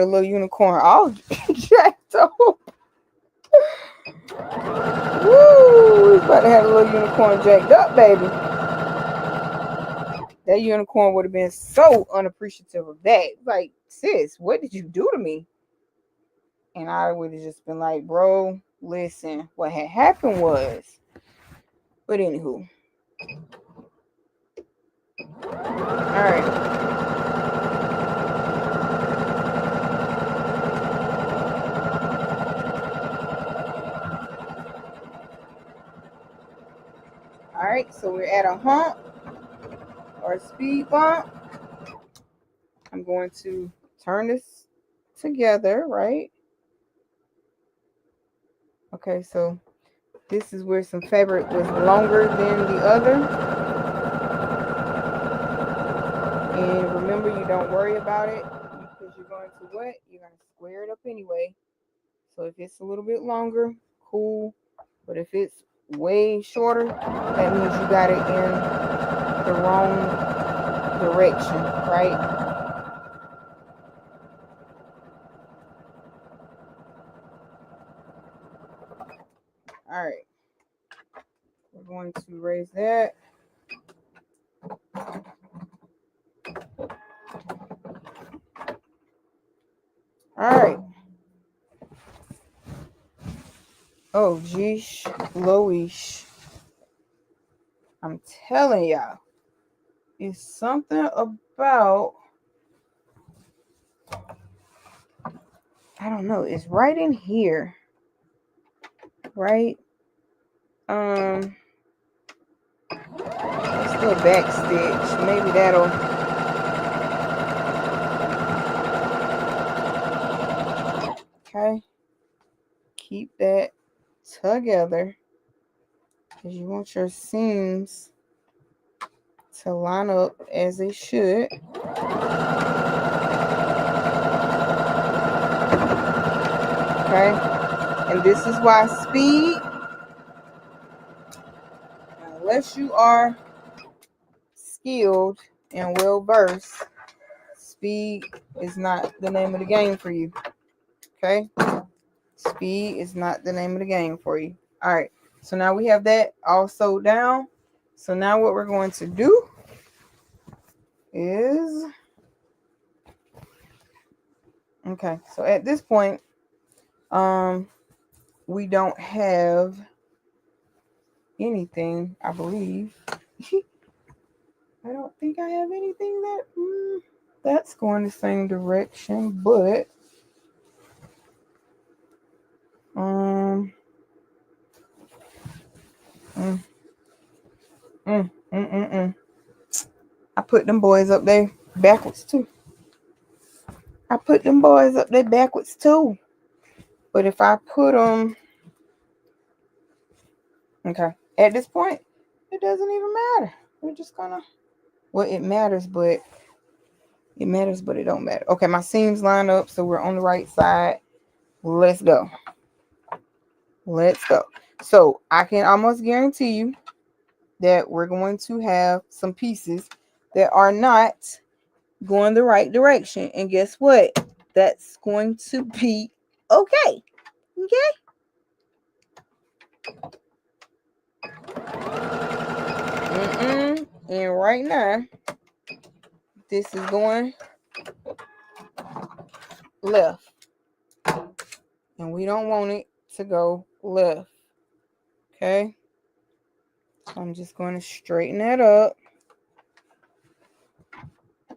little unicorn all jacked up. Woo! We was about to have a little unicorn jacked up, baby. That unicorn would have been so unappreciative of that. Like, sis, what did you do to me? And I would have just been like, bro, listen, what had happened was. But anywho. Alright. Alright, so we're at a hump or a speed bump. I'm going to turn this together, right? Okay, so this is where some fabric was longer than the other. And remember, you don't worry about it because you're going to what? You're going to square it up anyway. So if it's a little bit longer, cool. But if it's way shorter, that means you got it in the wrong direction, right? All right. We're going to raise that. All right. Oh, geesh, Louish. I'm telling y'all, it's something about, I don't know, it's right in here, right? Let's do a back stitch. Maybe that'll. Okay. Keep that together because you want your seams to line up as they should. Okay, and this is why speed, unless you are skilled and well versed, speed is not the name of the game for you. Okay, speed is not the name of the game for you. All right, so now we have that all sewed down. So now what we're going to do is, okay, so at this point, we don't have anything, I believe. I don't think I have anything that's going the same direction, but mm, mm, mm, mm. I put them boys up there backwards too. But if I put them, okay, at this point, it doesn't even matter. We're just gonna, well, it matters, but it don't matter. Okay, my seams line up, so we're on the right side. Let's go. So I can almost guarantee you that we're going to have some pieces that are not going the right direction. And guess what? That's going to be okay. Okay? And right now, this is going left. And we don't want it to go left. Okay? So I'm just going to straighten that up.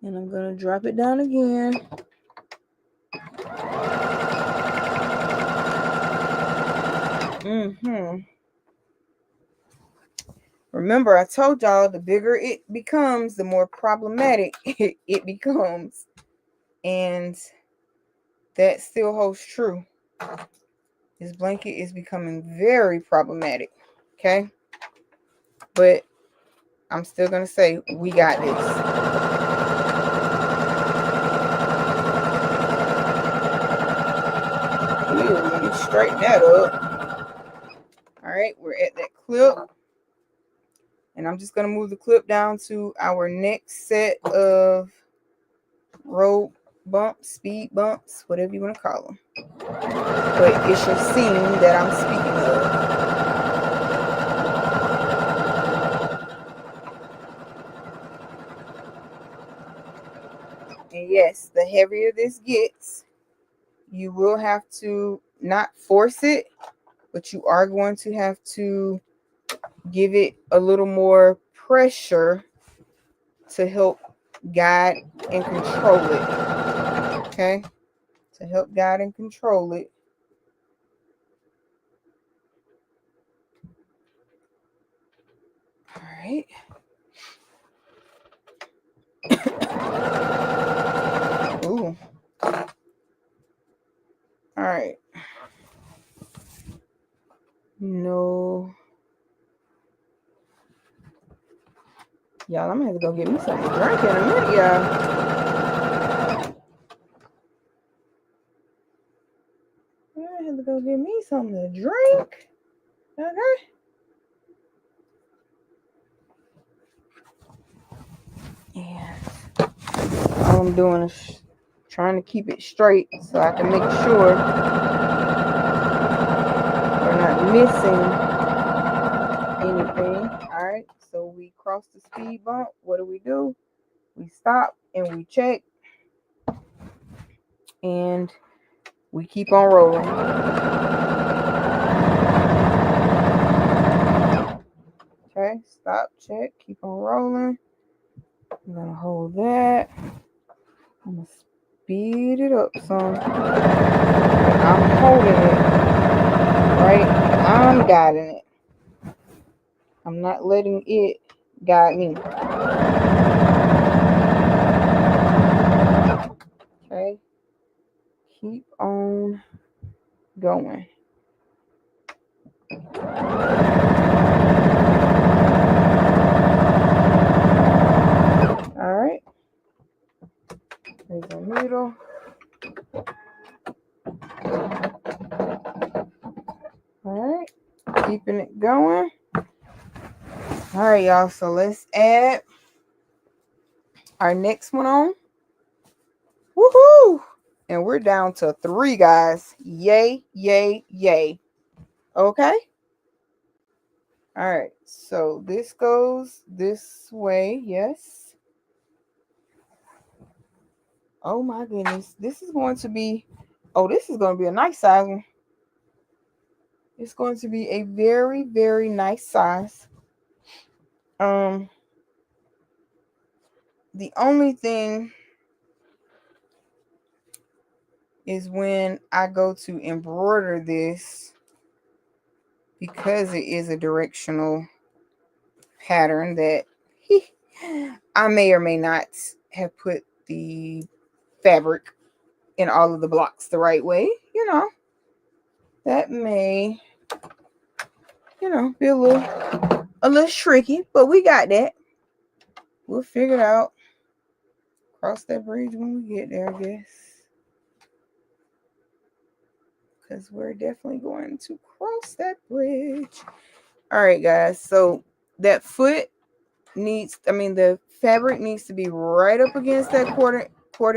And I'm going to drop it down again. Remember, I told y'all the bigger it becomes, the more problematic it becomes. And that still holds true. This blanket is becoming very problematic. Okay? But I'm still going to say we got this. Let me straighten that up. All right, we're at that clip. And I'm just going to move the clip down to our next set of rope bumps, speed bumps, whatever you want to call them. But it's your seam that I'm speaking of. And yes, the heavier this gets, you will have to not force it, but you are going to have to give it a little more pressure to help guide and control it. Okay? To help guide and control it. All right. Ooh. All right. No. Y'all, I'm gonna have to go get me something to drink in a minute, y'all. I'm gonna have to go get me something to drink. Okay. And all I'm doing is trying to keep it straight so I can make sure we're not missing anything. All right. So we cross the speed bump. What do? We stop and we check. And we keep on rolling. Okay, stop, check, keep on rolling. I'm gonna hold that. I'm gonna speed it up some. I'm holding it, right? I'm guiding it. I'm not letting it guide me. Okay, keep on going. All right. There's a needle. All right, keeping it going. All right, y'all. So let's add our next one on. Woohoo! And we're down to 3, guys. Yay, yay, yay. Okay. All right. So this goes this way. Yes. Oh my goodness. This is going to be, this is going to be a nice size one. It's going to be a very, very nice size. The only thing is when I go to embroider this, because it is a directional pattern, that I may or may not have put the fabric in all of the blocks the right way. That may, be a little tricky, but we got that. We'll figure it out. Cross that bridge when we get there, I guess. Because we're definitely going to cross that bridge. All right, guys. So that foot the fabric needs to be right up against that quarter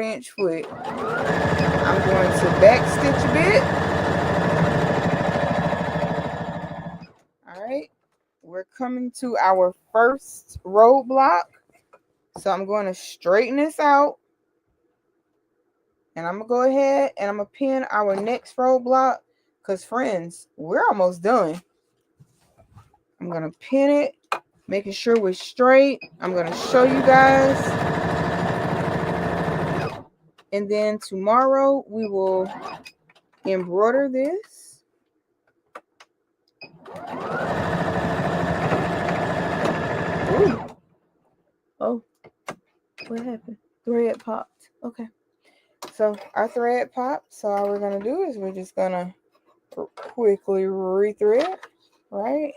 inch foot. I'm going to back stitch a bit. All right. We're coming to our first roadblock. So I'm going to straighten this out. And I'm going to go ahead and I'm going to pin our next roadblock. Because, friends, we're almost done. I'm going to pin it, making sure we're straight. I'm going to show you guys. And then tomorrow we will embroider this. Ooh. Oh, what happened? Thread popped. Okay. So our thread popped. So all we're going to do is we're just going to quickly rethread, right?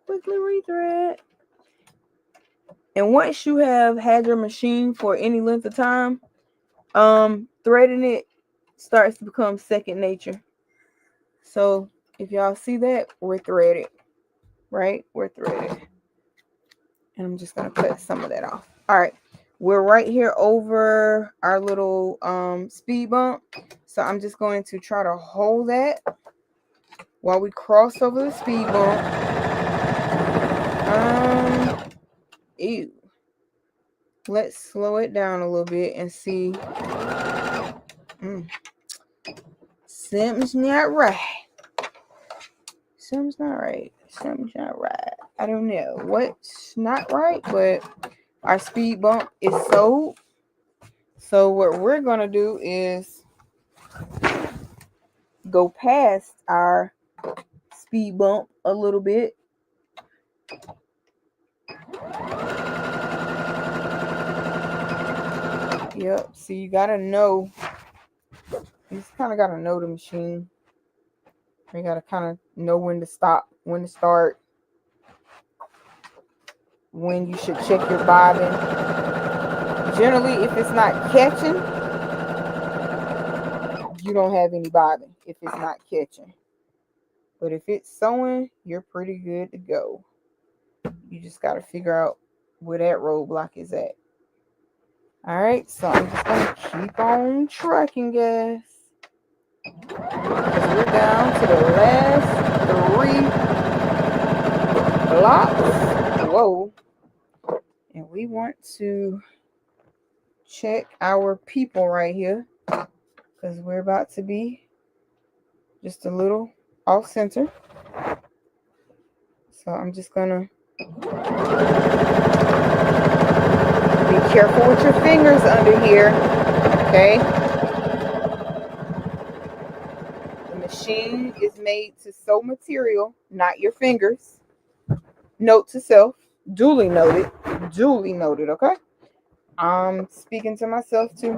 Quickly rethread. And once you have had your machine for any length of time, threading it starts to become second nature. So if y'all see that, we're threaded, right? We're threaded. And I'm just going to cut some of that off. All right. We're right here over our little speed bump. So I'm just going to try to hold that while we cross over the speed bump. Ew. Let's slow it down a little bit and see. Something's not right. Something's not right. Something's not right. I don't know what's not right, but our speed bump is sewed. So what we're going to do is go past our speed bump a little bit. Yep. So you got to know. You just kind of got to know the machine. You got to kind of know when to stop, when to start, when you should check your bobbin. Generally, if it's not catching, you don't have any bobbin if it's not catching. But if it's sewing, you're pretty good to go. You just got to figure out where that roadblock is at. All right, so I'm just going to keep on trucking, guys. We're down to the last 3 blocks. Whoa. And we want to check our people right here, because we're about to be just a little off center. So I'm just gonna be careful with your fingers under here, okay? The machine is made to sew material, not your fingers. Note to self, duly noted, okay? I'm speaking to myself too.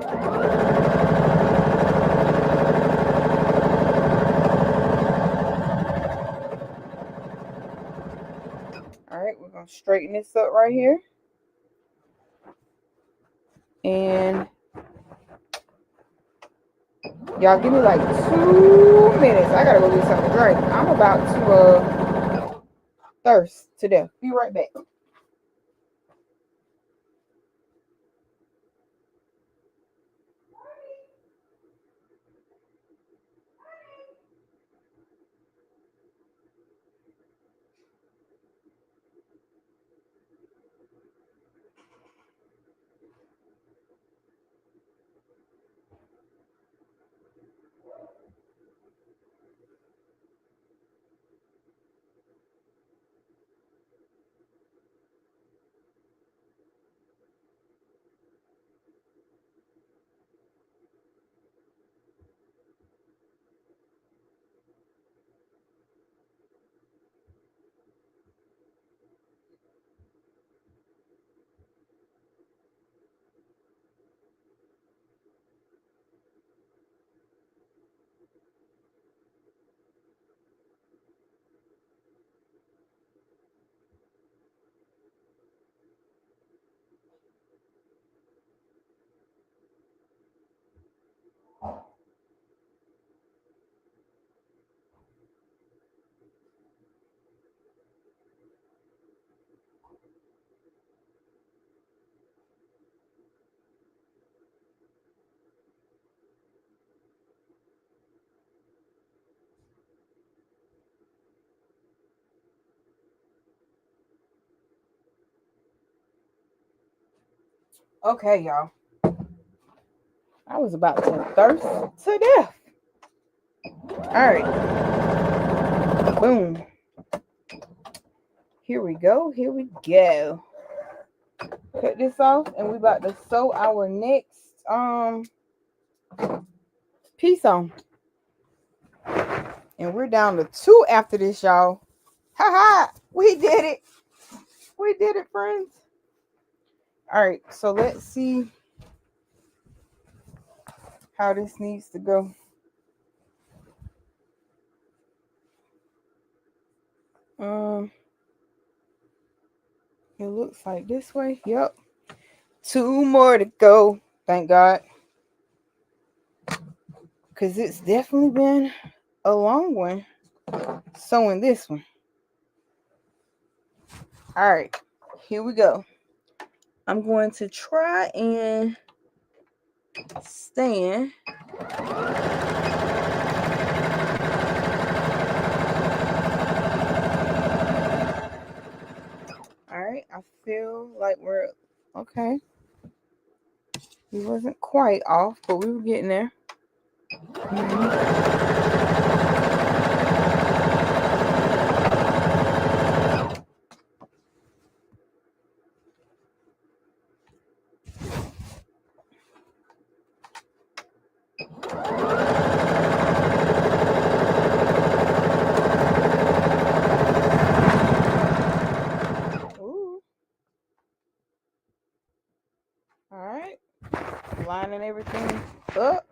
All right, we're gonna straighten this up right here. And Y'all give me like 2 minutes. I gotta go get something to drink. I'm about to thirst to death. Be right back. Okay, y'all. I was about to thirst to death. All right. Boom. Here we go. Here we go. Cut this off, and we about to sew our next piece on. And we're down to 2 after this, y'all. Ha! We did it. We did it, friends. All right, so let's see how this needs to go. It looks like this way. Yep. 2 more to go. Thank God. Because it's definitely been a long one sewing this one. All right, here we go. I'm going to try and stand. All right, I feel like we're okay. We wasn't quite off, but we were getting there. Ooh. All right, lining everything up.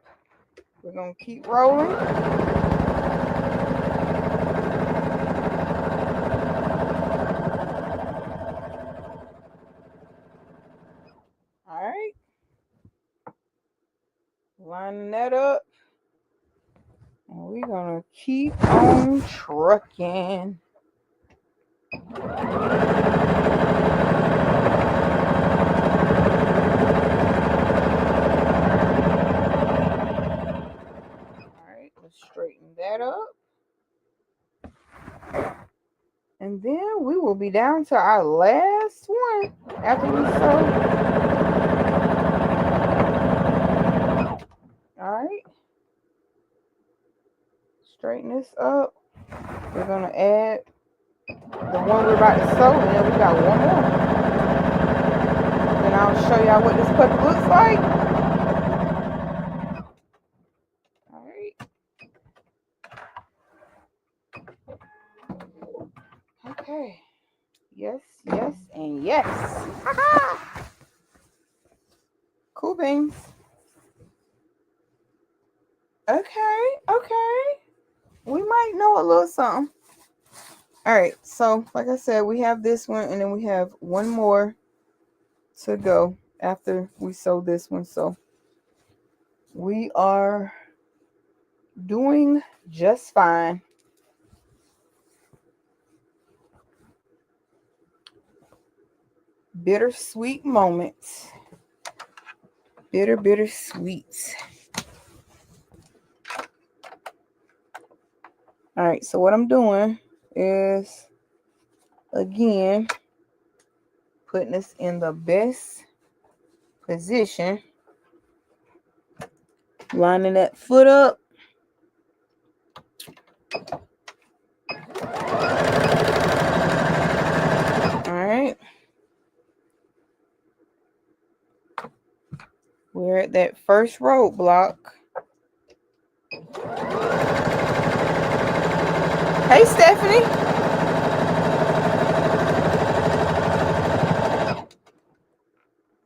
We're gonna keep rolling. All right, lining that up, and we're gonna keep on trucking. Straighten that up, and then we will be down to our last one after we sew. All right, straighten this up. We're gonna add the one we're about to sew, and then we got one more. Then I'll show y'all what this puppy looks like. All right. Okay. Yes, and yes. Ha-ha! Cool beans. Okay. We might know a little something. All right. So, like I said, we have this one, and then we have one more to go after we sew this one. So, we are Doing just fine. Bittersweet moments. Bittersweet. All right, so what I'm doing is, again, putting us in the best position. Lining that foot up. All right. We're at that first roadblock. Hey, Stephanie.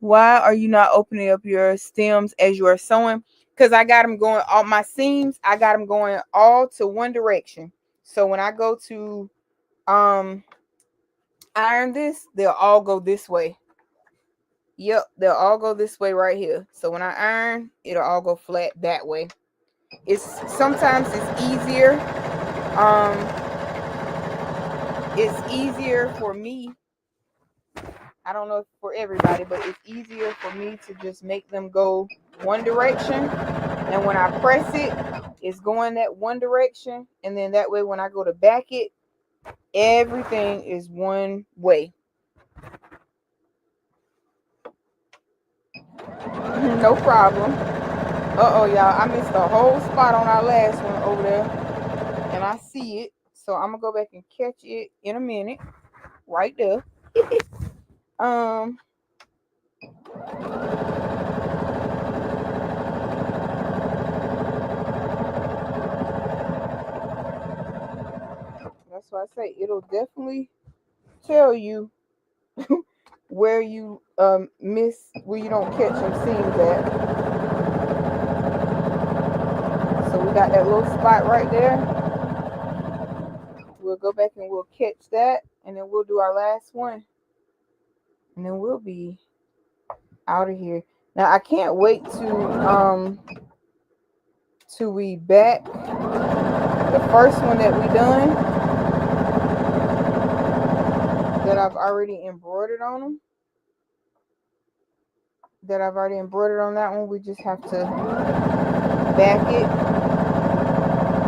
Why are you not opening up your stems as you are sewing? Because I got them going, all my seams, I got them going all to one direction. So when I go to iron this, they'll all go this way. Yep, they'll all go this way right here. So when I iron, it'll all go flat that way. Sometimes it's easier. It's easier for me. I don't know for everybody, but it's easier for me to just make them go one direction. And when I press it, it's going that one direction. And then that way, when I go to back it, everything is one way. No problem. Uh-oh, y'all. I missed a whole spot on our last one over there. And I see it. So I'm going to go back and catch it in a minute. Right there. That's why I say it'll definitely tell you where you miss, where you don't catch them seams at. So we got that little spot right there. We'll go back and we'll catch that, and then we'll do our last one, and then we'll be out of here. Now I can't wait to we back the first one that we done, that I've already embroidered on them. That I've already embroidered on that one. We just have to back it.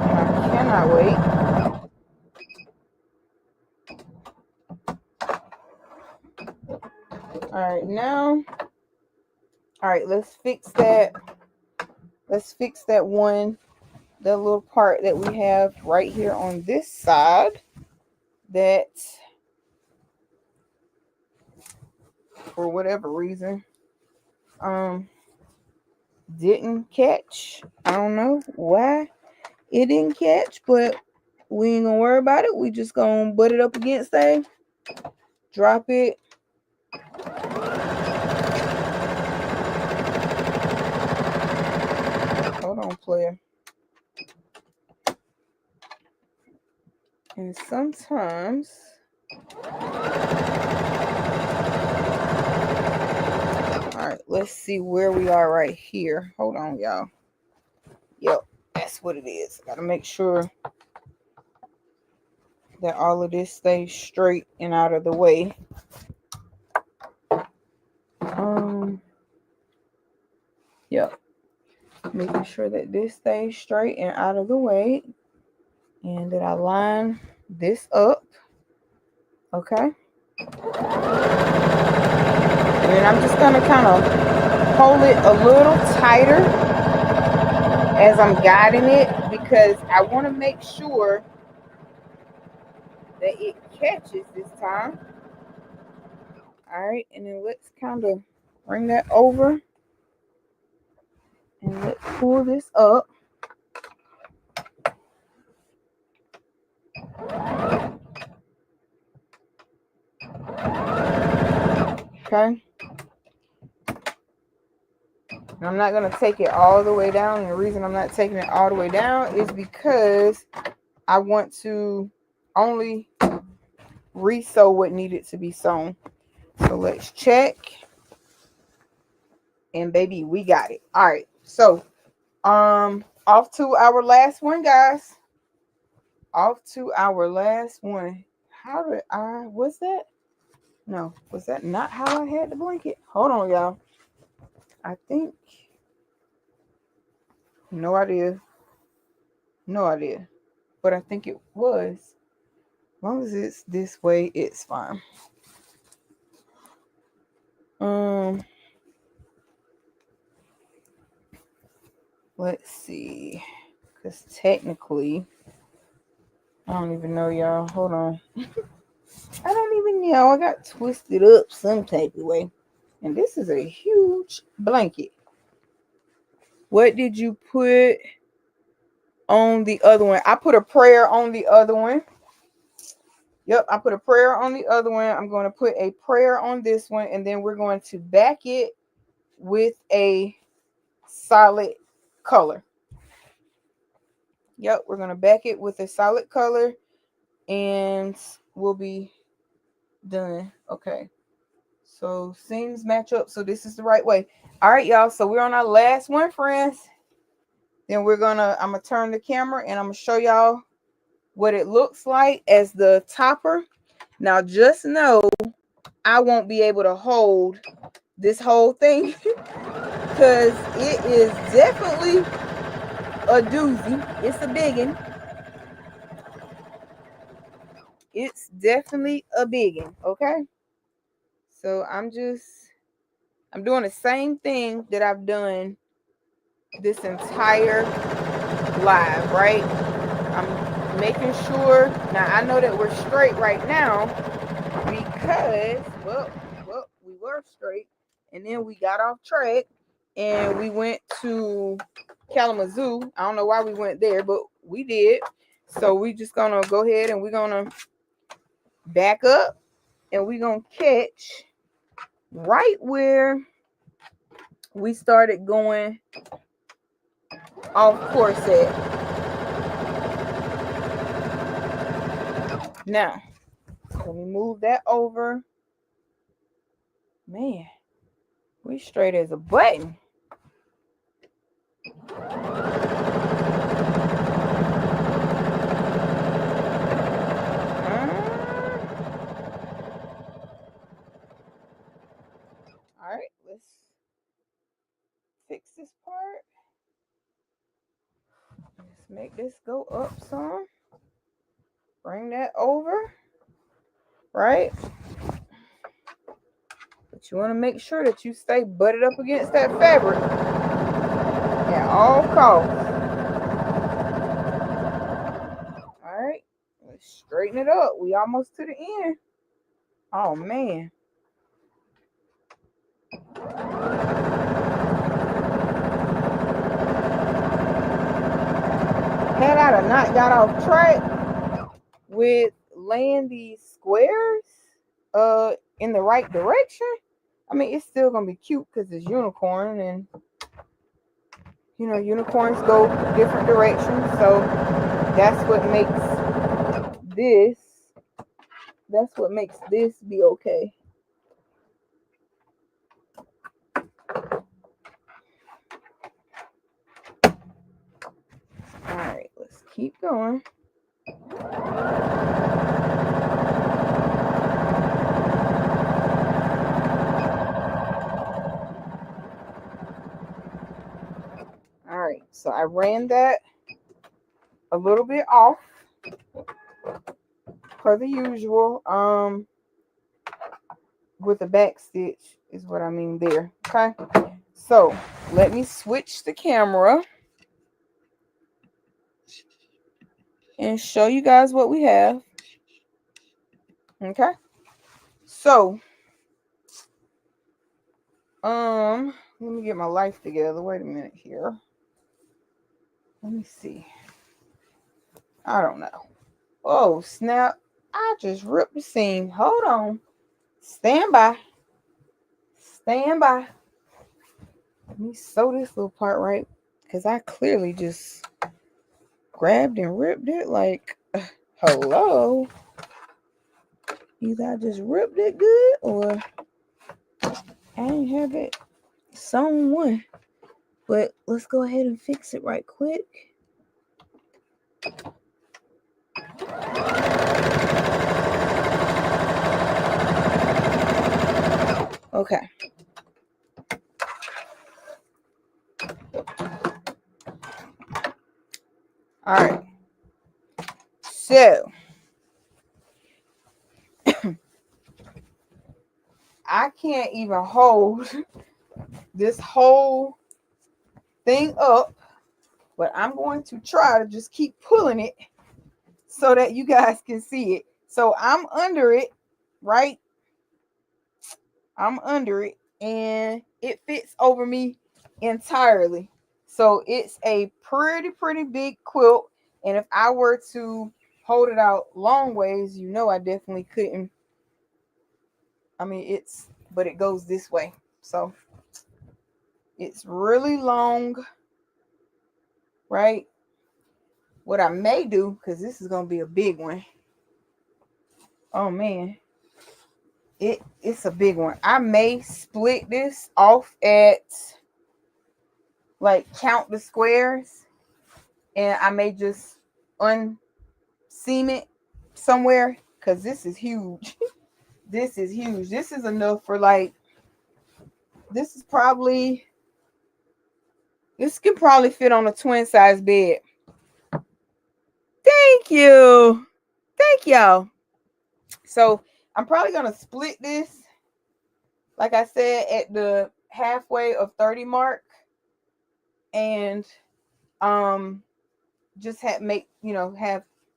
And I cannot wait. Alright, now. Alright, let's fix that. Let's fix that one, the little part that we have right here on this side that, for whatever reason, didn't catch. I don't know why it didn't catch, but we ain't gonna worry about it. We just gonna butt it up against there, drop it. Hold on, player. And sometimes alright, let's see where we are right here. Hold on, y'all. Yep, that's what it is. Gotta make sure that all of this stays straight and out of the way. Yep. Making sure that this stays straight and out of the way. And that I line this up. Okay. And then I'm just gonna kind of hold it a little tighter as I'm guiding it, because I want to make sure that it catches this time. Alright, and then let's kind of bring that over and let's pull this up. Okay. And I'm not going to take it all the way down. And the reason I'm not taking it all the way down is because I want to only re-sew what needed to be sewn. So let's check. And baby, we got it. All right. So, Off to our last one, guys. Off to our last one. How did was that? No, was that not how I had the blanket? Hold on, y'all. I think, no idea. No idea. But I think it was. As long as it's this way, it's fine. Let's see. Because technically, I don't even know, y'all. Hold on. I don't even know. I got twisted up some type of way. And this is a huge blanket. What did you put on the other one? I put a prayer on the other one. Yep, I put a prayer on the other one. I'm going to put a prayer on this one. And then we're going to back it with a solid color. Yep, we're going to back it with a solid color. And we'll be done. Okay. So seams match up. So this is the right way. All right, y'all. So we're on our last one, friends. Then I'm gonna turn the camera and I'm gonna show y'all what it looks like as the topper. Now just know I won't be able to hold this whole thing because it is definitely a doozy. It's a biggin. It's definitely a biggin, okay? So I'm doing the same thing that I've done this entire live, right? I'm making sure. Now I know that we're straight right now because well we were straight and then we got off track and we went to Kalamazoo. I don't know why we went there, but we did. So we just gonna go ahead and we're gonna back up and we're gonna catch right where we started going off course at. Now, let me move that over. Man, we straight as a button. All right, let's fix this part. Let's make this go up some. Bring that over, right? But you want to make sure that you stay butted up against that fabric at all costs. All right, let's straighten it up. We almost to the end. Oh, man. Had I not got off track with laying these squares in the right direction, I mean, it's still gonna be cute because it's unicorn, and you know, unicorns go different directions. So that's what makes this be okay. All right, let's keep going. All right, so I ran that a little bit off per the usual. With a back stitch is what I mean there. Okay, so let me switch the camera and show you guys what we have. Okay, so let me get my life together. Wait a minute here. Let me see. I don't know. Oh, snap. I just ripped the seam. Hold on. Stand by. Stand by. Let me sew this little part right, because I clearly just grabbed and ripped it like, hello. Either I just ripped it good or I didn't have it sewn one. But let's go ahead and fix it right quick. Okay. All right. So I can't even hold this whole thing up, but I'm going to try to just keep pulling it so that you guys can see it. So I'm under it, right? I'm under it and it fits over me entirely. So it's a pretty big quilt. And if I were to hold it out long ways, you know I definitely couldn't. I mean, but it goes this way. So it's really long, right? What I may do, because this is going to be a big one. Oh, man. It's a big one. I may split this off at, like, count the squares. And I may just unseam it somewhere, because this is huge. This is huge. This is enough for, like, this can probably fit on a twin size bed. Thank you. Thank y'all. So I'm probably going to split this, like I said, at the halfway of 30 mark. And just have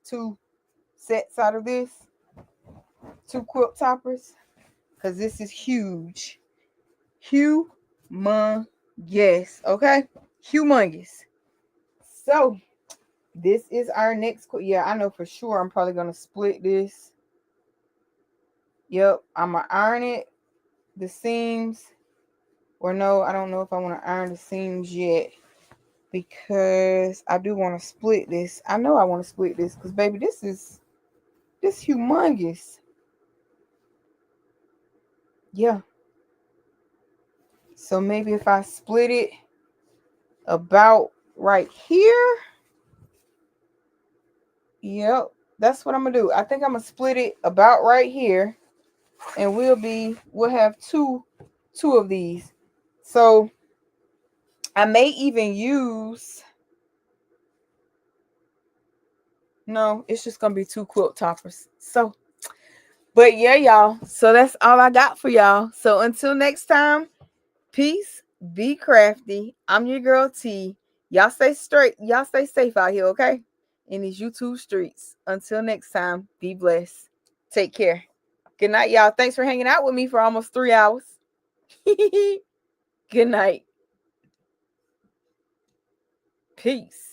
two sets out of this. 2 quilt toppers. Because this is huge. Humongous. Okay? Humongous. So this is our next quilt. Yeah, I know for sure I'm probably going to split this. Yep, I'm going to iron it. The seams. Or no, I don't know if I want to iron the seams yet. Because I do want to split this. I know I want to split this. Because, baby, this is humongous. Yeah. So maybe if I split it about right here. Yep. That's what I'm going to do. I think I'm going to split it about right here. And we'll have two of these. So I may even use, no, it's just going to be 2 quilt toppers. So, but yeah, y'all. So that's all I got for y'all. So until next time, peace, be crafty. I'm your girl T. Y'all stay straight. Y'all stay safe out here, okay? In these YouTube streets. Until next time, be blessed. Take care. Good night, y'all. Thanks for hanging out with me for almost 3 hours. Good night. Peace.